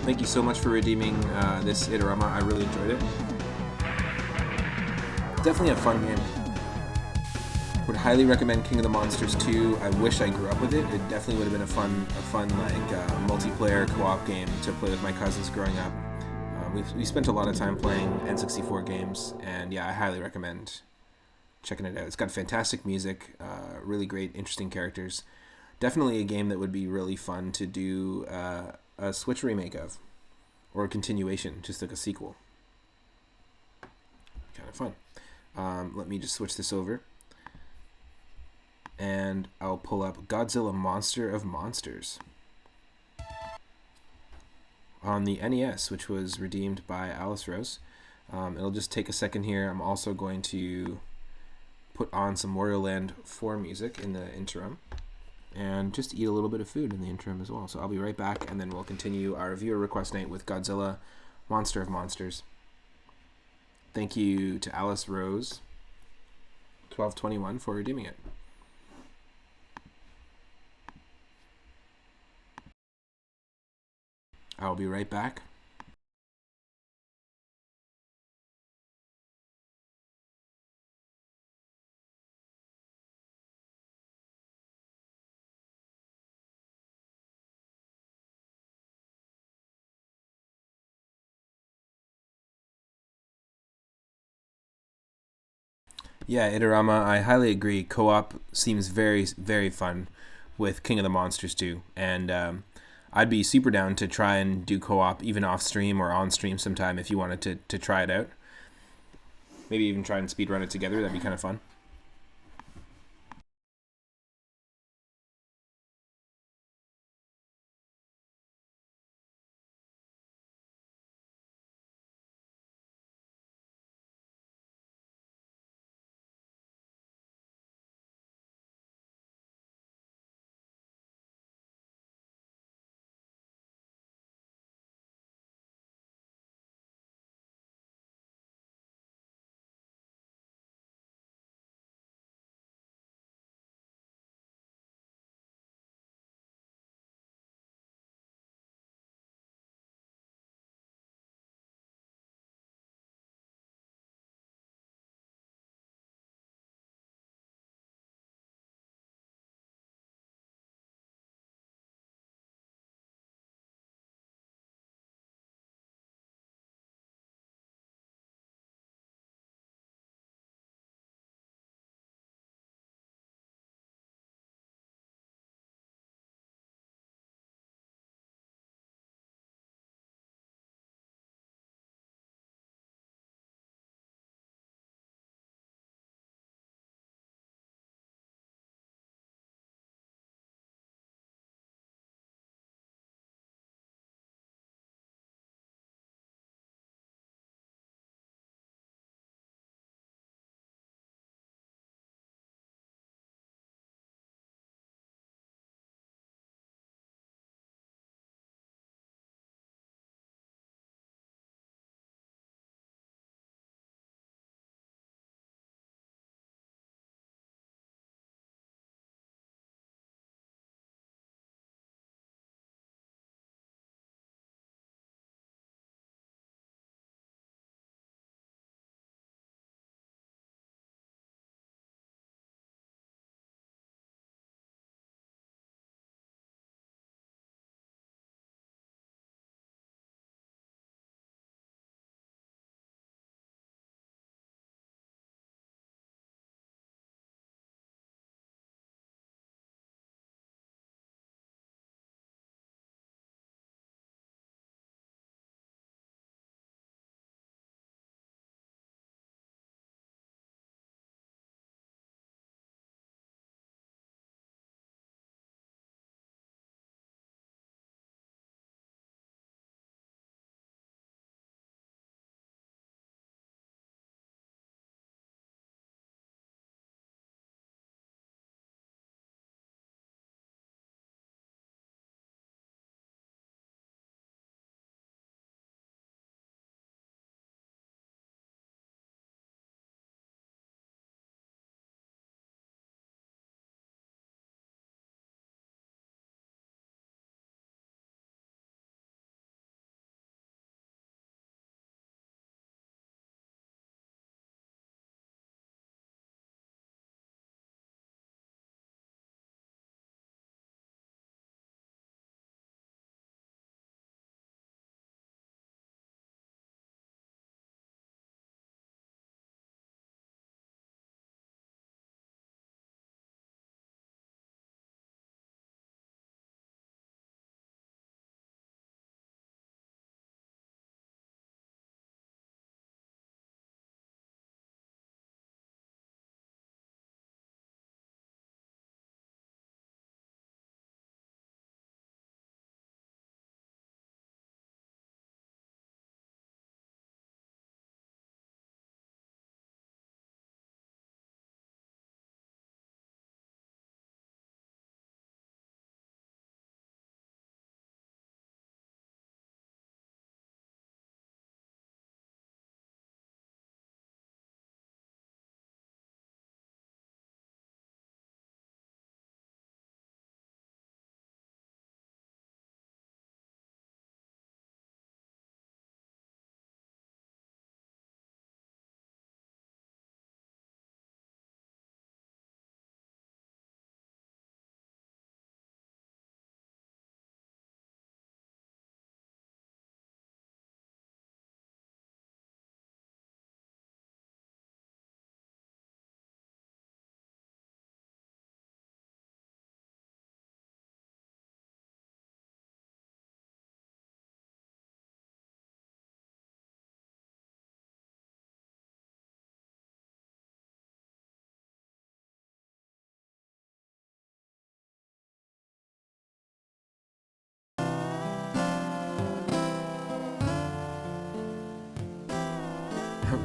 Thank you so much for redeeming this Itorama. I really enjoyed it. Definitely a fun game. Would highly recommend King of the Monsters 2. I wish I grew up with it. It definitely would have been a fun like multiplayer co-op game to play with my cousins growing up. We spent a lot of time playing N64 games, and yeah, I highly recommend checking it out. It's got fantastic music, really great, interesting characters. Definitely a game that would be really fun to do a Switch remake of, or a continuation, just like a sequel. Kind of fun. Let me just switch this over, and I'll pull up Godzilla Monster of Monsters on the NES, which was redeemed by Alice Rose. It'll just take a second here. I'm also going to put on some Wario Land 4 music in the interim. and just eat a little bit of food in the interim as well. So I'll be right back, and then we'll continue our viewer request night with Godzilla, Monster of Monsters. Thank you to Alice Rose 1221 for redeeming it. I'll be right back. Yeah, Itarama, I highly agree. Co-op seems very, very fun with King of the Monsters too, and I'd be super down to try and do co-op even off stream or on stream sometime if you wanted to try it out. Maybe even try and speedrun it together. That'd be kind of fun.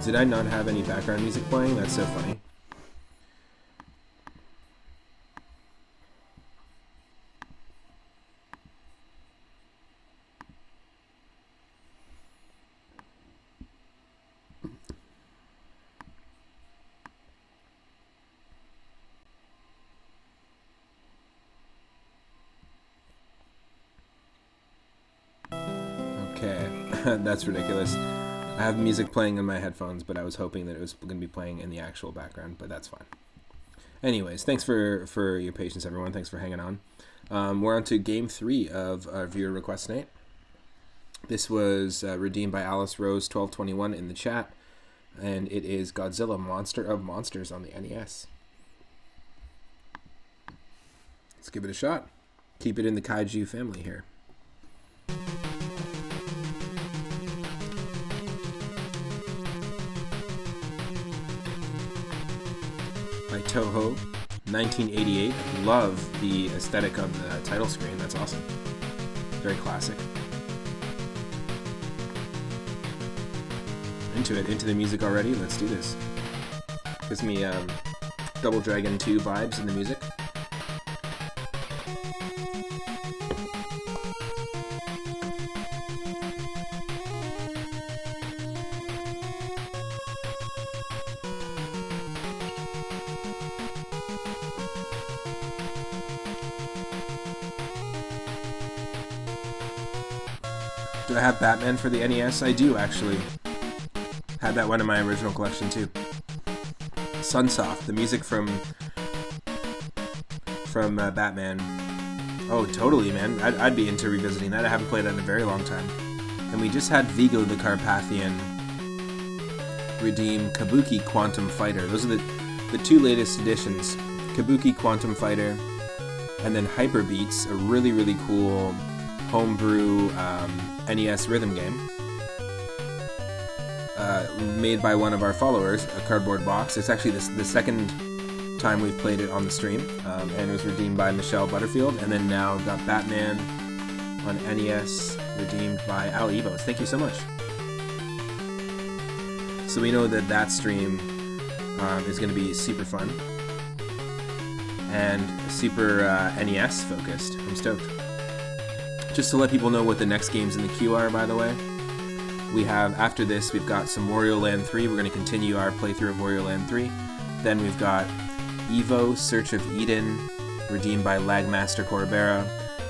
Did I not have any background music playing? That's so funny. Okay, that's ridiculous. I have music playing in my headphones, but I was hoping that it was going to be playing in the actual background, but that's fine. Anyways, thanks for your patience, everyone. Thanks for hanging on. We're on to Game 3 of our viewer request night. This was redeemed by Alice Rose 1221 in the chat, and it is Godzilla Monster of Monsters on the NES. Let's give it a shot. Keep it in the kaiju family here. By Toho, 1988. Love the aesthetic of the title screen. That's awesome. Very classic. Into the music already. Let's do this. Gives me Double Dragon 2 vibes in the music. Do I have Batman for the NES? I do, actually. Had that one in my original collection, too. Sunsoft, the music from Batman. Oh, totally, man. I'd be into revisiting that. I haven't played that in a very long time. And we just had Vigo the Carpathian redeem Kabuki Quantum Fighter. Those are the two latest editions. Kabuki Quantum Fighter, and then Hyper Beats, a really, really cool homebrew NES rhythm game made by one of our followers, a cardboard box. It's actually the second time we've played it on the stream, and it was redeemed by Michelle Butterfield, and then now got Batman on NES redeemed by Al Evos. Thank you so much. So we know that stream is going to be super fun and super NES focused. I'm stoked. Just to let people know what the next games in the queue are, by the way, we have, after this, we've got some Wario Land 3. We're going to continue our playthrough of Wario Land 3. Then we've got Evo, Search of Eden, redeemed by Lagmaster Corbera,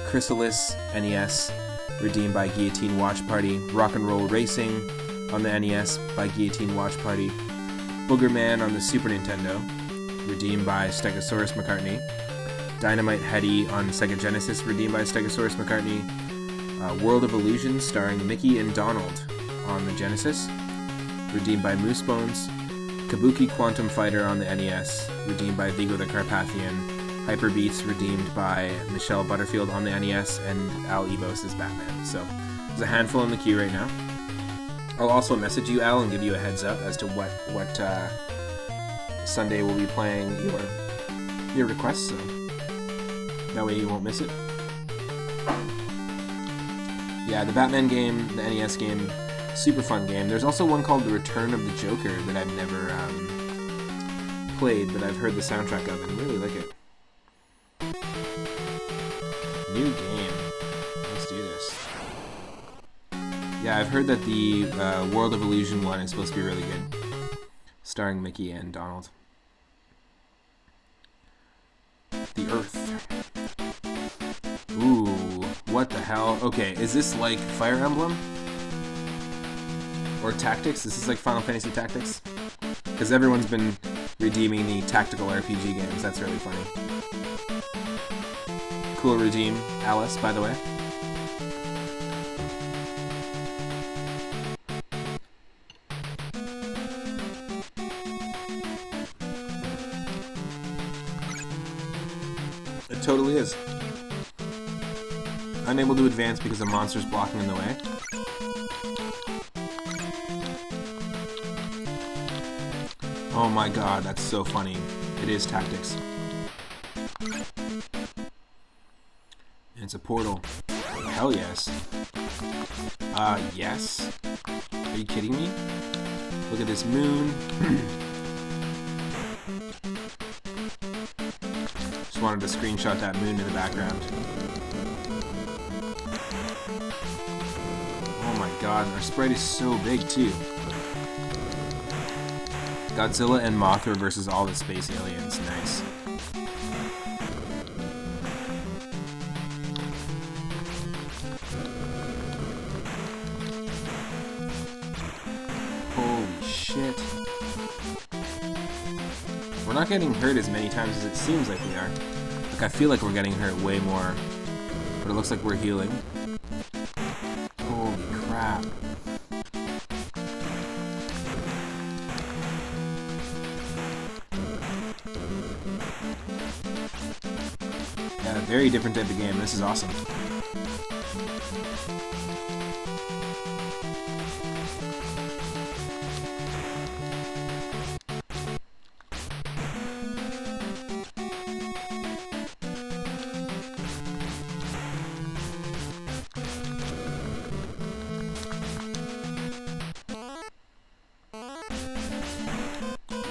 Chrysalis, NES, redeemed by Guillotine Watch Party, Rock and Roll Racing on the NES by Guillotine Watch Party, Boogerman on the Super Nintendo, redeemed by Stegosaurus McCartney, Dynamite Heady on Sega Genesis, redeemed by Stegosaurus McCartney, World of Illusion starring Mickey and Donald on the Genesis, redeemed by Moosebones, Kabuki Quantum Fighter on the NES, redeemed by Vigo the Carpathian, Hyper Beats redeemed by Michelle Butterfield on the NES, and Al Evos is Batman. So there's a handful in the queue right now. I'll also message you, Al, and give you a heads up as to what Sunday we'll be playing your requests, so that way you won't miss it. Yeah, the Batman game, the NES game, super fun game. There's also one called The Return of the Joker that I've never played, but I've heard the soundtrack of and really like it. New game. Let's do this. Yeah, I've heard that the World of Illusion one is supposed to be really good, starring Mickey and Donald. The Earth. Ooh, what the hell? Okay, is this like Fire Emblem? Or Tactics? Is this like Final Fantasy Tactics? Because everyone's been redeeming the tactical RPG games. That's really funny. Cool redeem, Alice, by the way. It totally is. Unable to advance because of monsters blocking in the way. Oh my god, that's so funny. It is Tactics. And it's a portal. Hell yes. Yes? Are you kidding me? Look at this moon. Just wanted to screenshot that moon in the background. Oh my god, our sprite is so big too. Godzilla and Mothra versus all the space aliens. Nice. Holy shit. We're not getting hurt as many times as it seems like we are. Like, I feel like we're getting hurt way more. But it looks like we're healing. Holy crap. Yeah, very different type of game. This is awesome.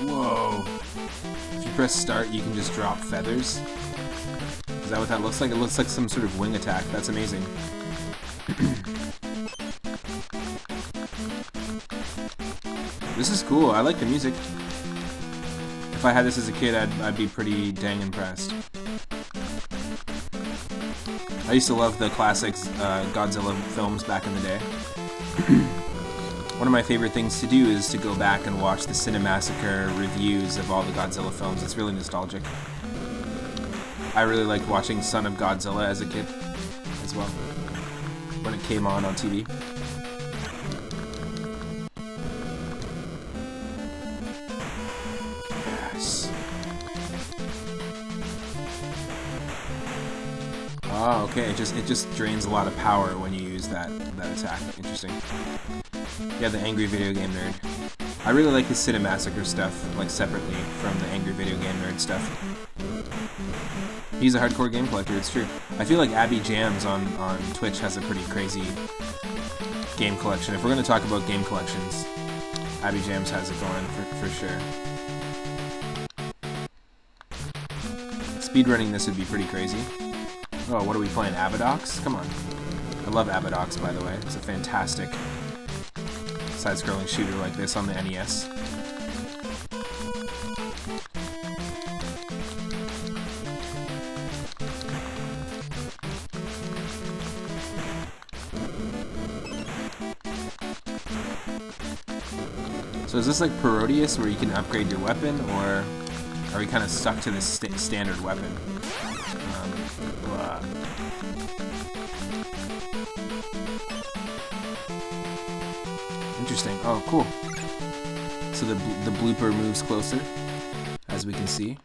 Whoa. If you press start, you can just drop feathers. Is that what that looks like? It looks like some sort of wing attack. That's amazing. This is cool. I like the music. If I had this as a kid, I'd be pretty dang impressed. I used to love the classics Godzilla films back in the day. One of my favorite things to do is to go back and watch the Cinemassacre reviews of all the Godzilla films. It's really nostalgic. I really liked watching Son of Godzilla as a kid as well, when it came on TV. Yes. Oh, okay. It just drains a lot of power when you use that attack. Interesting. Yeah, the Angry Video Game Nerd. I really like his Cinemassacre stuff, like separately from the Angry Video Game Nerd stuff. He's a hardcore game collector, it's true. I feel like Abby Jams on Twitch has a pretty crazy game collection. If we're going to talk about game collections, Abby Jams has it going for sure. Speedrunning this would be pretty crazy. Oh, what are we playing? Abadox? Come on. I love Abadox, by the way. It's a fantastic side-scrolling shooter like this on the NES. So is this like Parodius, where you can upgrade your weapon, or are we kind of stuck to this standard weapon? Interesting. Oh, cool. So the blooper moves closer, as we can see.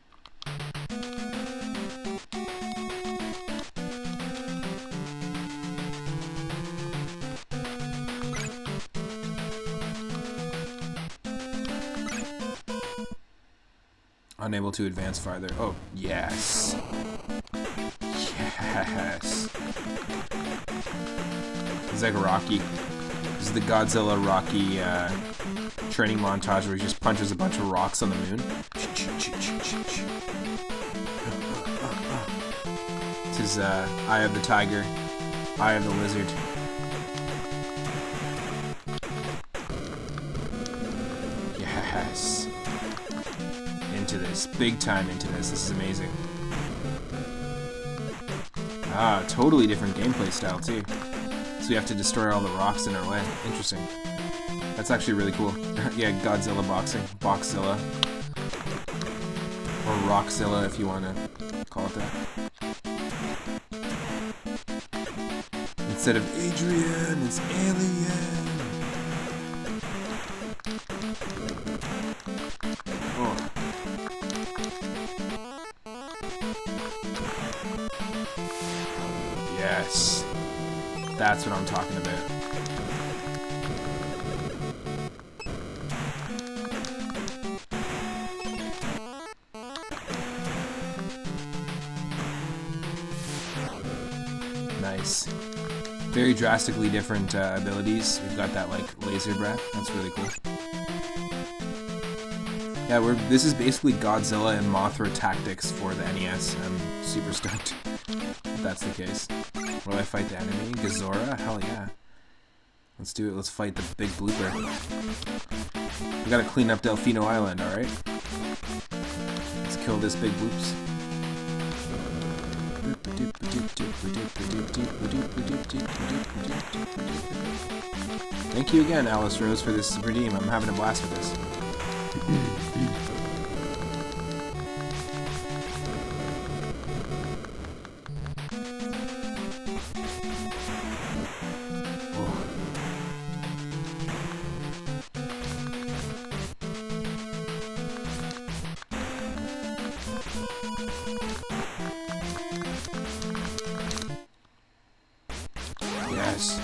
Unable to advance farther. Oh, yes. Yes. It's like Rocky. This is the Godzilla Rocky training montage where he just punches a bunch of rocks on the moon. This is Eye of the Tiger, Eye of the Lizard. Yes. Into this. Big time into this. This is amazing. Ah, totally different gameplay style too. So we have to destroy all the rocks in our way. Interesting. That's actually really cool. Yeah, Godzilla boxing. Boxzilla. Or Rockzilla if you want to call it that. Instead of Adrian, it's Alien. Oh. Yes. That's what I'm talking about. Nice. Very drastically different abilities. We've got that like laser breath. That's really cool. Yeah, this is basically Godzilla and Mothra tactics for the NES. I'm super stoked if that's the case. Will I fight the enemy? Godzilla? Hell yeah. Let's do it. Let's fight the big blooper. We gotta clean up Delfino Island, alright? Let's kill this big bloops. Thank you again, Alice Rose, for this redeem. I'm having a blast with this. Yes.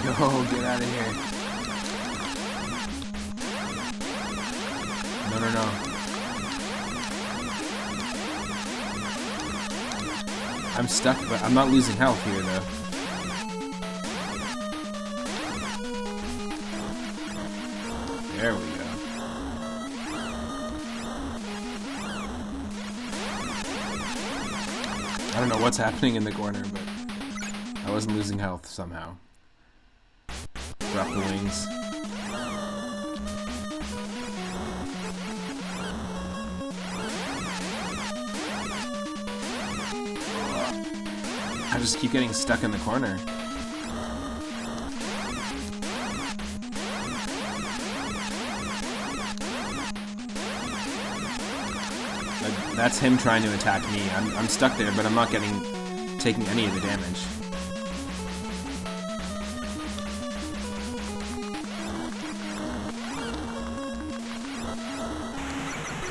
Yo, get out of here. No, no, no. I'm stuck, but I'm not losing health here, though. There we go. I don't know what's happening in the corner, but I wasn't losing health somehow. Drop the wings. I just keep getting stuck in the corner. That's him trying to attack me. I'm stuck there, but I'm not taking any of the damage.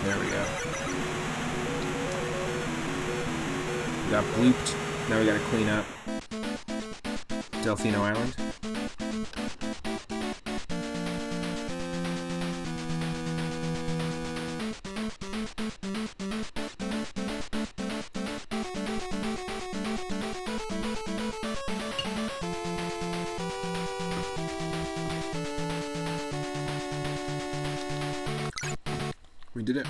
There we go. We got blooped. Now we gotta clean up Delfino Island. We did it.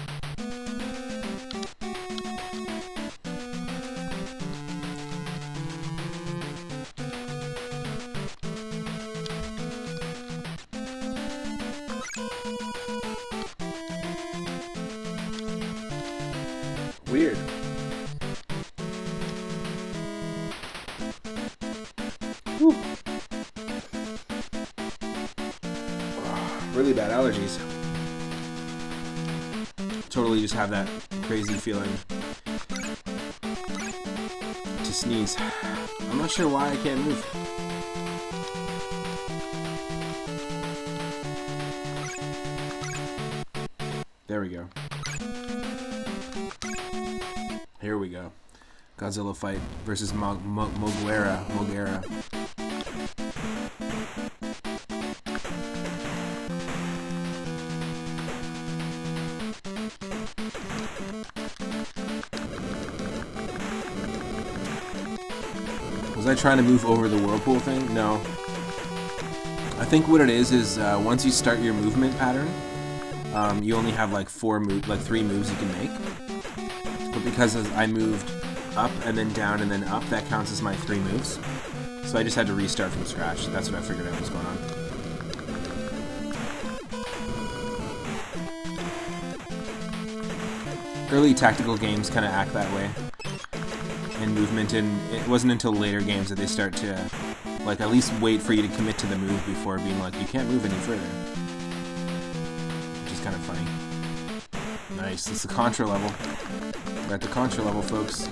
Weird. Whew. Really bad allergies. Totally just have that crazy feeling to sneeze. I'm not sure why I can't move. There we go. Here we go. Godzilla fight versus Mogera. Was I trying to move over the whirlpool thing? No. I think what it is once you start your movement pattern, you only have like 3 moves you can make. But because I moved up and then down and then up, that counts as my 3 moves. So I just had to restart from scratch. That's what I figured out was going on. Early tactical games kind of act that way in movement, and it wasn't until later games that they start to like at least wait for you to commit to the move before being like, you can't move any further. Which is kind of funny. Nice, it's the Contra level. We're at the Contra level, folks.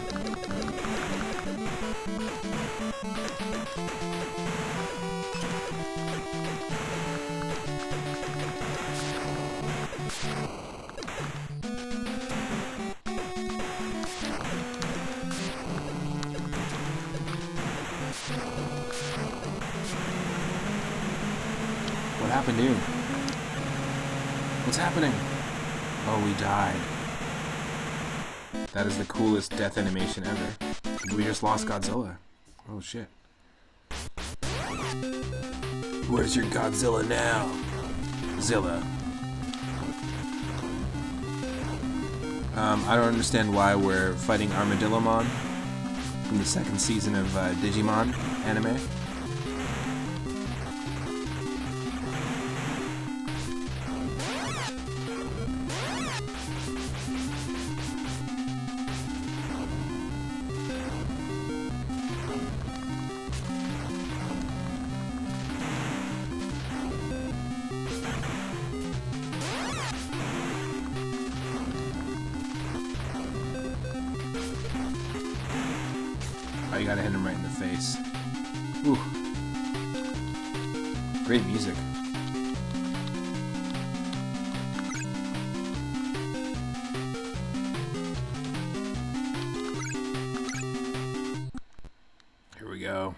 What happened to you? What's happening? Oh, we died. That is the coolest death animation ever. We just lost Godzilla. Oh shit. Where's your Godzilla now? Zilla. I don't understand why we're fighting Armadillomon from the second season of Digimon anime. Oh, you gotta hit him right in the face. Ooh. Great music. Here we go.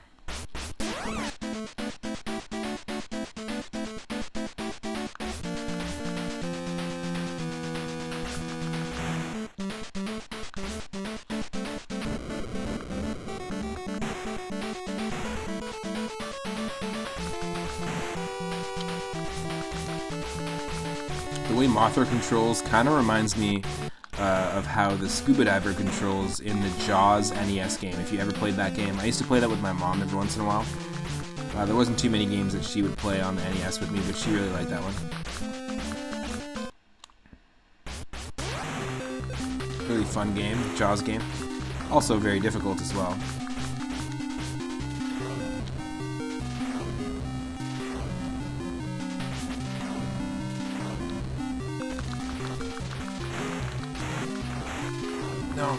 The way Mothra controls kind of reminds me of how the scuba diver controls in the Jaws NES game, if you ever played that game. I used to play that with my mom every once in a while. There wasn't too many games that she would play on the NES with me, but she really liked that one. Really fun game, Jaws game. Also very difficult as well. No.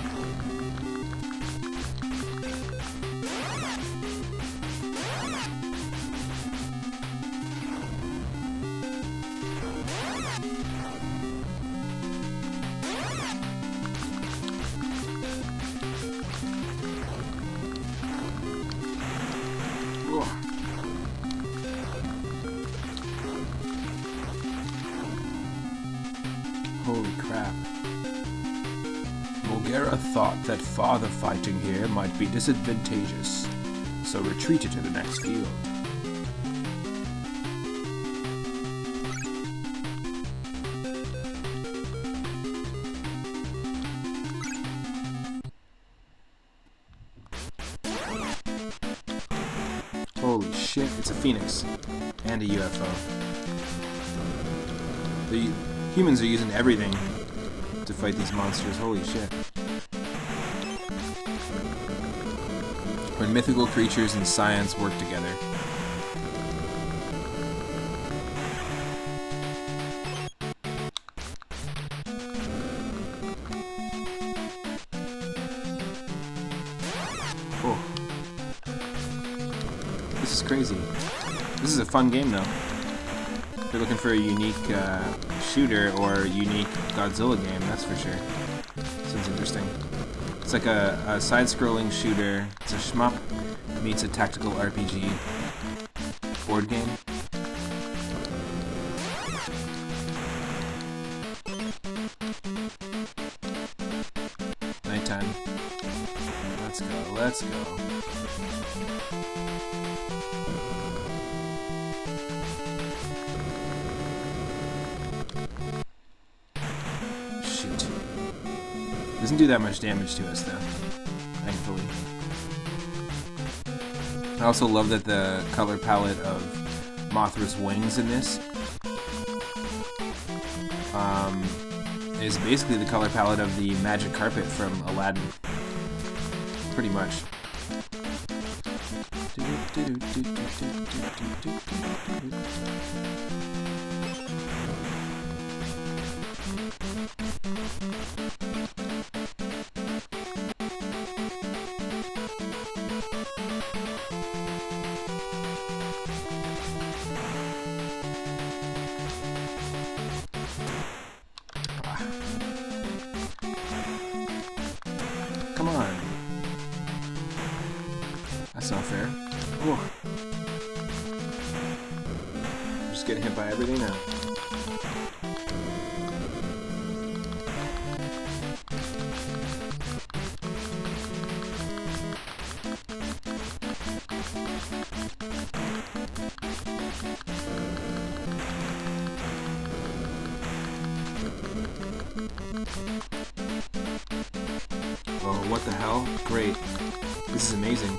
Holy crap. Mogera thought that father fighting here might be disadvantageous, so retreated to the next field. Holy shit, it's a phoenix and a UFO. The humans are using everything to fight these monsters. Holy shit. When mythical creatures and science work together. Oh. This is crazy. This is a fun game though. If you're looking for a unique shooter or a unique Godzilla game, that's for sure. Sounds interesting. It's like a side-scrolling shooter. It's a shmup meets a tactical RPG board game. Nighttime. Let's go, let's go. Doesn't do that much damage to us, though, thankfully. I also love that the color palette of Mothra's wings in this is basically the color palette of the magic carpet from Aladdin. Pretty much. Come on. That's not fair. Whoa. I'm just getting hit by everything now. Oh, what the hell? Great. This is amazing.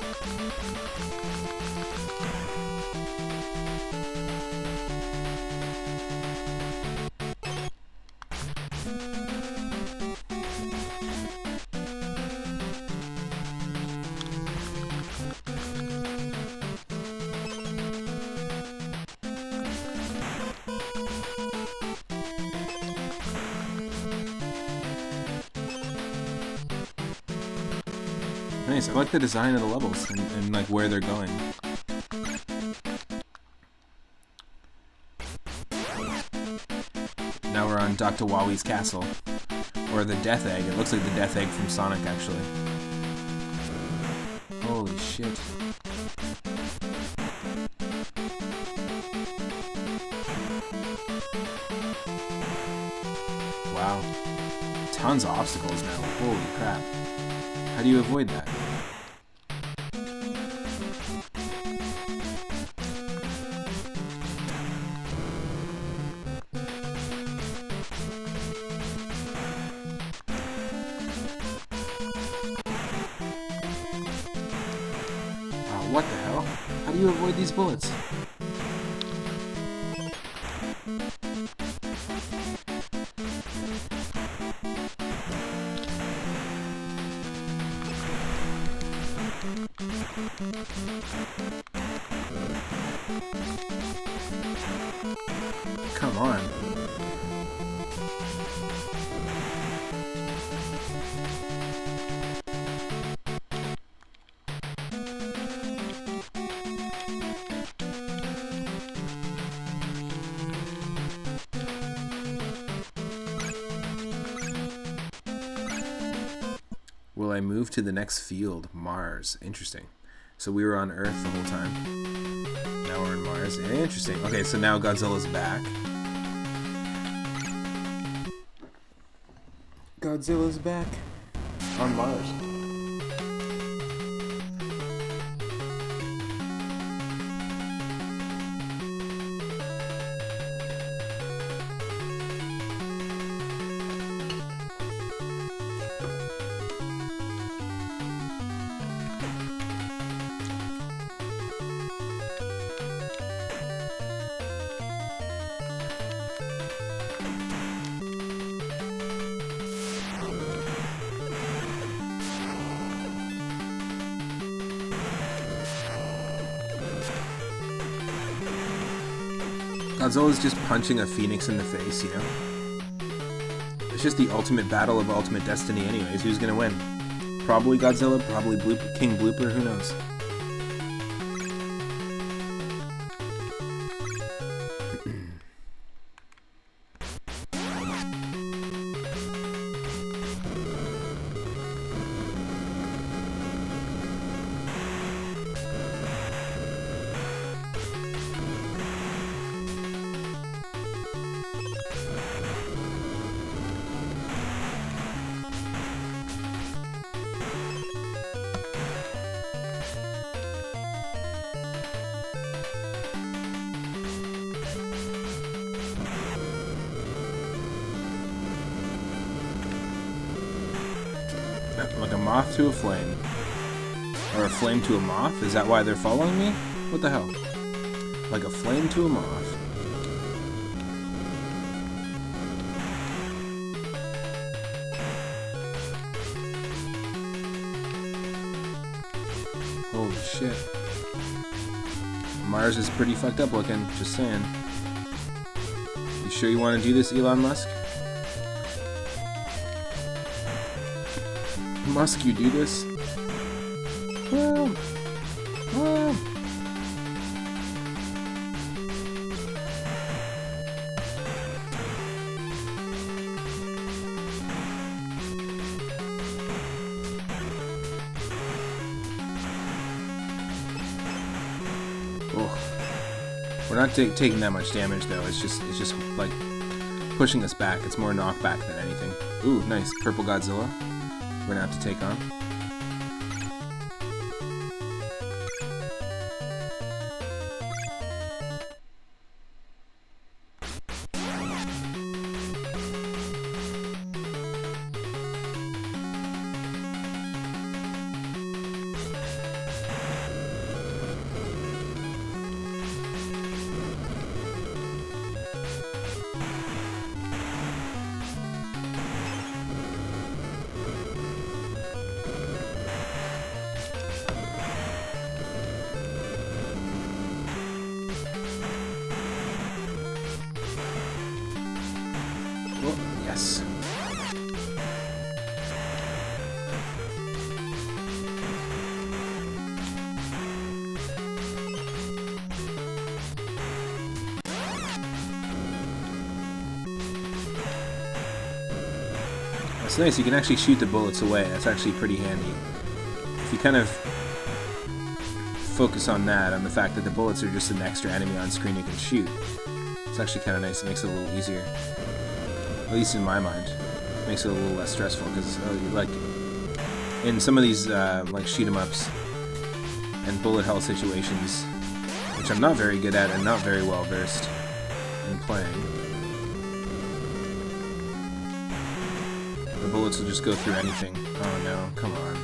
Nice. I like the design of the levels and like where they're going. Now we're on Dr. Wally's castle. Or the Death Egg. It looks like the Death Egg from Sonic, actually. Holy shit. Wow. Tons of obstacles now. Holy crap. How do you avoid that? What the hell? How do you avoid these bullets? Come on. Will I move to the next field? Mars. Interesting. So we were on Earth the whole time. Now we're in Mars. Interesting. Okay, so now Godzilla's back. Godzilla's back on Mars. Godzilla's just punching a phoenix in the face, you know? It's just the ultimate battle of ultimate destiny anyways. Who's gonna win? Probably Godzilla, probably King Blooper, who knows? Like a moth to a flame. Or a flame to a moth? Is that why they're following me? What the hell? Like a flame to a moth. Holy shit. Mars is pretty fucked up looking, just saying. You sure you want to do this, Elon Musk? Musk, you do this? Well. We're not taking that much damage though. It's just like pushing us back. It's more knockback than anything. Ooh, nice purple Godzilla. We're gonna have to take on. It's nice, you can actually shoot the bullets away. That's actually pretty handy. If you kind of focus on that, on the fact that the bullets are just an extra enemy on screen you can shoot, it's actually kind of nice. It makes it a little easier. At least in my mind. It makes it a little less stressful, because like in some of these like shoot-em-ups and bullet hell situations, which I'm not very good at and not very well versed in playing, the bullets will just go through anything. Oh no, come on.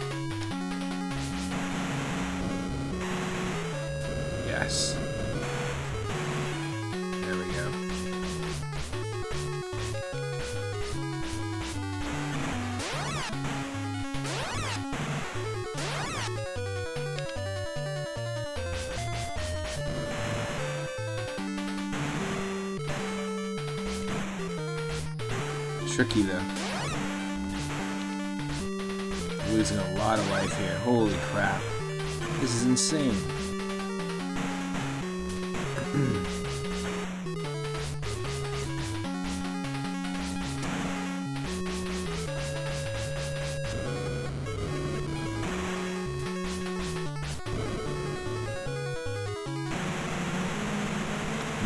Yes. There we go. Tricky though. Losing a lot of life here. Holy crap. This is insane.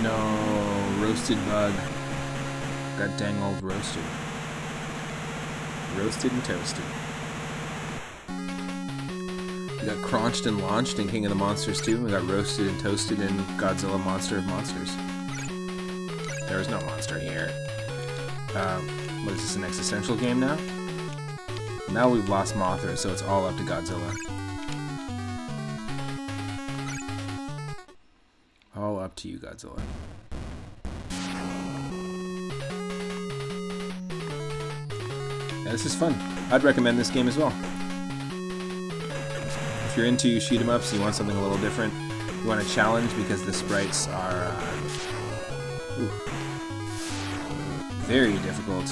No, roasted bug. Got dang old roasted. Roasted and toasted. We got crunched and launched in King of the Monsters 2. We got roasted and toasted in Godzilla Monster of Monsters. There is no monster here. What is this, an existential game now? Now we've lost Mothra, so it's all up to Godzilla. All up to you, Godzilla. Yeah, this is fun. I'd recommend this game as well. If you're into shoot-em-ups, you want something a little different, you want a challenge because the sprites are very difficult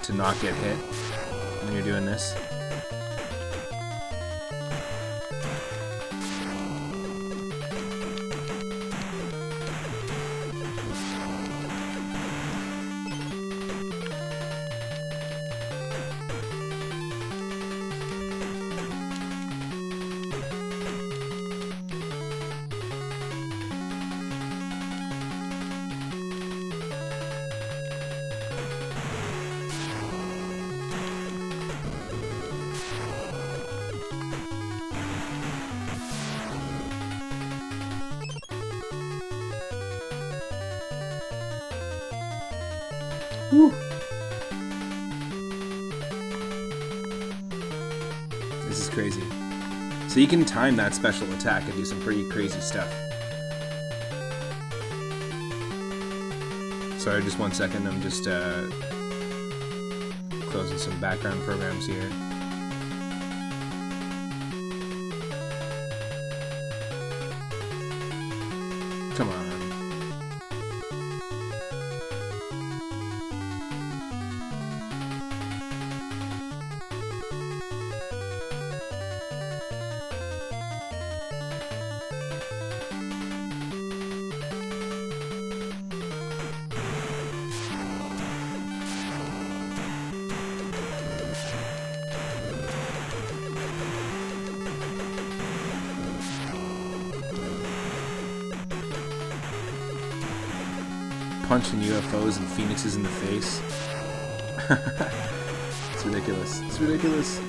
to not get hit when you're doing this. Whew. This is crazy. So you can time that special attack and do some pretty crazy stuff. Sorry, just 1 second. I'm just closing some background programs here. Come on. Punching UFOs and phoenixes in the face. It's ridiculous. It's ridiculous.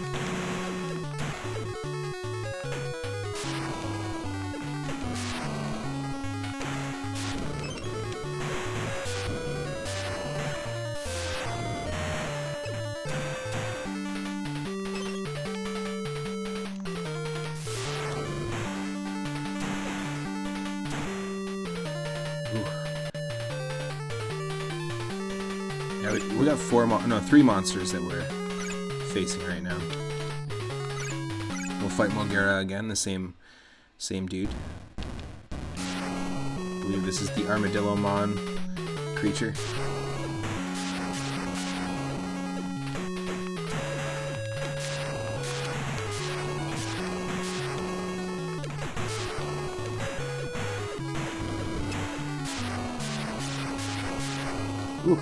Yeah, we got three monsters that we're facing right now. We'll fight Mogera again, the same dude. I believe this is the Armadillo-mon creature. Ooh.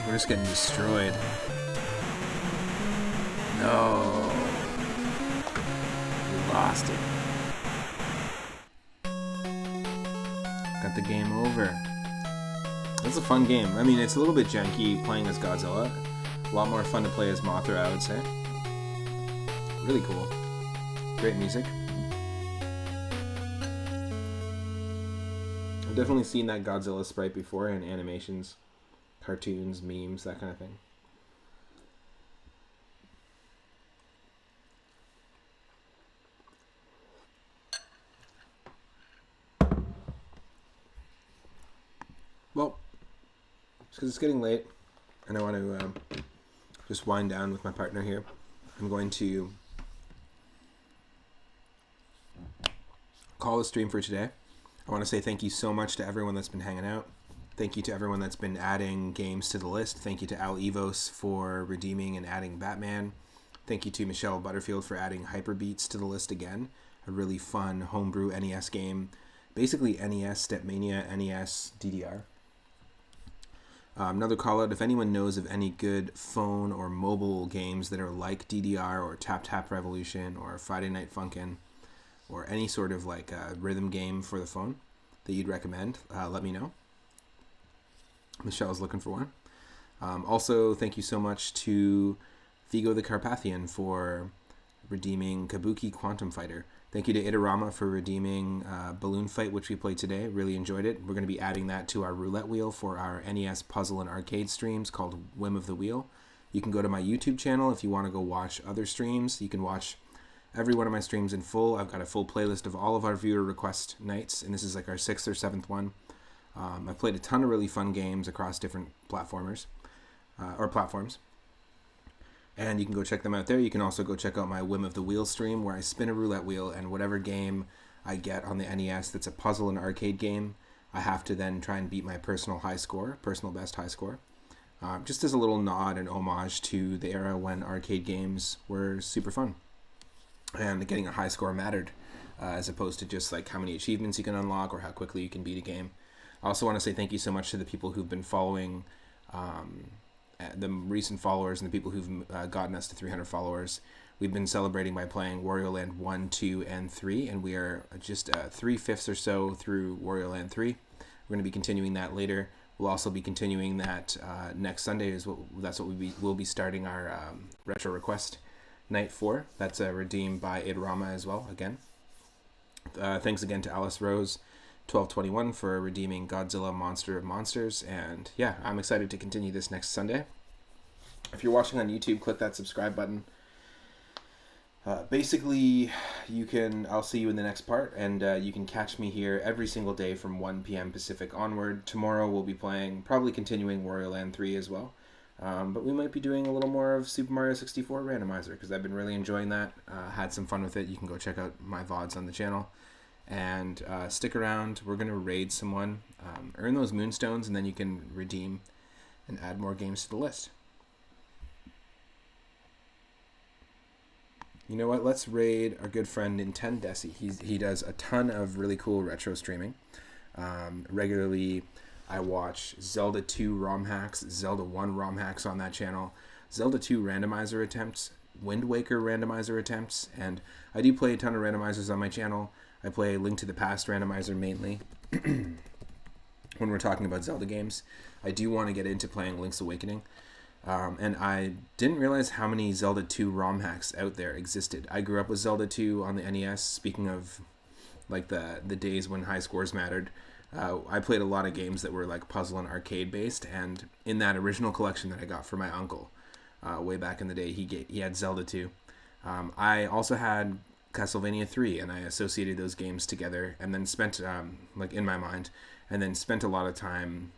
We're just getting destroyed. No. We lost it. Got the game over. It's a fun game. I mean, it's a little bit janky playing as Godzilla. A lot more fun to play as Mothra, I would say. Really cool. Great music. I've definitely seen that Godzilla sprite before in animations, cartoons, memes, that kind of thing. Well, because it's getting late and I want to just wind down with my partner here, I'm going to call the stream for today. I want to say thank you so much to everyone that's been hanging out. Thank you to everyone that's been adding games to the list. Thank you to Al Evos for redeeming and adding Batman. Thank you to Michelle Butterfield for adding Hyperbeats to the list again. A really fun homebrew NES game. Basically NES, Stepmania, NES, DDR. Another call out, if anyone knows of any good phone or mobile games that are like DDR or Tap Tap Revolution or Friday Night Funkin' or any sort of like rhythm game for the phone that you'd recommend, let me know. Michelle's looking for one. Also, thank you so much to Vigo the Carpathian for redeeming Kabuki Quantum Fighter. Thank you to Idarama for redeeming Balloon Fight, which we played today. Really enjoyed it. We're going to be adding that to our roulette wheel for our NES puzzle and arcade streams called Whim of the Wheel. You can go to my YouTube channel if you want to go watch other streams. You can watch every one of my streams in full. I've got a full playlist of all of our viewer request nights, and this is like our 6th or 7th one. I've played a ton of really fun games across different platforms. And you can go check them out there. You can also go check out my Whim of the Wheel stream where I spin a roulette wheel and whatever game I get on the NES that's a puzzle and arcade game, I have to then try and beat my personal best high score. Just as a little nod and homage to the era when arcade games were super fun. And getting a high score mattered as opposed to just like how many achievements you can unlock or how quickly you can beat a game. I also want to say thank you so much to the people who've been following the recent followers and the people who've gotten us to 300 followers. We've been celebrating by playing Wario Land 1, 2, and 3, and we are just 3/5 or so through Wario Land 3. We're going to be continuing that later. We'll also be continuing that next Sunday. We'll be starting our retro request night for. That's redeemed by Idarama as well. Again, thanks again to Alice Rose 1221 for redeeming Godzilla Monster of Monsters, and yeah, I'm excited to continue this next Sunday. If you're watching on YouTube, click that subscribe button. Basically, I'll see you in the next part, and you can catch me here every single day from 1 p.m. Pacific onward. Tomorrow we'll be probably continuing Wario Land 3 as well, but we might be doing a little more of Super Mario 64 Randomizer, because I've been really enjoying that. Had some fun with it. You can go check out my VODs on the channel. And stick around. We're going to raid someone, earn those moonstones, and then you can redeem and add more games to the list. You know what? Let's raid our good friend Nintendesi. He does a ton of really cool retro streaming. Regularly, I watch Zelda 2 ROM hacks, Zelda 1 ROM hacks on that channel, Zelda 2 randomizer attempts, Wind Waker randomizer attempts, and I do play a ton of randomizers on my channel. I play Link to the Past randomizer mainly when we're talking about Zelda games. I do want to get into playing Link's Awakening. And I didn't realize how many Zelda 2 ROM hacks out there existed. I grew up with Zelda 2 on the NES. Speaking of like the days when high scores mattered, I played a lot of games that were like puzzle and arcade based. And in that original collection that I got for my uncle way back in the day, he had Zelda 2. I also had Castlevania 3, and I associated those games together and then spent, in my mind, and then spent a lot of time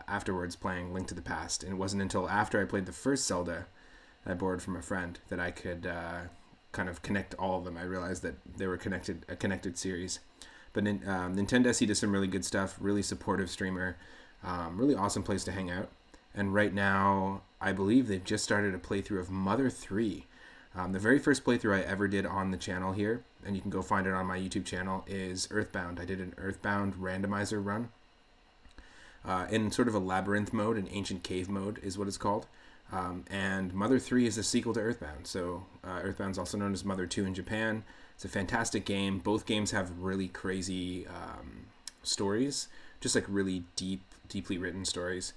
afterwards playing Link to the Past. And it wasn't until after I played the first Zelda that I borrowed from a friend that I could kind of connect all of them. I realized that they were a connected series. But Nintendesi does some really good stuff, really supportive streamer, really awesome place to hang out. And right now, I believe they've just started a playthrough of Mother 3. The very first playthrough I ever did on the channel here, and you can go find it on my YouTube channel, is Earthbound. I did an Earthbound randomizer run. in sort of a labyrinth mode, an ancient cave mode is what it's called. And Mother 3 is a sequel to Earthbound. So Earthbound's also known as Mother 2 in Japan. It's a fantastic game. Both games have really crazy stories, just like really deeply written stories.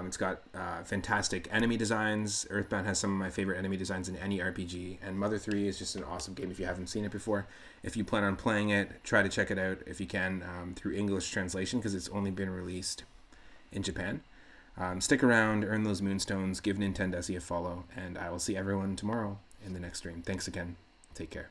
It's got fantastic enemy designs. Earthbound has some of my favorite enemy designs in any RPG. And Mother 3 is just an awesome game if you haven't seen it before. If you plan on playing it, try to check it out if you can through English translation, because it's only been released in Japan. Stick around, earn those moonstones, give Nintendo a follow, and I will see everyone tomorrow in the next stream. Thanks again. Take care.